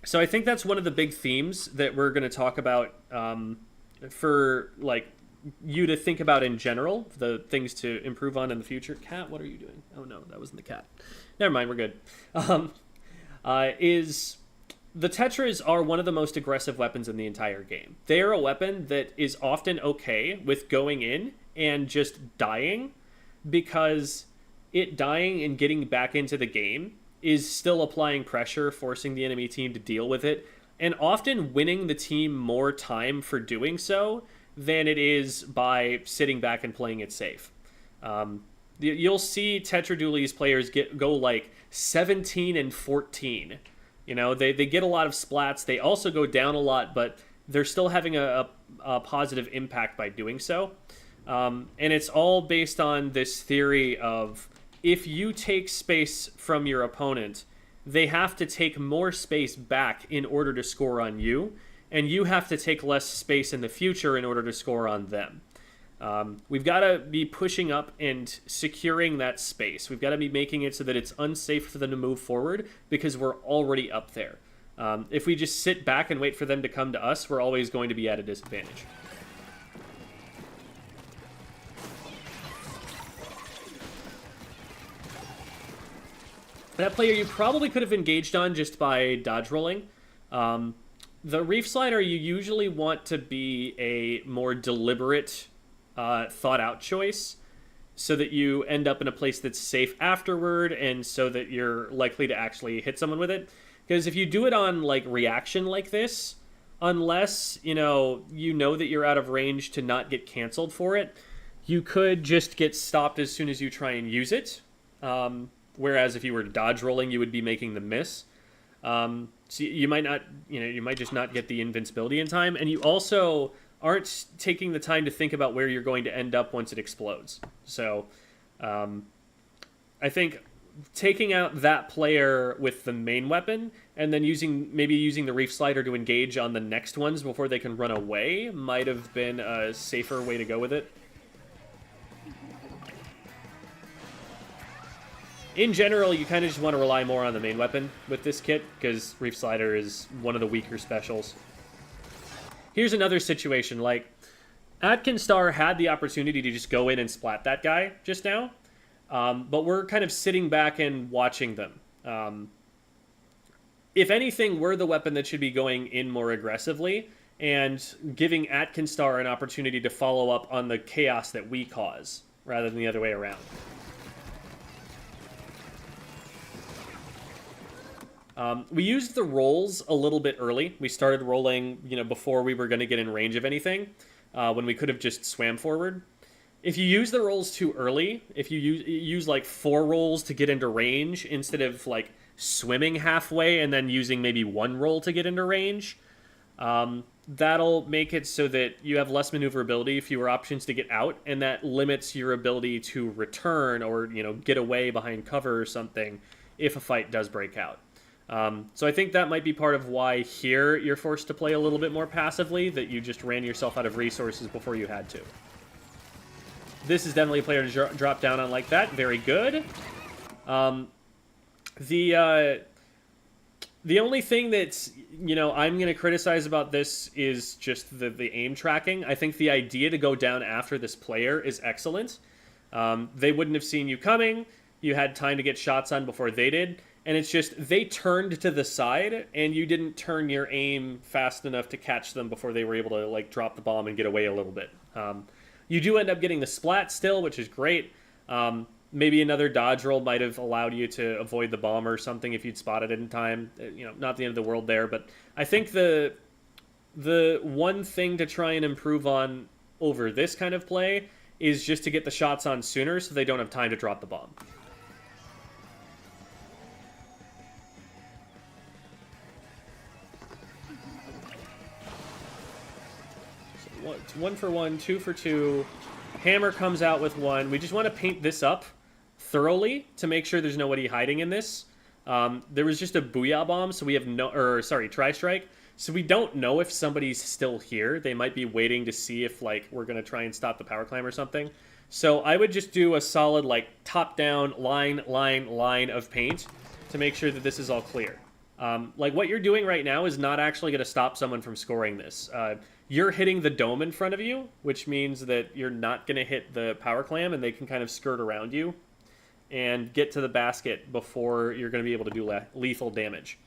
So I think that's one of the big themes that we're going to talk about for, like, you to think about in general, the things to improve on in the future. Cat, what are you doing? Oh no, that wasn't the cat. Never mind, we're good. Is the Tetras are one of the most aggressive weapons in the entire game. They are a weapon that is often okay with going in and just dying, because it dying and getting back into the game is still applying pressure, forcing the enemy team to deal with it, and often winning the team more time for doing so than it is by sitting back and playing it safe. You'll see Tetradulies players go like 17 and 14. You know, they get a lot of splats. They also go down a lot, but they're still having a positive impact by doing so. And it's all based on this theory of if you take space from your opponent, they have to take more space back in order to score on you. And you have to take less space in the future in order to score on them. We've got to be pushing up and securing that space. We've got to be making it so that it's unsafe for them to move forward because we're already up there. If we just sit back and wait for them to come to us, we're always going to be at a disadvantage. That player you probably could have engaged on just by dodge rolling. The Reef Slider, you usually want to be a more deliberate, thought-out choice so that you end up in a place that's safe afterward and so that you're likely to actually hit someone with it. Because if you do it on, like, reaction like this, unless, you know that you're out of range to not get canceled for it, you could just get stopped as soon as you try and use it. Whereas if you were dodge rolling, you would be making the miss. So you might not, you might just not get the invincibility in time, and you also aren't taking the time to think about where you're going to end up once it explodes. So, I think taking out that player with the main weapon, and then maybe using the Reef Slider to engage on the next ones before they can run away might have been a safer way to go with it. In general, you kind of just want to rely more on the main weapon with this kit, because Reef Slider is one of the weaker specials. Here's another situation, like, Atkinstar had the opportunity to just go in and splat that guy just now, but we're kind of sitting back and watching them. If anything, we're the weapon that should be going in more aggressively, and giving Atkinstar an opportunity to follow up on the chaos that we cause, rather than the other way around. We used the rolls a little bit early. We started rolling, before we were going to get in range of anything, when we could have just swam forward. if you use the rolls too early, if you use like 4 rolls to get into range instead of like swimming halfway and then using maybe 1 roll to get into range, that'll make it so that you have less maneuverability, fewer options to get out, and that limits your ability to return or, you know, get away behind cover or something if a fight does break out. So I think that might be part of why here you're forced to play a little bit more passively, that you just ran yourself out of resources before you had to. This is definitely a player to drop down on like that. Very good. The only thing that's, you know, I'm going to criticize about this is just the aim tracking. I think the idea to go down after this player is excellent. They wouldn't have seen you coming. You had time to get shots on before they did. And it's just, they turned to the side, and you didn't turn your aim fast enough to catch them before they were able to, like, drop the bomb and get away a little bit. You do end up getting the splat still, which is great. Maybe another dodge roll might have allowed you to avoid the bomb or something if you'd spotted it in time. You know, not the end of the world there, but I think the one thing to try and improve on over this kind of play is just to get the shots on sooner so they don't have time to drop the bomb. It's 1 for 1, 2 for 2. Hammer comes out with 1. We just want to paint this up thoroughly to make sure there's nobody hiding in this. There was just a booyah bomb, so we have tri-strike. So we don't know if somebody's still here. They might be waiting to see if, like, we're going to try and stop the power climb or something. So I would just do a solid, like, top-down line of paint to make sure that this is all clear. Like, what you're doing right now is not actually going to stop someone from scoring this. You're hitting the dome in front of you, which means that you're not going to hit the power clam, and they can kind of skirt around you and get to the basket before you're going to be able to do lethal damage.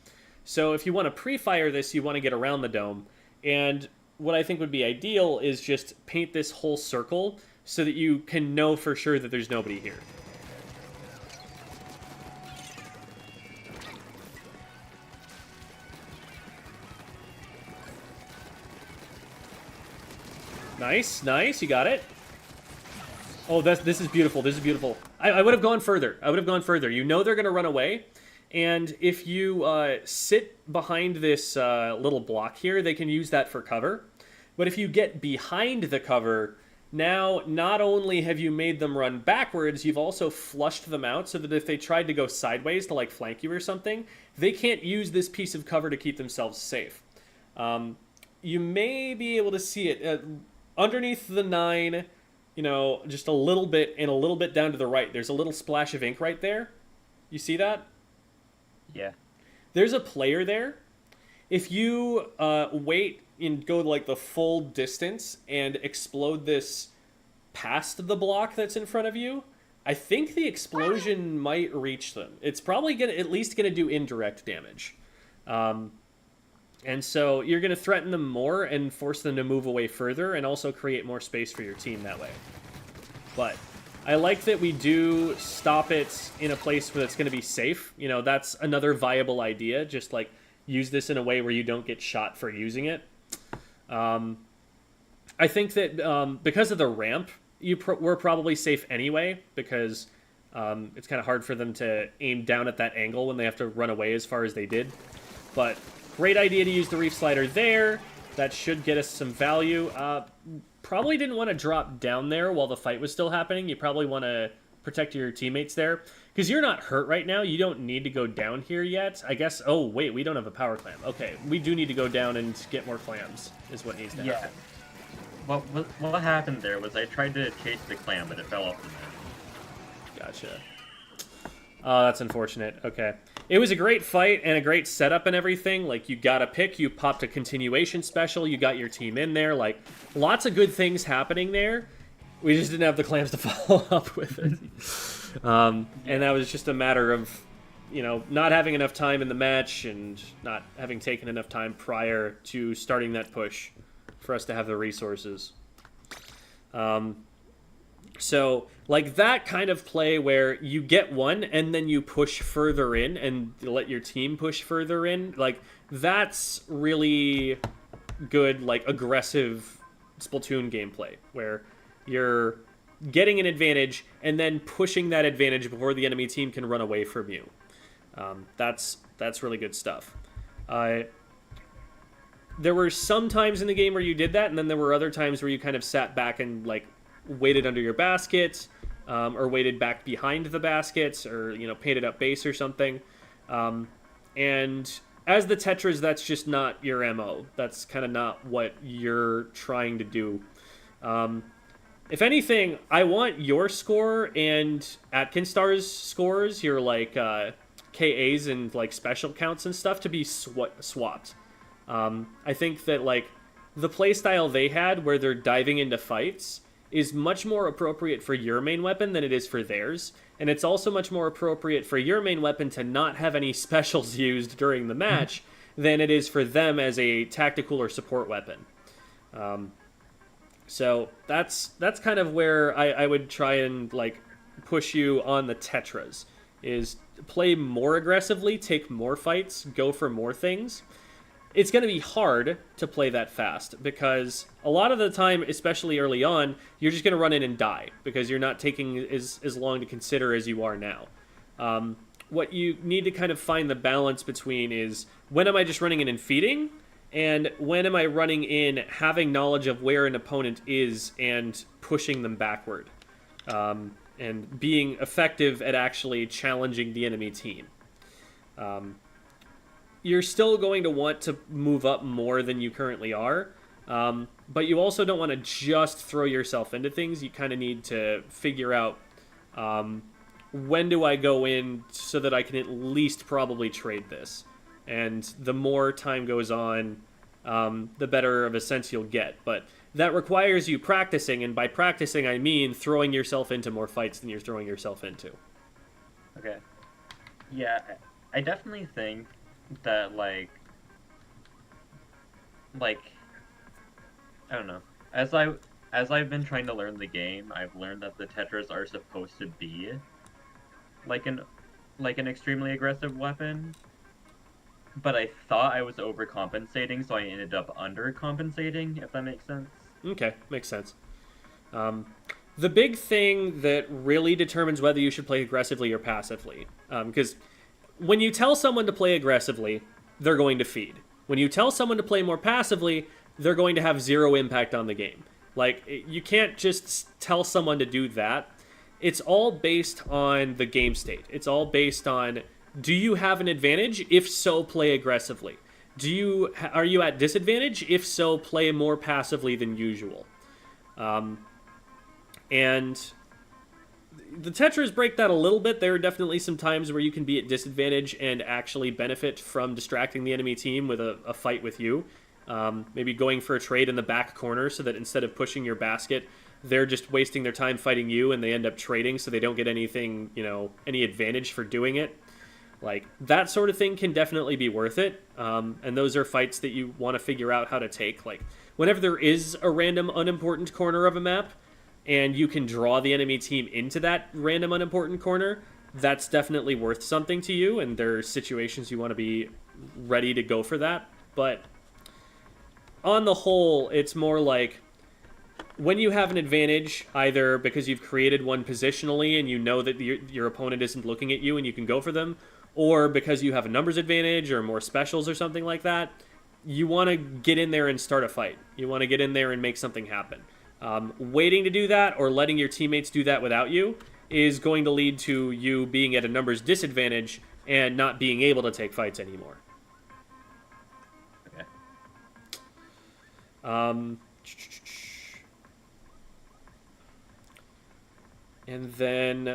So if you want to pre-fire this, you want to get around the dome. And what I think would be ideal is just paint this whole circle so that you can know for sure that there's nobody here. Nice, nice, you got it. Oh, this is beautiful, this is beautiful. I would have gone further, You know they're going to run away, and if you sit behind this little block here, they can use that for cover. But if you get behind the cover, now not only have you made them run backwards, you've also flushed them out so that if they tried to go sideways to, like, flank you or something, they can't use this piece of cover to keep themselves safe. You may be able to see it. Underneath the 9, you know, just a little bit and a little bit down to the right, there's a little splash of ink right there. You see that? Yeah. There's a player there. If you wait and go like the full distance and explode this past the block that's in front of you, I think the explosion might reach them. It's probably at least gonna do indirect damage. And so you're going to threaten them more and force them to move away further and also create more space for your team that way. But I like that we do stop it in a place where it's going to be safe. You know, that's another viable idea. Just, like, use this in a way where you don't get shot for using it. I think that because of the ramp, we're probably safe anyway because it's kind of hard for them to aim down at that angle when they have to run away as far as they did. But great idea to use the reef slider there. That should get us some value. Probably didn't want to drop down there while the fight was still happening. You probably want to protect your teammates there. Because you're not hurt right now. You don't need to go down here yet. I guess... Oh, wait. We don't have a power clam. Okay. We do need to go down and get more clams is what needs to happen. Well, what happened there was I tried to chase the clam, but it fell off the map. Gotcha. Oh, that's unfortunate. Okay. It was a great fight and a great setup and everything. Like, you got a pick, you popped a continuation special, you got your team in there. Like, lots of good things happening there. We just didn't have the clams to follow up with it. And that was just a matter of, you know, not having enough time in the match and not having taken enough time prior to starting that push for us to have the resources. So, like, that kind of play where you get one and then you push further in and let your team push further in, like, that's really good, like, aggressive Splatoon gameplay, where you're getting an advantage and then pushing that advantage before the enemy team can run away from you. That's really good stuff. There were some times in the game where you did that, and then there were other times where you kind of sat back and like waited under your basket, or waited back behind the baskets, or painted up base or something. And as the Tetras, that's just not your MO. That's kind of not what you're trying to do. If anything, I want your score and Atkinstar's scores, your like KAs and like special counts and stuff, to be swapped. I think that like the playstyle they had where they're diving into fights is much more appropriate for your main weapon than it is for theirs. And it's also much more appropriate for your main weapon to not have any specials used during the match than it is for them as a tactical or support weapon. So that's kind of where I would try and like push you on the Tetras, is play more aggressively, take more fights, go for more things. It's going to be hard to play that fast because a lot of the time, especially early on, you're just going to run in and die because you're not taking as long to consider as you are now. What you need to kind of find the balance between is, when am I just running in and feeding, and when am I running in having knowledge of where an opponent is and pushing them backward, and being effective at actually challenging the enemy team. You're still going to want to move up more than you currently are, but you also don't want to just throw yourself into things. You kind of need to figure out when do I go in so that I can at least probably trade this. And the more time goes on, the better of a sense you'll get. But that requires you practicing, and by practicing I mean throwing yourself into more fights than you're throwing yourself into. Okay. Yeah, I definitely think that like I don't know. As I've been trying to learn the game, I've learned that the Tetras are supposed to be like an extremely aggressive weapon. But I thought I was overcompensating, so I ended up undercompensating, if that makes sense. Okay, makes sense. The big thing that really determines whether you should play aggressively or passively, because when you tell someone to play aggressively, they're going to feed. When you tell someone to play more passively, they're going to have zero impact on the game. Like, you can't just tell someone to do that. It's all based on the game state. It's all based on, do you have an advantage? If so, play aggressively. Are you at disadvantage? If so, play more passively than usual. And the Tetras break that a little bit. There are definitely some times where you can be at disadvantage and actually benefit from distracting the enemy team with a fight with you. Maybe going for a trade in the back corner so that instead of pushing your basket, they're just wasting their time fighting you and they end up trading so they don't get anything, any advantage for doing it. Like, that sort of thing can definitely be worth it. And those are fights that you want to figure out how to take. Like, whenever there is a random unimportant corner of a map, and you can draw the enemy team into that random unimportant corner, that's definitely worth something to you, and there are situations you want to be ready to go for that. But on the whole, it's more like, when you have an advantage, either because you've created one positionally and you know that your opponent isn't looking at you and you can go for them, or because you have a numbers advantage or more specials or something like that, you want to get in there and start a fight. You want to get in there and make something happen. Waiting to do that or letting your teammates do that without you is going to lead to you being at a numbers disadvantage and not being able to take fights anymore. Okay. And then,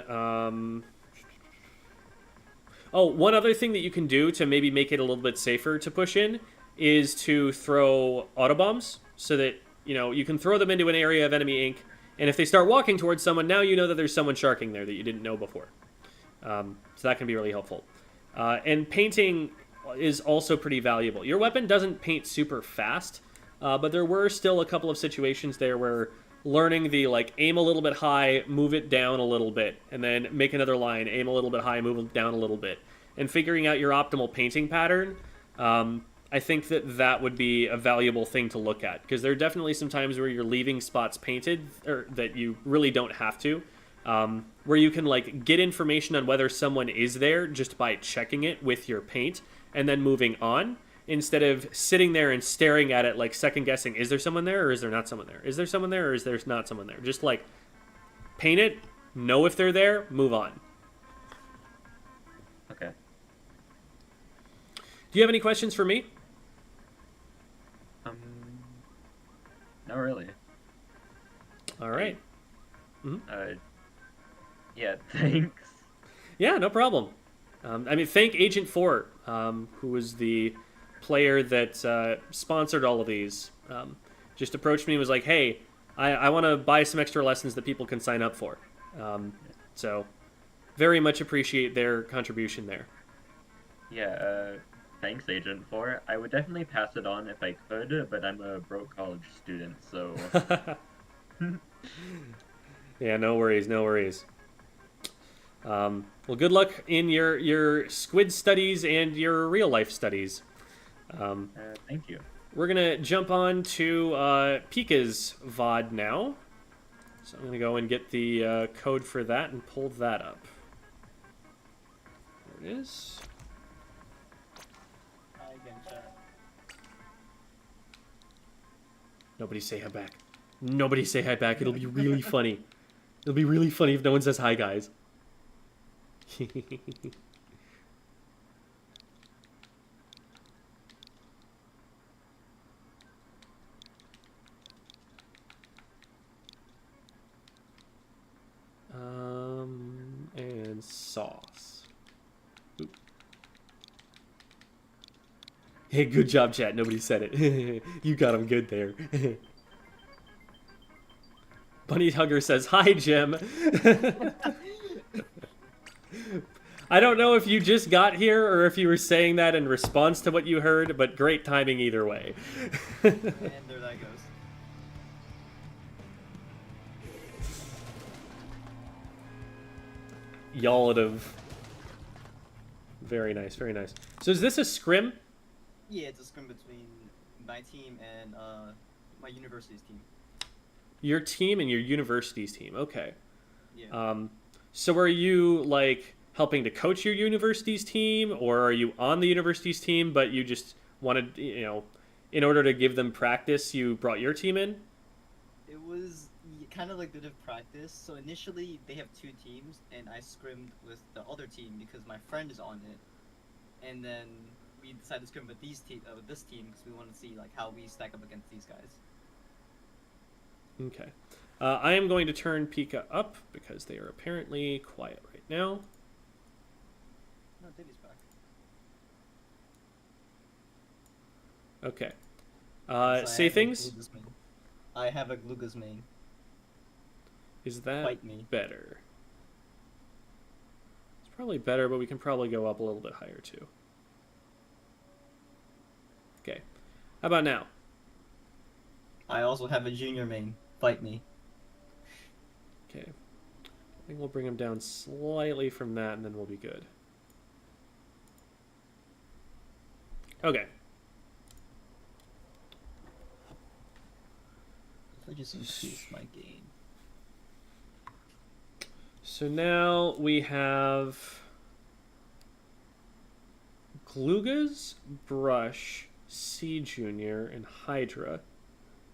one other thing that you can do to maybe make it a little bit safer to push in is to throw autobombs so that, you can throw them into an area of enemy ink, and if they start walking towards someone, now you know that there's someone sharking there that you didn't know before. So that can be really helpful. And painting is also pretty valuable. Your weapon doesn't paint super fast, but there were still a couple of situations there where learning the, aim a little bit high, move it down a little bit, and then make another line, aim a little bit high, move it down a little bit, and figuring out your optimal painting pattern I think that that would be a valuable thing to look at, because there are definitely some times where you're leaving spots painted, or that you really don't have to, where you can like get information on whether someone is there just by checking it with your paint and then moving on, instead of sitting there and staring at it like second guessing, is there someone there or is there not someone there? Is there someone there or is there not someone there? Just like paint it, know if they're there, move on. Okay. Do you have any questions for me? Not really. All right. Yeah, thanks. Yeah, no problem. I mean, thank Agent 4, who was the player that sponsored all of these. Just approached me and was like, hey, I want to buy some extra lessons that people can sign up for. So, very much appreciate their contribution there. Yeah, thanks, Agent 4. I would definitely pass it on if I could, but I'm a broke college student, so... Yeah, no worries, no worries. Well, good luck in your squid studies and your real life studies. Thank you. We're gonna jump on to Pika's VOD now. So I'm gonna go and get the code for that and pull that up. There it is. Hi again, chat. Nobody say hi back. Nobody say hi back. It'll be really funny. It'll be really funny if no one says hi, guys. And sauce. Oop. Hey, good job, chat. Nobody said it. You got him good there. Bunny Hugger says, hi, Jim. I don't know if you just got here or if you were saying that in response to what you heard, but great timing either way. And there that goes. Y'all would have... Very nice, very nice. So is this a scrim? Yeah, it's a scrim between my team and my university's team. Your team and your university's team, okay. Yeah. So are you, like, helping to coach your university's team, or are you on the university's team, but you just wanted, you know, in order to give them practice, you brought your team in? It was kind of like a bit of practice. So initially they have two teams, and I scrimmed with the other team because my friend is on it. And then we decided to scrim with this team because we want to see like how we stack up against these guys. Okay. I am going to turn Pika up because they are apparently quiet right now. No, Davey's back. Okay. So I Say have a things. Gluga's main. I have a Gluga's main. Is that Fight me. better? It's probably better, but we can probably go up a little bit higher too. Okay. How about now? I also have a junior main. Fight me. Okay. I think we'll bring him down slightly from that, and then we'll be good. Okay. I just increase my gain. So now we have Glugas, Brush, C Junior, and Hydra.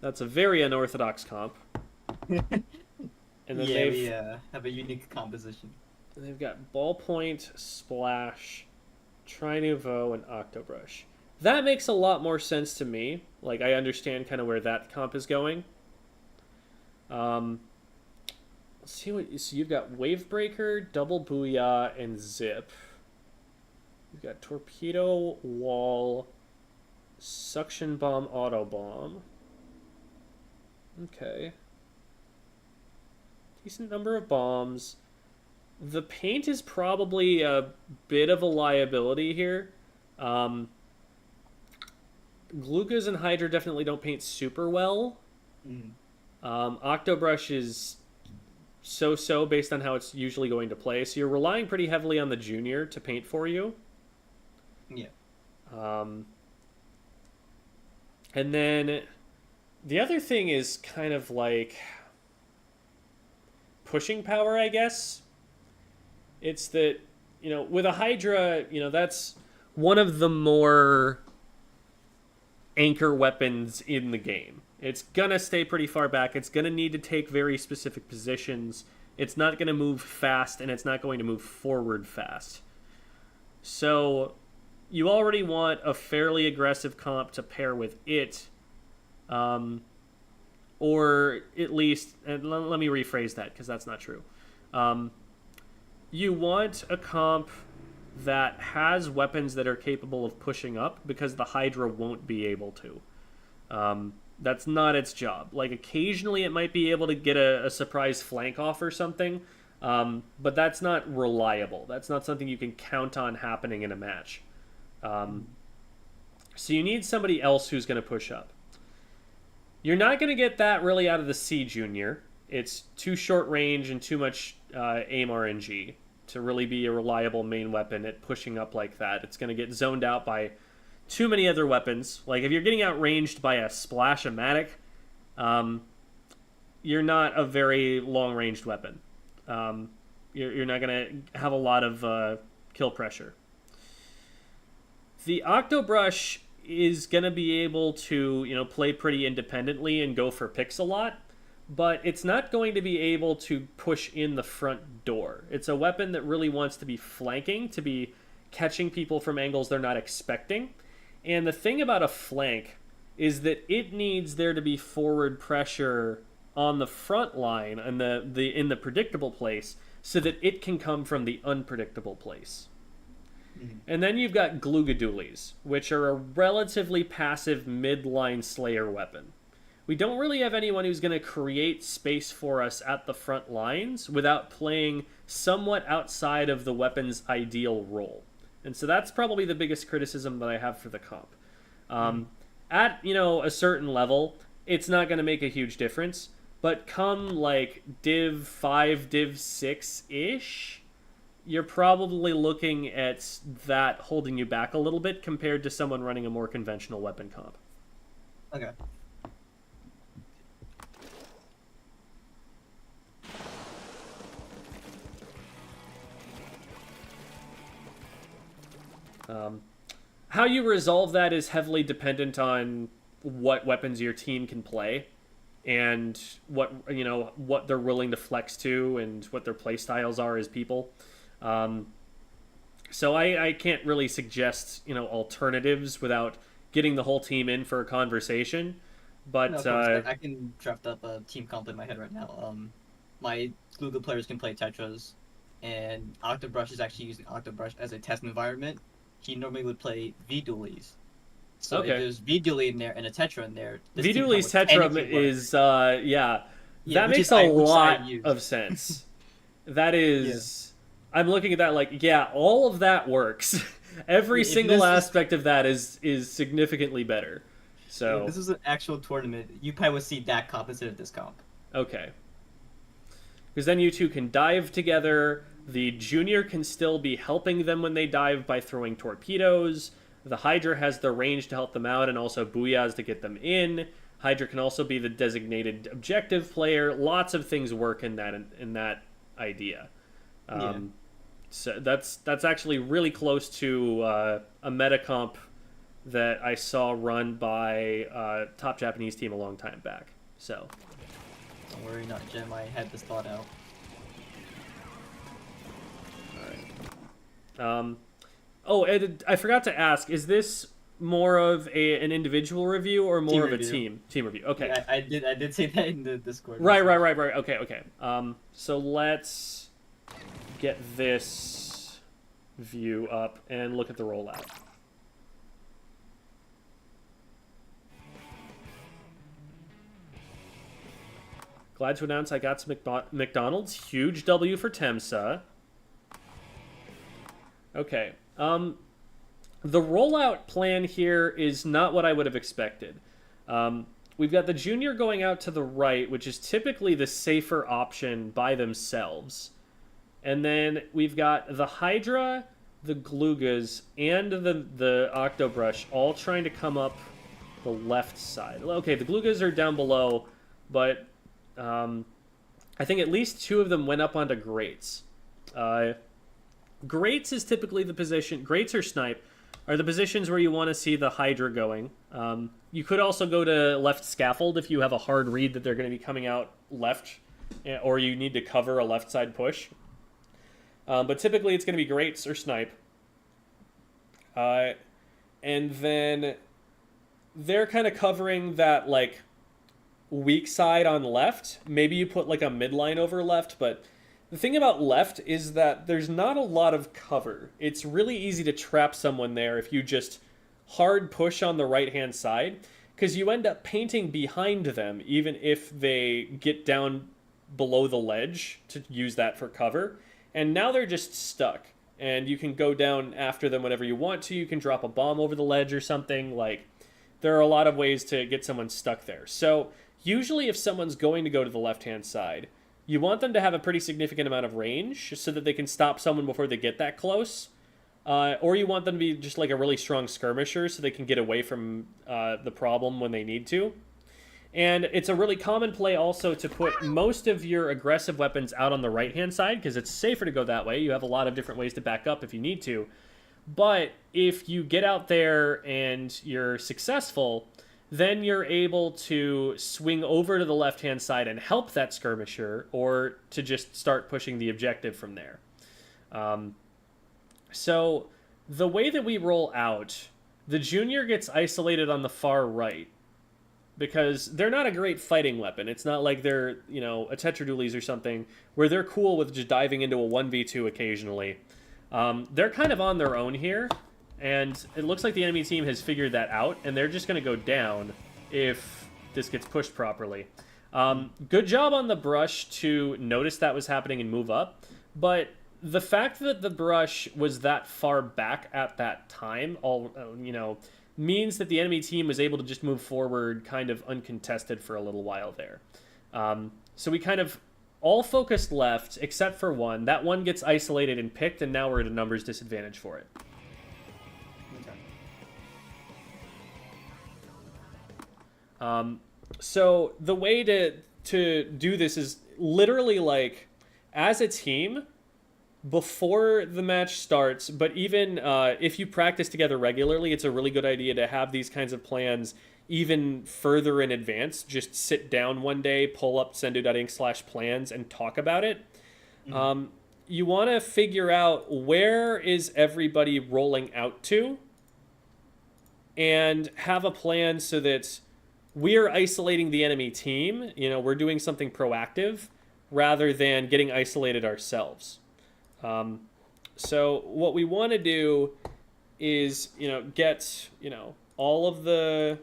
That's a very unorthodox comp. And then Yeah, we have a unique composition. they've got Ballpoint, Splash, Tri-Nouveau, and Octobrush. That makes a lot more sense to me. Like, I understand kind of where that comp is going. Let's see what... So you've got Wavebreaker, Double Booyah, and Zip. You've got Torpedo, Wall, Suction Bomb, Auto Bomb. Okay. Decent number of bombs. The paint is probably a bit of a liability here. Glugas and Hydra definitely don't paint super well. Mm. Octobrush is so-so based on how it's usually going to play. So you're relying pretty heavily on the junior to paint for you. Yeah. And then the other thing is kind of like pushing power, I guess. It's that, with a Hydra, that's one of the more anchor weapons in the game. It's gonna stay pretty far back. It's gonna need to take very specific positions. It's not gonna move fast, and it's not going to move forward fast. So you already want a fairly aggressive comp to pair with it, or at least, and let me rephrase that because that's not true. You want a comp that has weapons that are capable of pushing up, because the Hydra won't be able to. That's not its job. Like, occasionally it might be able to get a surprise flank off or something, but that's not reliable. That's not something you can count on happening in a match. So you need somebody else who's going to push up. You're not going to get that really out of the C Junior. It's too short range and too much aim RNG to really be a reliable main weapon at pushing up like that. It's going to get zoned out by too many other weapons. Like, if you're getting outranged by a Splash-O-Matic, you're not a very long-ranged weapon. You're not going to have a lot of kill pressure. The Octobrush is going to be able to, play pretty independently and go for picks a lot, but it's not going to be able to push in the front door. It's a weapon that really wants to be flanking, to be catching people from angles they're not expecting. And the thing about a flank is that it needs there to be forward pressure on the front line and in the predictable place, so that it can come from the unpredictable place. Mm-hmm. And then you've got Gloogadoolies, which are a relatively passive mid-line Slayer weapon. We don't really have anyone who's going to create space for us at the front lines without playing somewhat outside of the weapon's ideal role. And so that's probably the biggest criticism that I have for the comp. At, a certain level, it's not going to make a huge difference. But come, like, Div 5, Div 6-ish, you're probably looking at that holding you back a little bit compared to someone running a more conventional weapon comp. Okay. How you resolve that is heavily dependent on what weapons your team can play, and what they're willing to flex to, and what their play styles are as people. So I can't really suggest alternatives without getting the whole team in for a conversation. But no, I can draft up a team comp in my head right now. My Google players can play Tetras, and Octobrush is actually using Octobrush as a test environment. He normally would play V-Dualies. So okay. If there's V-Dualie in there and a Tetra in there... V-Dualie's Tetra is, that makes a lot of sense. That is... Yeah. I'm looking at that like, yeah, all of that works. Every single aspect of that is significantly better. So if this is an actual tournament, you probably would see that comp instead of this comp. Okay. Because then you two can dive together. The Junior can still be helping them when they dive by throwing torpedoes. The Hydra has the range to help them out, and also Booyahs to get them in. Hydra can also be the designated objective player. Lots of things work in that idea. So that's actually really close to a meta comp that I saw run by Top Japanese Team a long time back. So don't worry, not Gem. I had this thought out. I forgot to ask, is this more of an individual review or more of a team review? Okay. Yeah, I did say that in the Discord. Right. Okay. So let's get this view up and look at the rollout. Glad to announce I got some McDonald's. Huge W for Temsa. Okay. The rollout plan here is not what I would have expected. We've got the Junior going out to the right, which is typically the safer option by themselves. And then we've got the Hydra, the Gloogas, and the Octobrush all trying to come up the left side. Okay, the Glugas are down below, but I think at least 2 of them went up onto grates. Grates is typically the position. Grates or snipe are the positions where you want to see the Hydra going. You could also go to left scaffold if you have a hard read that they're going to be coming out left, or you need to cover a left side push. But typically it's going to be grates or snipe. And then they're kind of covering that, like, weak side on left. Maybe you put, like, a midline over left, but the thing about left is that there's not a lot of cover. It's really easy to trap someone there if you just hard push on the right-hand side, because you end up painting behind them, even if they get down below the ledge to use that for cover. And now they're just stuck. And you can go down after them whenever you want to. You can drop a bomb over the ledge or something. Like, there are a lot of ways to get someone stuck there. So usually if someone's going to go to the left-hand side, you want them to have a pretty significant amount of range so that they can stop someone before they get that close. Or you want them to be just like a really strong skirmisher so they can get away from the problem when they need to. And it's a really common play also to put most of your aggressive weapons out on the right-hand side because it's safer to go that way. You have a lot of different ways to back up if you need to. But if you get out there and you're successful, then you're able to swing over to the left-hand side and help that skirmisher, or to just start pushing the objective from there. So the way that we roll out, the junior gets isolated on the far right because they're not a great fighting weapon. It's not like they're, you know, a Tetradulies or something where they're cool with just diving into a 1v2 occasionally. They're kind of on their own here. And it looks like the enemy team has figured that out, and they're just going to go down if this gets pushed properly. Good job on the brush to notice that was happening and move up, but the fact that the brush was that far back at that time, means that the enemy team was able to just move forward kind of uncontested for a little while there. So we kind of all focused left, except for one. That one gets isolated and picked, and now we're at a numbers disadvantage for it. So the way to do this is literally like as a team before the match starts, but even if you practice together regularly, it's a really good idea to have these kinds of plans even further in advance. Just sit down one day, pull up sendu.inc/plans and talk about it. You want to figure out where is everybody rolling out to and have a plan so that we're isolating the enemy team. You know, we're doing something proactive rather than getting isolated ourselves. So what we want to do is, get, all of the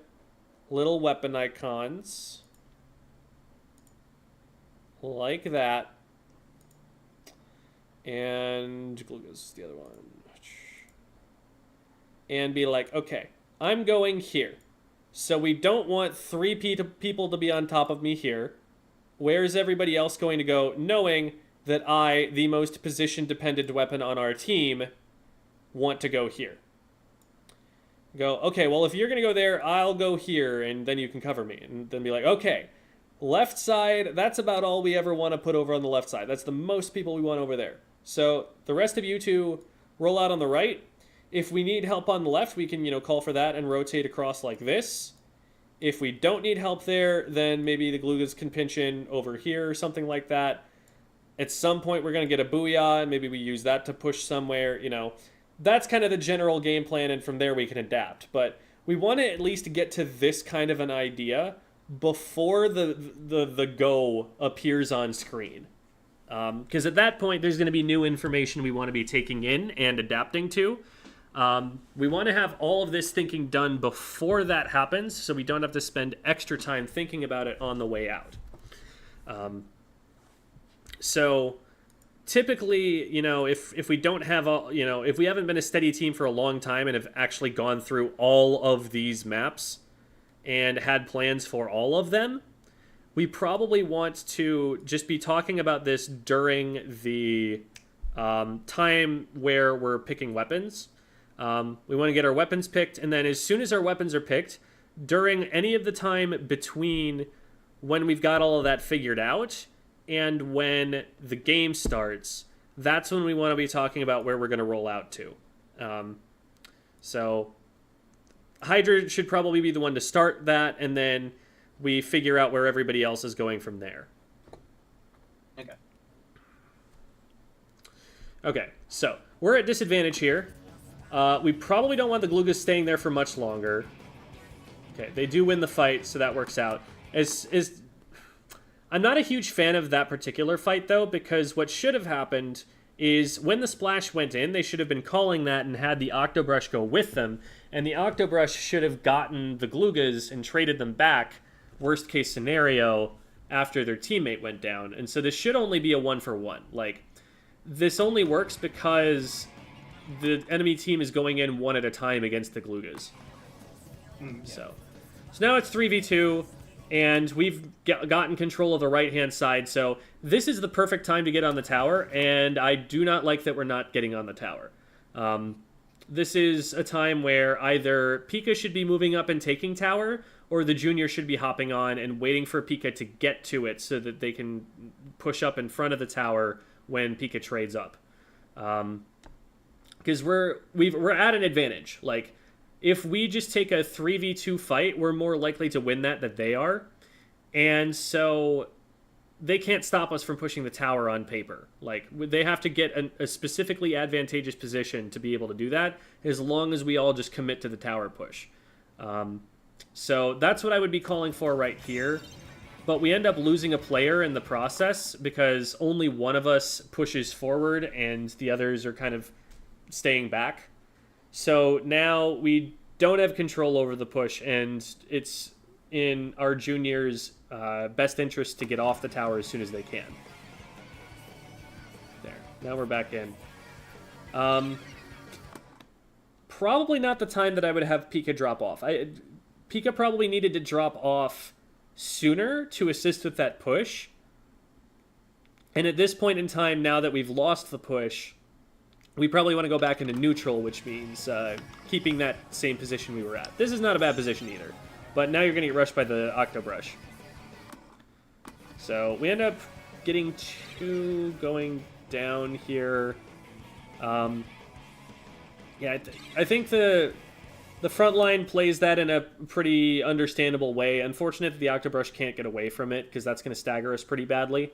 little weapon icons like that. And Gluga's the other one. And be like, okay, I'm going here. So we don't want 3 people to be on top of me here. Where's everybody else going to go, knowing that I, the most position-dependent weapon on our team, want to go here? Go, okay, well, if you're going to go there, I'll go here, and then you can cover me. And then be like, okay, left side, that's about all we ever want to put over on the left side. That's the most people we want over there. So the rest of you two roll out on the right. If we need help on the left, we can, call for that and rotate across like this. If we don't need help there, then maybe the Glugas can pinch in over here or something like that. At some point, we're going to get a booyah, and maybe we use that to push somewhere, That's kind of the general game plan, and from there we can adapt. But we want to at least get to this kind of an idea before the go appears on screen. Because at that point, there's going to be new information we want to be taking in and adapting to. We want to have all of this thinking done before that happens, so we don't have to spend extra time thinking about it on the way out. So typically, if we don't have if we haven't been a steady team for a long time and have actually gone through all of these maps and had plans for all of them, we probably want to just be talking about this during the time where we're picking weapons. We want to get our weapons picked, and then as soon as our weapons are picked, during any of the time between when we've got all of that figured out and when the game starts, that's when we want to be talking about where we're going to roll out to. So Hydra should probably be the one to start that, and then we figure out where everybody else is going from there. Okay. Okay, so we're at disadvantage here. We probably don't want the Glugas staying there for much longer. Okay, they do win the fight, so that works out. I'm not a huge fan of that particular fight, though, because what should have happened is when the splash went in, they should have been calling that and had the Octobrush go with them, and the Octobrush should have gotten the Glugas and traded them back, worst case scenario, after their teammate went down. And so this should only be a 1-for-1. Like, this only works because the enemy team is going in one at a time against the Glugas. Yeah. So now it's 3v2, and we've gotten control of the right-hand side, so this is the perfect time to get on the tower, and I do not like that we're not getting on the tower. This is a time where either Pika should be moving up and taking tower, or the junior should be hopping on and waiting for Pika to get to it so that they can push up in front of the tower when Pika trades up. Because we're at an advantage. Like, if we just take a 3v2 fight, we're more likely to win that than they are. And so they can't stop us from pushing the tower on paper. Like, they have to get a specifically advantageous position to be able to do that, as long as we all just commit to the tower push. So that's what I would be calling for right here. But we end up losing a player in the process because only one of us pushes forward and the others are kind of staying back. So now we don't have control over the push, and it's in our juniors' best interest to get off the tower as soon as they can. There. Now we're back in. Probably not the time that I would have Pika drop off. Pika probably needed to drop off sooner to assist with that push. And at this point in time, now that we've lost the push, we probably want to go back into neutral, which means keeping that same position we were at. This is not a bad position either, but now you're going to get rushed by the Octobrush. So we end up getting 2 going down here. Yeah, I think the front line plays that in a pretty understandable way. Unfortunate that the Octobrush can't get away from it, because that's going to stagger us pretty badly.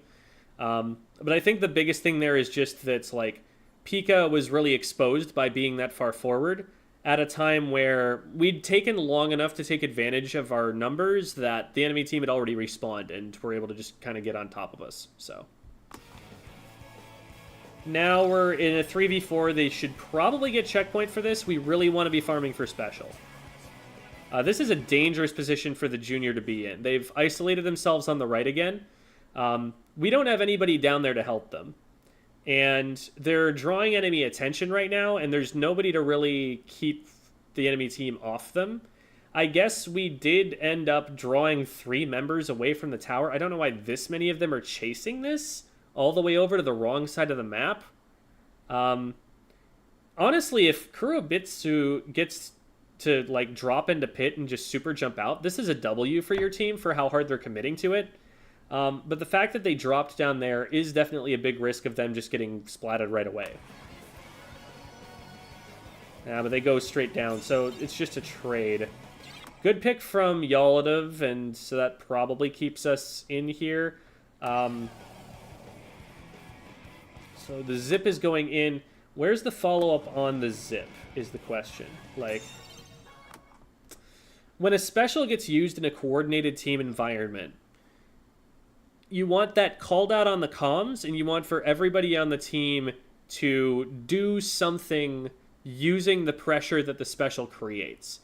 But I think the biggest thing there is just that, like, Pika was really exposed by being that far forward at a time where we'd taken long enough to take advantage of our numbers that the enemy team had already respawned and were able to just kind of get on top of us. So now we're in a 3v4. They should probably get checkpoint for this. We really want to be farming for special. This is a dangerous position for the junior to be in. They've isolated themselves on the right again. We don't have anybody down there to help them. And they're drawing enemy attention right now, and there's nobody to really keep the enemy team off them. I guess we did end up drawing 3 members away from the tower. I don't know why this many of them are chasing this all the way over to the wrong side of the map. Honestly, if Kurobitsu gets to, like, drop into pit and just super jump out, this is a W for your team for how hard they're committing to it. But the fact that they dropped down there is definitely a big risk of them just getting splatted right away. Yeah, but they go straight down, so it's just a trade. Good pick from Yaladov, and so that probably keeps us in here. So the zip is going in. Where's the follow-up on the zip, is the question. Like, when a special gets used in a coordinated team environment, you want that called out on the comms, and you want for everybody on the team to do something using the pressure that the special creates.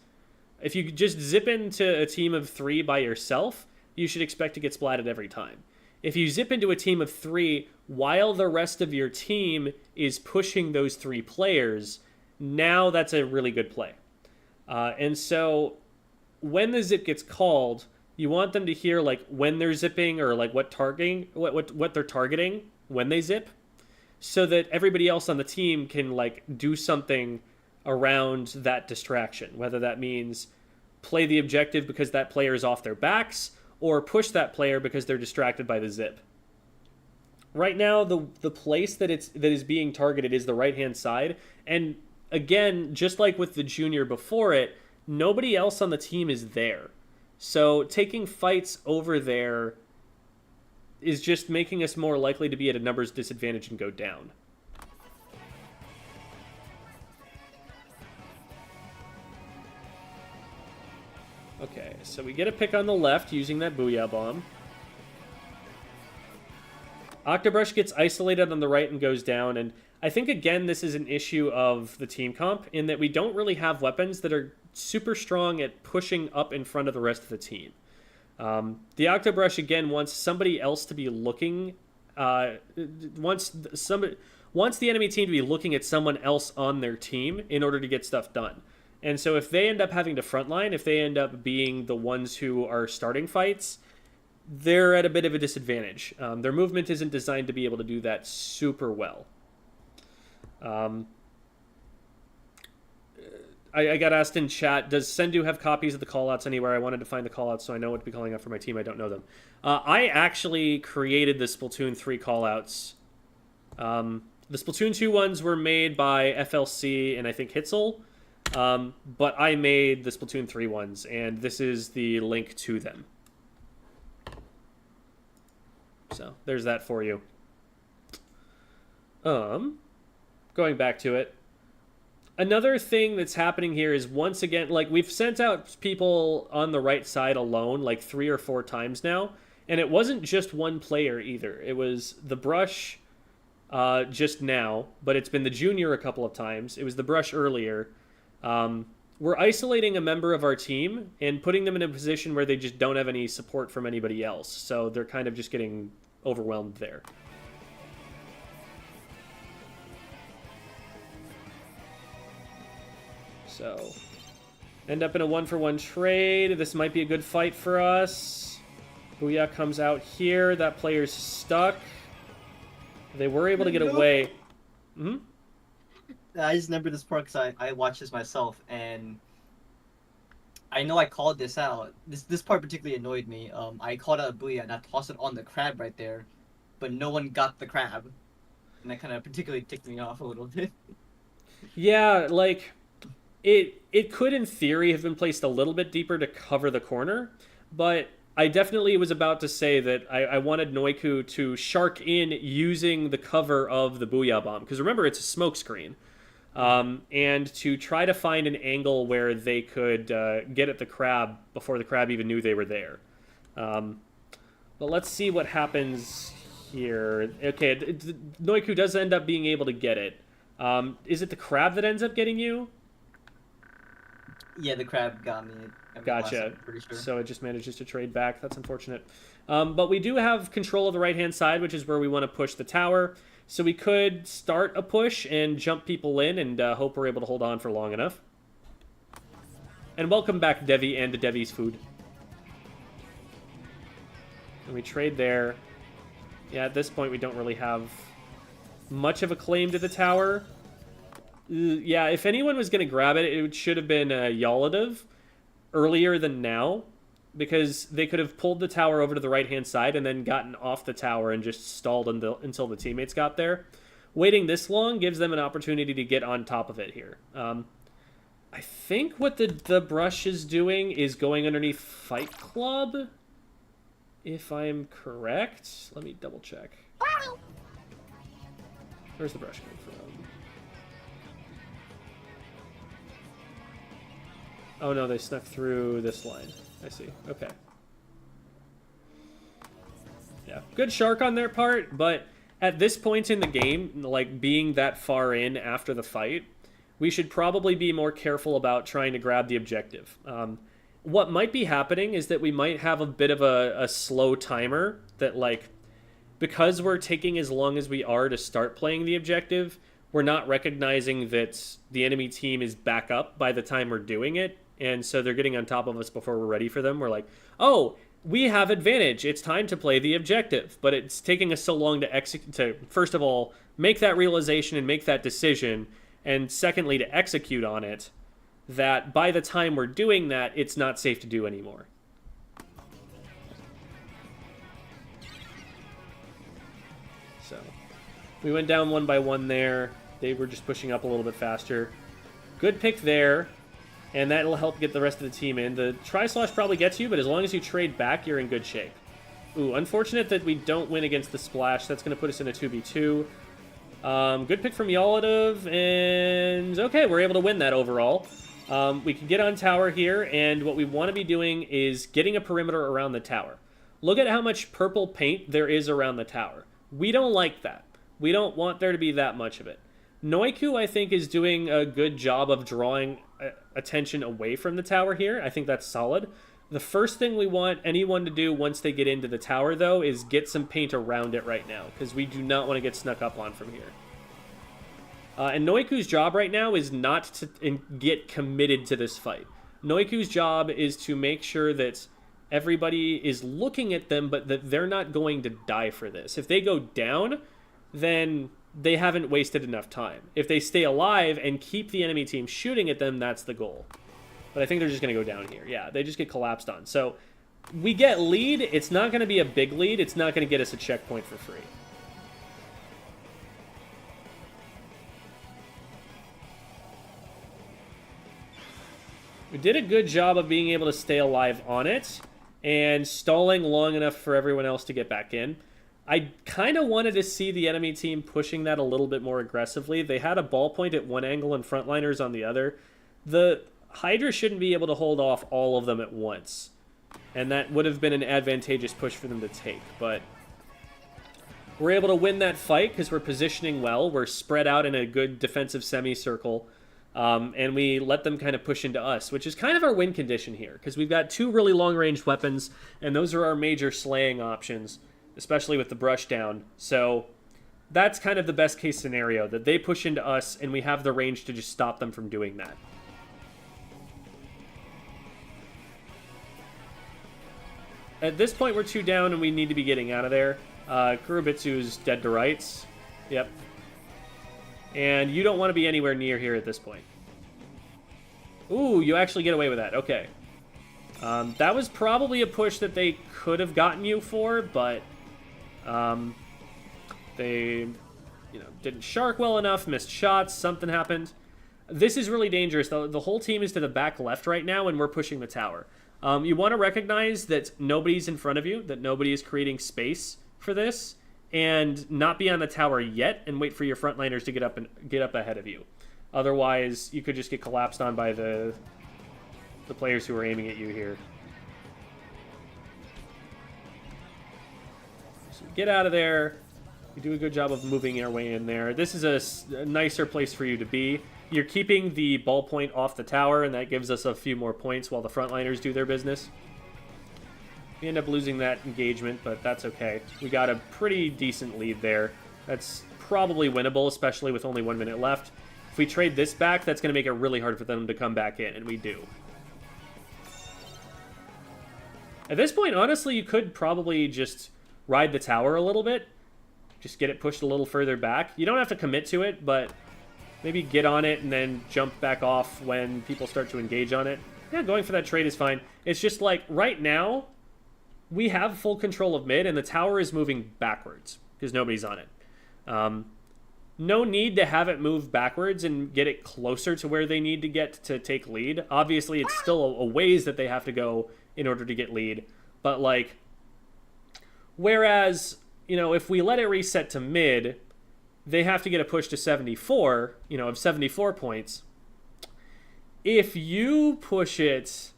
If you just zip into a team of 3 by yourself, you should expect to get splatted every time. If you zip into a team of 3 while the rest of your team is pushing those 3 players, now that's a really good play. And so when the zip gets called, you want them to hear, like, when they're zipping, or like what they're targeting when they zip, so that everybody else on the team can, like, do something around that distraction. Whether that means play the objective because that player is off their backs, or push that player because they're distracted by the zip. Right now, the place that is being targeted is the right-hand side, and again, just like with the junior before it, nobody else on the team is there. So taking fights over there is just making us more likely to be at a numbers disadvantage and go down. Okay, so we get a pick on the left using that Booyah Bomb. Octobrush gets isolated on the right and goes down, and I think, again, this is an issue of the team comp in that we don't really have weapons that are super strong at pushing up in front of the rest of the team. The Octobrush, again, wants somebody else to be looking, wants the enemy team to be looking at someone else on their team in order to get stuff done. And so if they end up having to frontline, if they end up being the ones who are starting fights, they're at a bit of a disadvantage. Their movement isn't designed to be able to do that super well. I got asked in chat, does Sendu have copies of the callouts anywhere? I wanted to find the callouts so I know what to be calling out for my team. I don't know them. I actually created the Splatoon 3 callouts. The Splatoon 2 ones were made by FLC and I think Hitzel. But I made the Splatoon 3 ones, and this is the link to them. So, there's that for you. Going back to it. Another thing that's happening here is, once again, like, we've sent out people on the right side alone, like, 3 or 4 times now. And it wasn't just one player, either. It was the Brush just now, but it's been the Junior a couple of times. It was the Brush earlier. We're isolating a member of our team and putting them in a position where they just don't have any support from anybody else. So they're kind of just getting overwhelmed there. So, end up in a 1-for-1 trade. This might be a good fight for us. Booyah comes out here. That player's stuck. They were able to get away. Mm-hmm. I just remember this part because I watched this myself, and I know I called this out. This part particularly annoyed me. I called out a Booyah and I tossed it on the crab right there, but no one got the crab. And that kind of particularly ticked me off a little bit. Yeah, like, it could in theory have been placed a little bit deeper to cover the corner, but I definitely was about to say that I wanted Noiku to shark in using the cover of the Booyah Bomb. Because remember, it's a smoke screen. And to try to find an angle where they could get at the crab before the crab even knew they were there. But let's see what happens here. Okay, Noiku does end up being able to get it. Is it the crab that ends up getting you? Yeah, the crab got me. Gotcha. I'm pretty sure. So it just manages to trade back. That's unfortunate. But we do have control of the right-hand side, which is where we want to push the tower. So we could start a push and jump people in and hope we're able to hold on for long enough. And welcome back, Devi, and to Devi's Food. And we trade there. Yeah, at this point we don't really have much of a claim to the tower. Yeah, if anyone was going to grab it, it should have been Yolodov earlier than now, because they could have pulled the tower over to the right-hand side and then gotten off the tower and just stalled until the teammates got there. Waiting this long gives them an opportunity to get on top of it here. I think what the Brush is doing is going underneath Fight Club, if I'm correct. Let me double check. Where's the Brush coming from? Oh no, they snuck through this line. I see. Okay. Yeah, good shark on their part, but at this point in the game, like being that far in after the fight, we should probably be more careful about trying to grab the objective. What might be happening is that we might have a bit of a slow timer that, like, because we're taking as long as we are to start playing the objective, we're not recognizing that the enemy team is back up by the time we're doing it. And so they're getting on top of us before we're ready for them. We're like, oh, we have advantage. It's time to play the objective. But it's taking us so long to first of all, make that realization and make that decision. And secondly, to execute on it. that by the time we're doing that, it's not safe to do anymore. So, we went down one by one there. They were just pushing up a little bit faster. Good pick there, and that'll help get the rest of the team in. The Tri-Slosh probably gets you, but as long as you trade back, you're in good shape. Ooh, unfortunate that we don't win against the Splash. That's going to put us in a 2v2. Good pick from Yolodov, and okay, we're able to win that overall. We can get on tower here, and what we want to be doing is getting a perimeter around the tower. Look at how much purple paint there is around the tower. We don't like that. We don't want there to be that much of it. Noiku, I think, is doing a good job of drawing attention away from the tower here. I think that's solid. The first thing we want anyone to do once they get into the tower, though, is get some paint around it right now, because we do not want to get snuck up on from here. And Noiku's job right now is not to get committed to this fight. Noiku's job is to make sure that everybody is looking at them, but that they're not going to die for this. If they go down, then they haven't wasted enough time. If they stay alive and keep the enemy team shooting at them, that's the goal. But I think they're just going to go down here. Yeah, they just get collapsed on. So we get lead. It's not going to be a big lead. It's not going to get us a checkpoint for free. We did a good job of being able to stay alive on it and stalling long enough for everyone else to get back in. I kind of wanted to see the enemy team pushing that a little bit more aggressively. They had a ballpoint at one angle and frontliners on the other. The Hydra shouldn't be able to hold off all of them at once, and that would have been an advantageous push for them to take, but we're able to win that fight because we're positioning well. We're spread out in a good defensive semicircle, and we let them kind of push into us, which is kind of our win condition here, because we've got two really long-range weapons, and those are our major slaying options, especially with the brush down. So that's kind of the best case scenario, that they push into us and we have the range to just stop them from doing that. At this point, we're 2 down and we need to be getting out of there. Kurobitsu's dead to rights. Yep. And you don't want to be anywhere near here at this point. Ooh, you actually get away with that. Okay. That was probably a push that they could have gotten you for, but they, didn't shark well enough, missed shots, something happened. This is really dangerous. The whole team is to the back left right now, and we're pushing the tower. You want to recognize that nobody's in front of you, that nobody is creating space for this, and not be on the tower yet, and wait for your frontliners to get up ahead of you. Otherwise, you could just get collapsed on by the players who are aiming at you here. So get out of there. You do a good job of moving your way in there. This is a nicer place for you to be. You're keeping the ballpoint off the tower, and that gives us a few more points while the frontliners do their business. We end up losing that engagement, but that's okay. We got a pretty decent lead there. That's probably winnable, especially with only 1 minute left. If we trade this back, that's going to make it really hard for them to come back in, and we do. At this point, honestly, you could probably just ride the tower a little bit. Just get it pushed a little further back. You don't have to commit to it, but maybe get on it and then jump back off when people start to engage on it. Yeah, going for that trade is fine. It's just like, right now, we have full control of mid, and the tower is moving backwards because nobody's on it. No need to have it move backwards and get it closer to where they need to get to take lead. Obviously, it's still a ways that they have to go in order to get lead. But, like, whereas, if we let it reset to mid, they have to get a push to 74, of 74 points. If you push it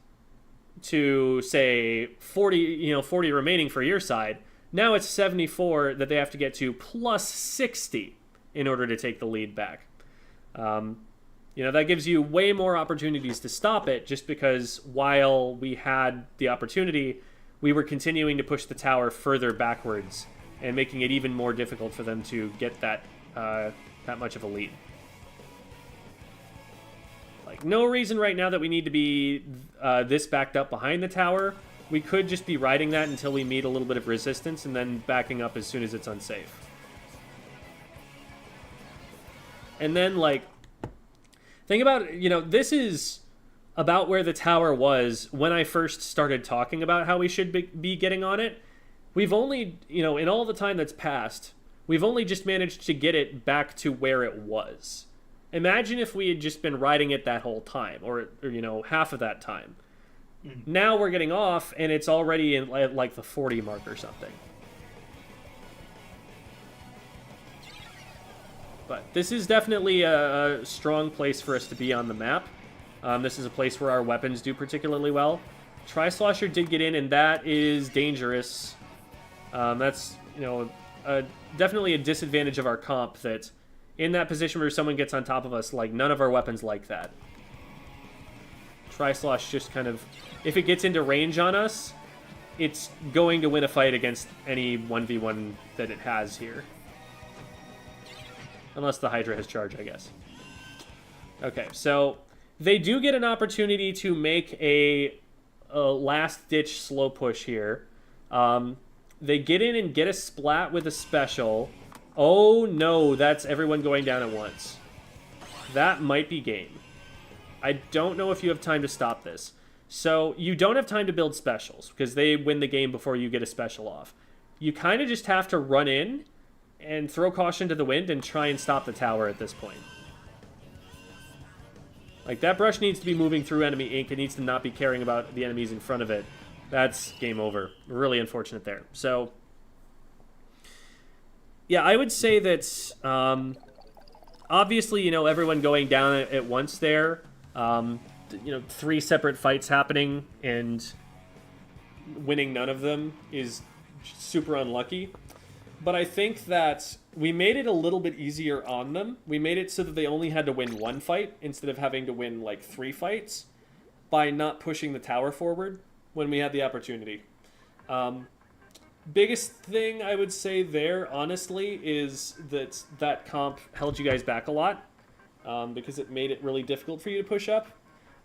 to, say, 40 remaining for your side, now it's 74 that they have to get to plus 60 in order to take the lead back. That gives you way more opportunities to stop it, just because while we had the opportunity, we were continuing to push the tower further backwards and making it even more difficult for them to get that much of a lead. Like, no reason right now that we need to be this backed up behind the tower. We could just be riding that until we meet a little bit of resistance and then backing up as soon as it's unsafe. And then, like, think about, this is about where the tower was when I first started talking about how we should be getting on it. We've only, in all the time that's passed, we've only just managed to get it back to where it was. Imagine if we had just been riding it that whole time, or half of that time. Now we're getting off, and it's already in like the 40 mark or something. But this is definitely a strong place for us to be on the map. This is a place where our weapons do particularly well. Tri-Slosher did get in, and that is dangerous. That's, definitely a disadvantage of our comp, that in that position where someone gets on top of us, like, none of our weapons like that. Tri-Slosh just kind of, if it gets into range on us, it's going to win a fight against any 1v1 that it has here. Unless the Hydra has charge, I guess. Okay, so they do get an opportunity to make a last-ditch slow push here. They get in and get a splat with a special. Oh no, that's everyone going down at once. That might be game. I don't know if you have time to stop this. So you don't have time to build specials, because they win the game before you get a special off. You kind of just have to run in and throw caution to the wind and try and stop the tower at this point. Like, that brush needs to be moving through enemy ink. It needs to not be caring about the enemies in front of it. That's game over. Really unfortunate there. So, yeah, I would say that, obviously, everyone going down at once there, 3 separate fights happening and winning none of them is super unlucky. But I think that we made it a little bit easier on them. We made it so that they only had to win 1 fight instead of having to win, 3 fights by not pushing the tower forward when we had the opportunity. Biggest thing I would say there, honestly, is that comp held you guys back a lot because it made it really difficult for you to push up.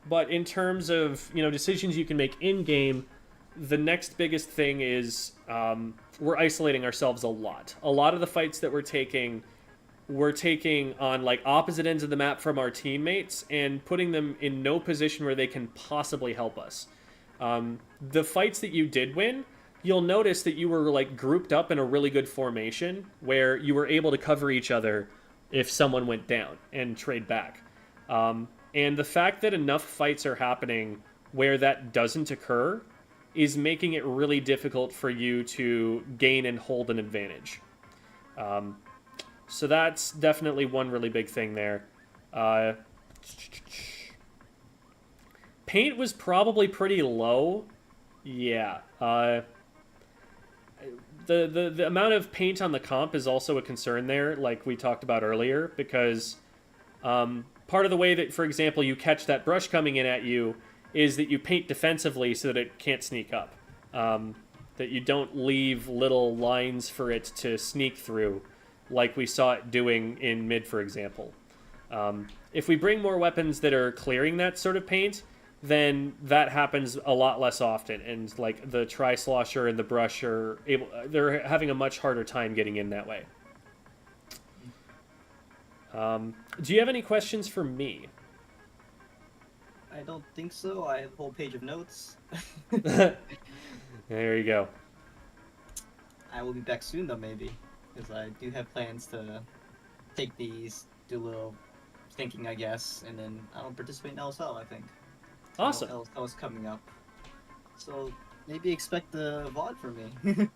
But in terms of, decisions you can make in-game, the next biggest thing is we're isolating ourselves a lot. A lot of the fights that we're taking on opposite ends of the map from our teammates and putting them in no position where they can possibly help us. The fights that you did win, you'll notice that you were grouped up in a really good formation where you were able to cover each other if someone went down and trade back. And the fact that enough fights are happening where that doesn't occur is making it really difficult for you to gain and hold an advantage. So that's definitely one really big thing there. Paint was probably pretty low. Yeah. The amount of paint on the comp is also a concern there, like we talked about earlier, because part of the way that, for example, you catch that brush coming in at you is that you paint defensively so that it can't sneak up. That you don't leave little lines for it to sneak through, like we saw it doing in mid, for example. If we bring more weapons that are clearing that sort of paint, then that happens a lot less often. And the Tri-Slosher and the brush they're having a much harder time getting in that way. Do you have any questions for me? I don't think so. I have a whole page of notes. There you go. I will be back soon, though, maybe. Because I do have plans to take these, do a little thinking, I guess, and then I'll participate in LSL, I think. Awesome. LSL is coming up. So maybe expect the VOD from me.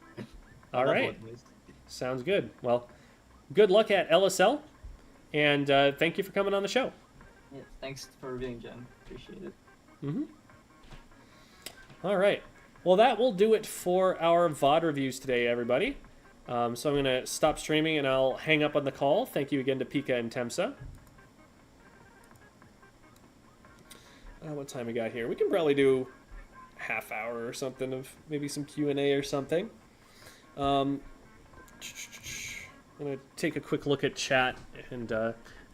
All right. Sounds good. Well, good luck at LSL, and thank you for coming on the show. Yeah, thanks for reviewing, Jen. Appreciate it. Mm-hmm. All right. Well, that will do it for our VOD reviews today, everybody. So I'm going to stop streaming, and I'll hang up on the call. Thank you again to Pika and Temsa. What time we got here? We can probably do half hour or something of maybe some Q&A or something. I'm going to take a quick look at chat and...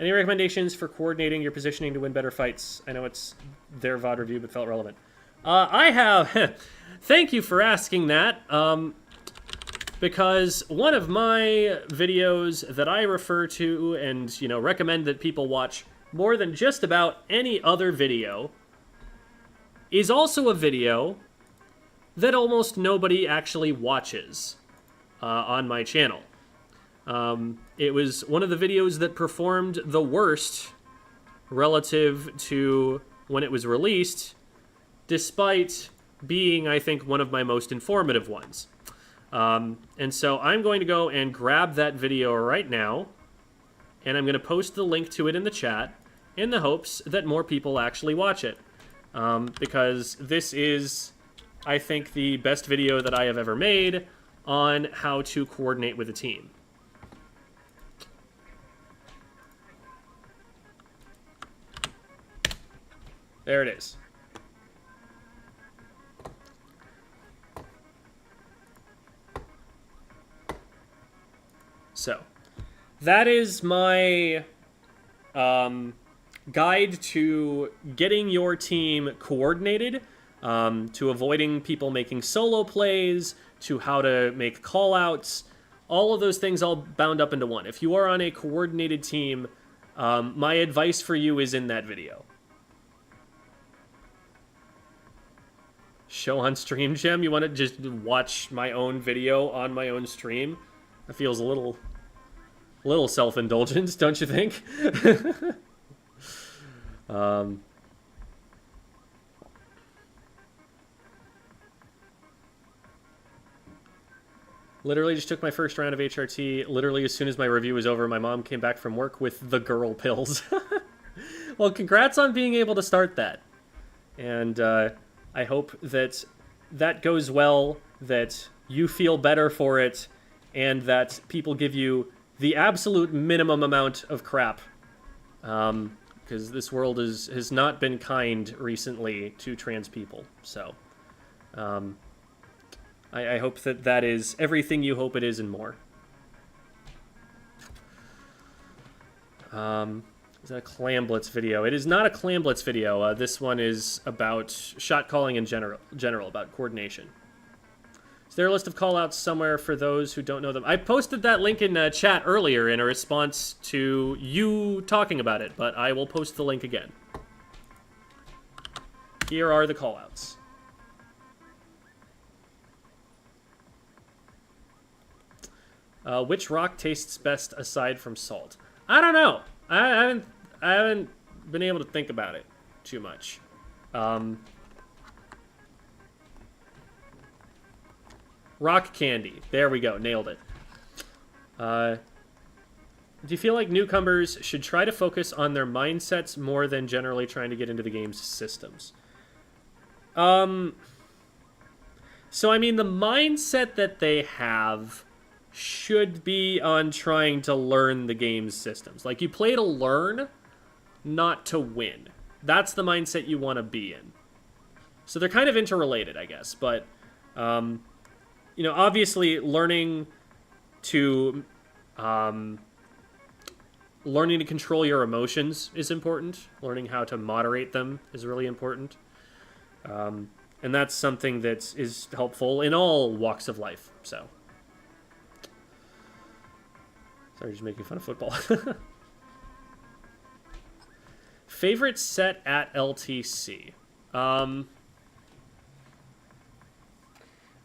any recommendations for coordinating your positioning to win better fights? I know it's their VOD review, but felt relevant. I have... Thank you for asking that. Because one of my videos that I refer to and, recommend that people watch more than just about any other video is also a video that almost nobody actually watches on my channel. It was one of the videos that performed the worst relative to when it was released, despite being, I think, one of my most informative ones. And so I'm going to go and grab that video right now, and I'm going to post the link to it in the chat in the hopes that more people actually watch it. Because this is, I think, the best video that I have ever made on how to coordinate with a team. There it is. So, that is my guide to getting your team coordinated, to avoiding people making solo plays, to how to make call-outs, all of those things all bound up into one. If you are on a coordinated team, my advice for you is in that video. Show on stream, Gem? You want to just watch my own video on my own stream? That feels a little self-indulgent, don't you think? Literally just took my first round of HRT. Literally as soon as my review was over, my mom came back from work with the girl pills. Well, congrats on being able to start that. And I hope that that goes well, that you feel better for it, and that people give you the absolute minimum amount of crap. Because this world has not been kind recently to trans people. So, I hope that that is everything you hope it is and more. Is that a Clam Blitz video? It is not a Clam Blitz video. This one is about shot calling in general, about coordination. Is there a list of callouts somewhere for those who don't know them? I posted that link in chat earlier in a response to you talking about it, but I will post the link again. Here are the callouts. Which rock tastes best aside from salt? I don't know. I haven't been able to think about it too much. Rock candy. There we go. Nailed it. Do you feel like newcomers should try to focus on their mindsets more than generally trying to get into the game's systems? So, I mean, the mindset that they have should be on trying to learn the game's systems. Like, you play to learn, not to win. That's the mindset you want to be in. So they're kind of interrelated, I guess. But, you know, obviously learning to control your emotions is important. Learning how to moderate them is really important. And that's something that is helpful in all walks of life, so. Sorry, just making fun of football. Favorite set at LTC?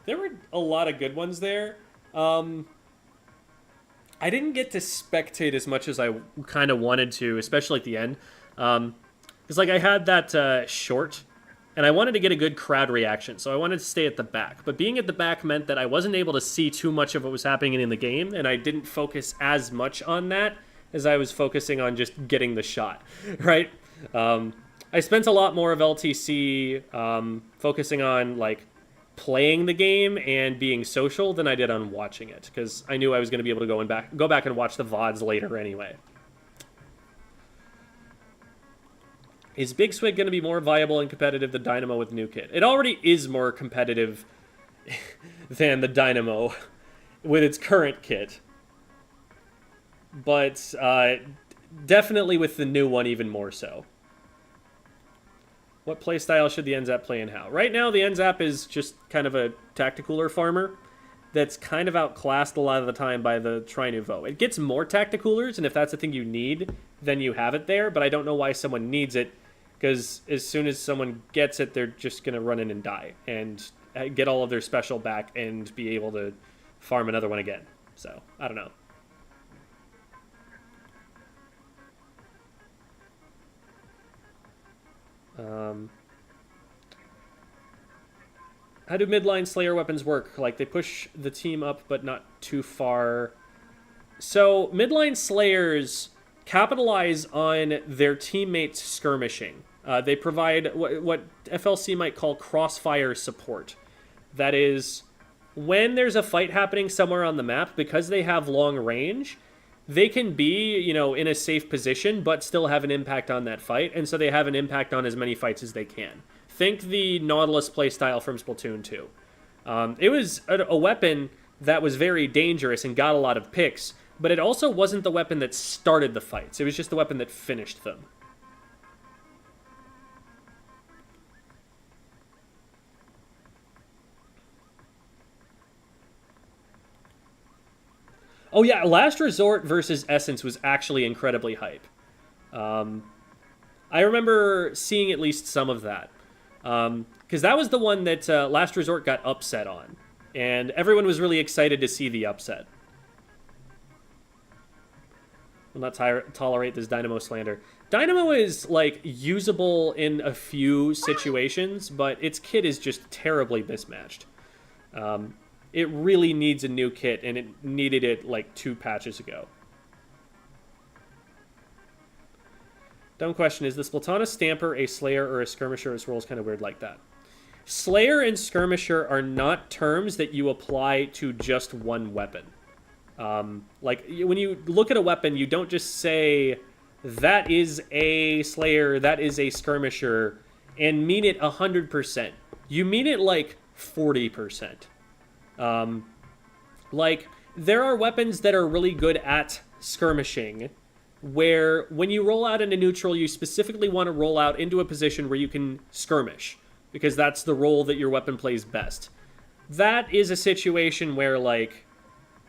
There were a lot of good ones there. I didn't get to spectate as much as I kind of wanted to, especially at the end. Because, like, I had that short, and I wanted to get a good crowd reaction, so I wanted to stay at the back. But being at the back meant that I wasn't able to see too much of what was happening in the game, and I didn't focus as much on that as I was focusing on just getting the shot, right? I spent a lot more of LTC focusing on, like, playing the game and being social than I did on watching it, because I knew I was going to be able to go back and watch the VODs later anyway. Is Big Swig going to be more viable and competitive than Dynamo with the new kit? It already is more competitive than the Dynamo with its current kit. But definitely with the new one even more so. What playstyle should the NZAP play and how? Right now the NZAP is just kind of a tacticooler farmer that's kind of outclassed a lot of the time by the Tri-Nouveau. It gets more tacticoolers, and if that's the thing you need, then you have it there, but I don't know why someone needs it because as soon as someone gets it, they're just going to run in and die and get all of their special back and be able to farm another one again. So, I don't know. How do midline Slayer weapons work? Like, they push the team up, but not too far. So, midline Slayers capitalize on their teammates skirmishing. They provide what FLC might call crossfire support. That is, when there's a fight happening somewhere on the map, because they have long range, they can be, in a safe position, but still have an impact on that fight, and so they have an impact on as many fights as they can. Think the Nautilus playstyle from Splatoon 2. It was a weapon that was very dangerous and got a lot of picks, but it also wasn't the weapon that started the fights. It was just the weapon that finished them. Oh yeah, Last Resort versus Essence was actually incredibly hype. I remember seeing at least some of that. Because that was the one that Last Resort got upset on. And everyone was really excited to see the upset. Will not tolerate this Dynamo slander. Dynamo is, like, usable in a few situations, but its kit is just terribly mismatched. It really needs a new kit, and it needed it, like, 2 patches ago. Dumb question, is the Splatana Stamper a Slayer or a Skirmisher? His role's kind of weird like that. Slayer and Skirmisher are not terms that you apply to just one weapon. Like, when you look at a weapon, you don't just say, that is a Slayer, that is a Skirmisher, and mean it 100%. You mean it, like, 40%. Like, there are weapons that are really good at skirmishing, where when you roll out into neutral, you specifically want to roll out into a position where you can skirmish, because that's the role that your weapon plays best. That is a situation where, like,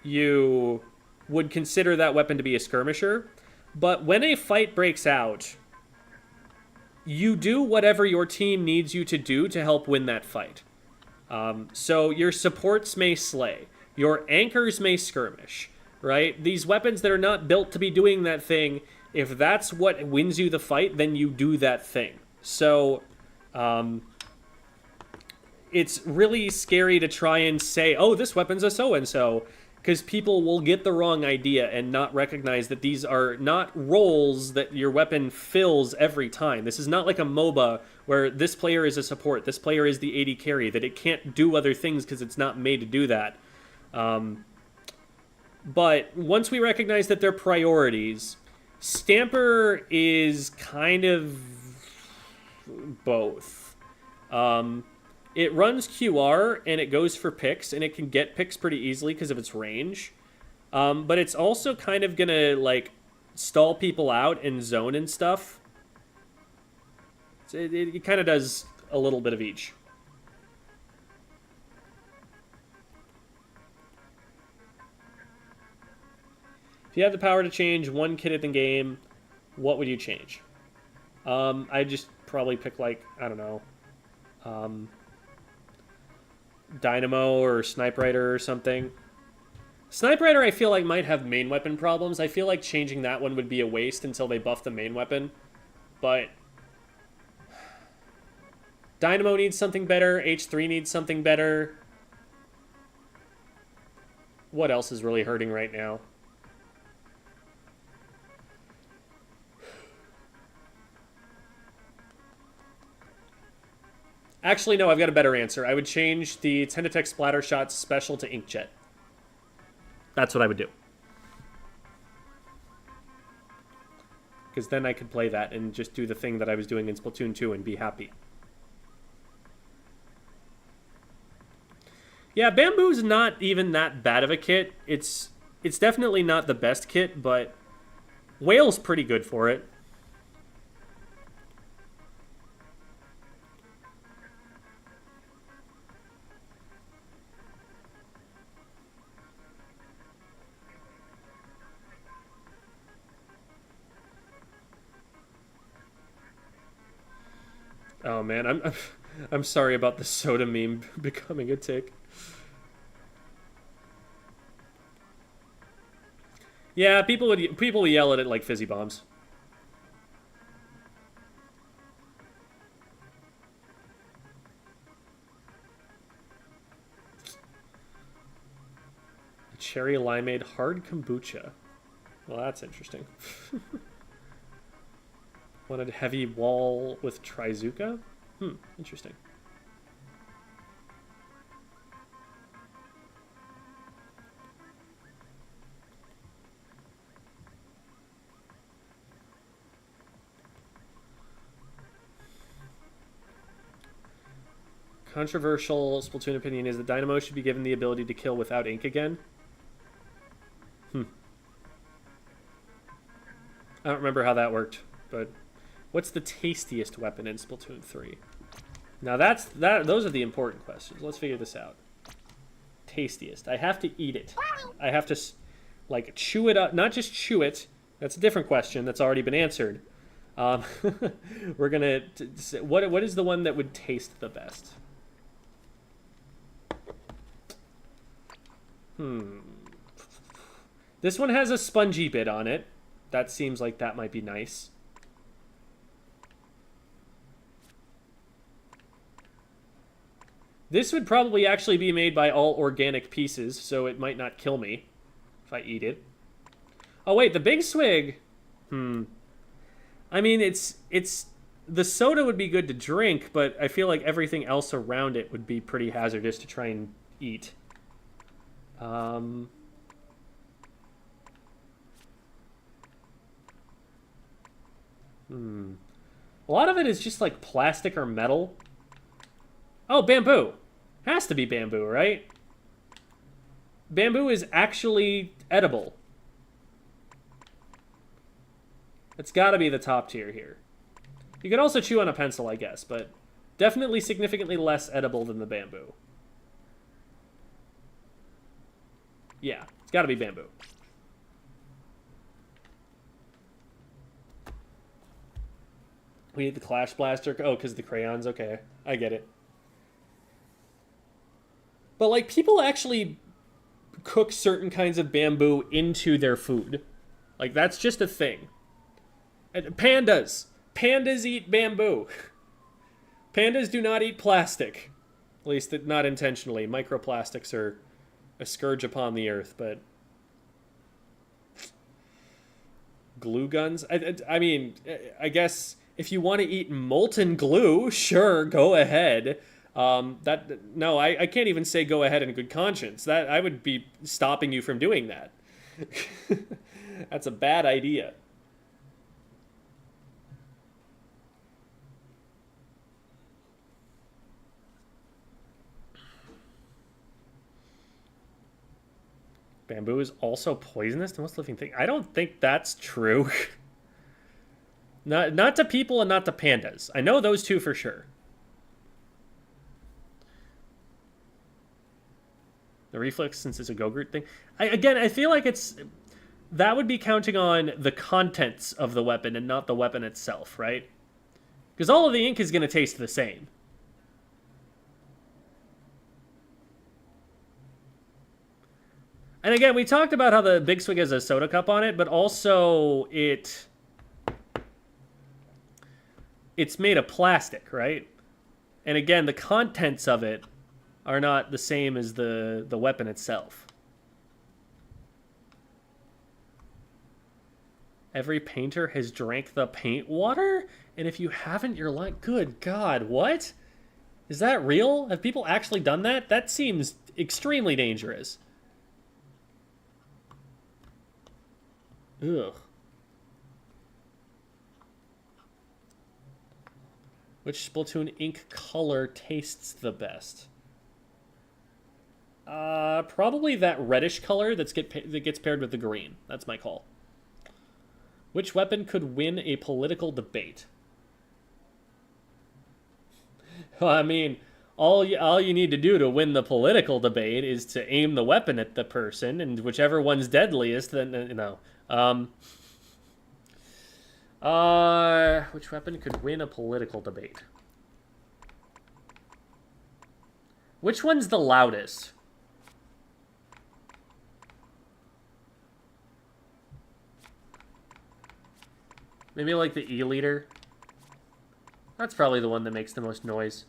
you would consider that weapon to be a skirmisher, but when a fight breaks out, you do whatever your team needs you to do to help win that fight. So your supports may slay, your anchors may skirmish, right? These weapons that are not built to be doing that thing, if that's what wins you the fight, then you do that thing. So, it's really scary to try and say, oh, this weapon's a so-and-so, because people will get the wrong idea and not recognize that these are not roles that your weapon fills every time. This is not like a MOBA where this player is a support, this player is the AD carry, that it can't do other things because it's not made to do that. But once we recognize that they're priorities, Stamper is kind of both. It runs QR, and it goes for picks, and it can get picks pretty easily because of its range. But it's also kind of going to, like, stall people out and zone and stuff. So it kind of does a little bit of each. If you had the power to change one kit in the game, what would you change? I'd just probably pick, like, I don't know, Dynamo or Snipe Rider or something. Snipe Rider I feel like might have main weapon problems. I feel like changing that one would be a waste until they buff the main weapon. But Dynamo needs something better. H3 needs something better. What else is really hurting right now? Actually, no, I've got a better answer. I would change the Tenditech Splatter Shots special to Inkjet. That's what I would do. Because then I could play that and just do the thing that I was doing in Splatoon 2 and be happy. Yeah, Bamboo's not even that bad of a kit. It's definitely not the best kit, but Whale's pretty good for it. Oh man, I'm sorry about the soda meme becoming a tick. Yeah, people would yell at it like fizzy bombs. Cherry limeade hard kombucha. Well, that's interesting. Wanted heavy wall with Trizuka? Interesting. Controversial Splatoon opinion is that Dynamo should be given the ability to kill without ink again. I don't remember how that worked, but what's the tastiest weapon in Splatoon 3? Now those are the important questions. Let's figure this out. Tastiest. I have to eat it. I have to like chew it up, not just chew it. That's a different question that's already been answered. We're gonna what is the one that would taste the best? This one has a spongy bit on it. That seems like that might be nice. This would probably actually be made by all organic pieces, so it might not kill me if I eat it. Oh wait, the big swig. I mean, it's the soda would be good to drink, but I feel like everything else around it would be pretty hazardous to try and eat. A lot of it is just like plastic or metal. Oh, bamboo. Has to be bamboo, right? Bamboo is actually edible. It's got to be the top tier here. You could also chew on a pencil, I guess, but definitely significantly less edible than the bamboo. Yeah, it's got to be bamboo. We need the Clash Blaster. Oh, because the crayons. Okay, I get it. But, like, people actually cook certain kinds of bamboo into their food. Like, that's just a thing. And pandas. Pandas eat bamboo. Pandas do not eat plastic. At least not intentionally. Microplastics are a scourge upon the earth, but... glue guns? I mean, I guess if you want to eat molten glue, sure, go ahead. No, I can't even say go ahead in good conscience. That I would be stopping you from doing that. That's a bad idea. Bamboo is also poisonous to most living thing. I don't think that's true. Not to people and not to pandas. I know those two for sure. The reflex, since it's a Go-Gurt thing. I feel like that would be counting on the contents of the weapon and not the weapon itself, right? Because all of the ink is going to taste the same. And again, we talked about how the Big Swig has a soda cup on it, but also it's made of plastic, right? And again, the contents of it are not the same as the weapon itself. Every painter has drank the paint water? And if you haven't, you're like, good God, what? Is that real? Have people actually done that? That seems extremely dangerous. Ugh. Which Splatoon ink color tastes the best? Probably that reddish color that gets paired with the green. That's my call. Which weapon could win a political debate? Well, I mean, all you need to do to win the political debate is to aim the weapon at the person, and whichever one's deadliest, then, which weapon could win a political debate? Which one's the loudest? Maybe like the E-liter. That's probably the one that makes the most noise.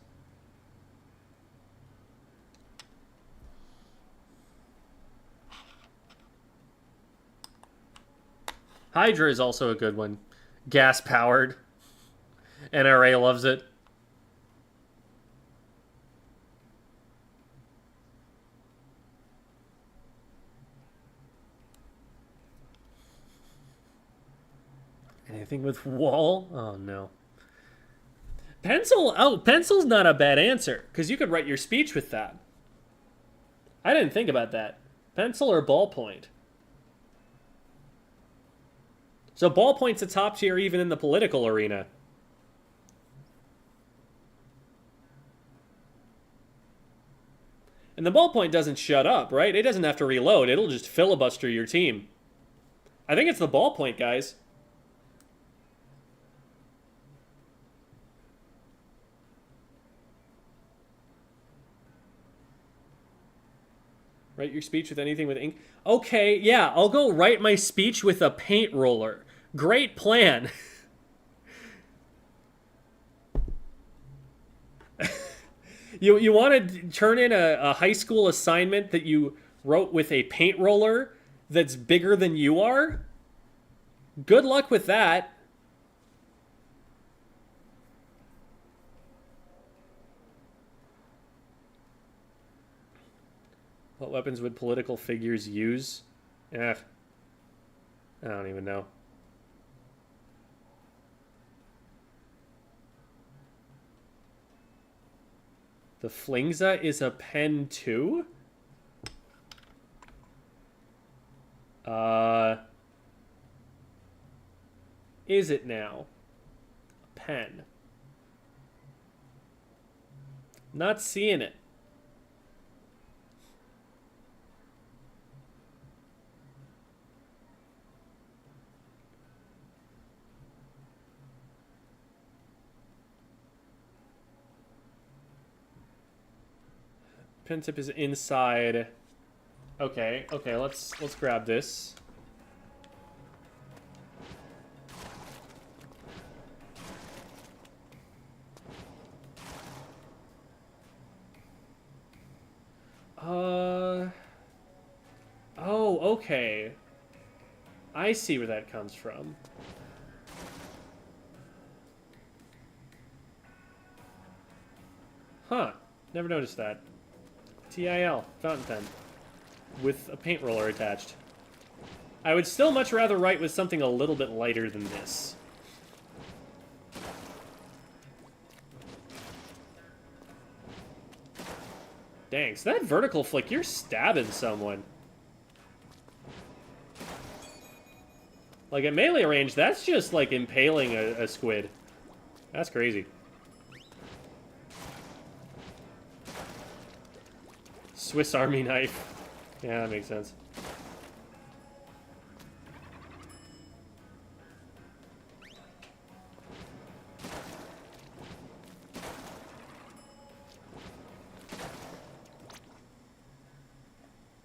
Hydra is also a good one. Gas-powered. NRA loves it. Anything with wall? Oh, no. Pencil? Oh, pencil's not a bad answer, because you could write your speech with that. I didn't think about that. Pencil or ballpoint? So ballpoint's a top tier even in the political arena. And the ballpoint doesn't shut up, right? It doesn't have to reload. It'll just filibuster your team. I think it's the ballpoint, guys. Write your speech with anything with ink. Okay, yeah, I'll go write my speech with a paint roller. Great plan. You want to turn in a high school assignment that you wrote with a paint roller that's bigger than you are? Good luck with that. What weapons would political figures use? I don't even know. The Flingza is a pen too? Is it now? A pen. Not seeing it. Pen tip is inside. Okay, let's grab this. Oh, okay. I see where that comes from. Huh. Never noticed that. TIL, fountain pen. With a paint roller attached. I would still much rather write with something a little bit lighter than this. Dang, so that vertical flick, you're stabbing someone. Like, at melee range, that's just, like, impaling a squid. That's crazy. Swiss Army knife. Yeah, that makes sense.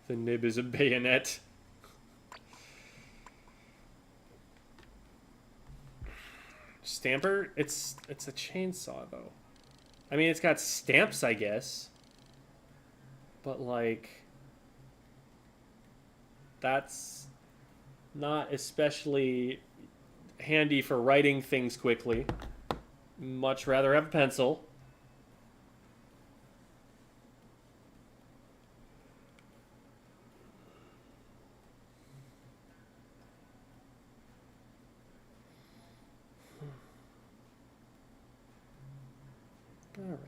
The nib is a bayonet. Stamper? It's a chainsaw, though. I mean, it's got stamps, I guess. But, like, that's not especially handy for writing things quickly. Much rather have a pencil. Alright.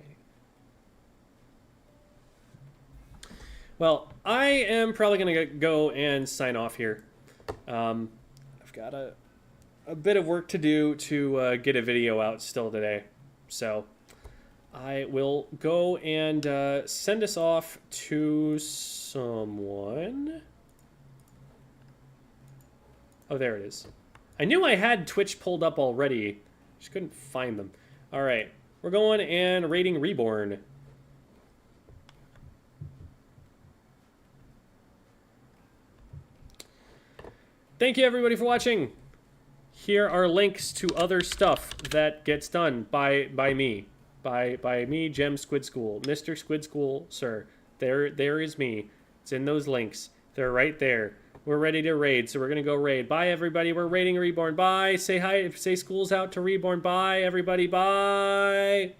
Well, I am probably going to go and sign off here. I've got a bit of work to do to get a video out still today. So I will go and send us off to someone. Oh, there it is. I knew I had Twitch pulled up already. Just couldn't find them. All right. We're going and raiding Reborn. Thank you everybody for watching. Here are links to other stuff that gets done by me. By me, Gem Squid School. Mr. Squid School, sir. There is me. It's in those links. They're right there. We're ready to raid, so we're gonna go raid. Bye everybody, we're raiding Reborn. Bye. Say hi, say school's out to Reborn. Bye everybody, bye.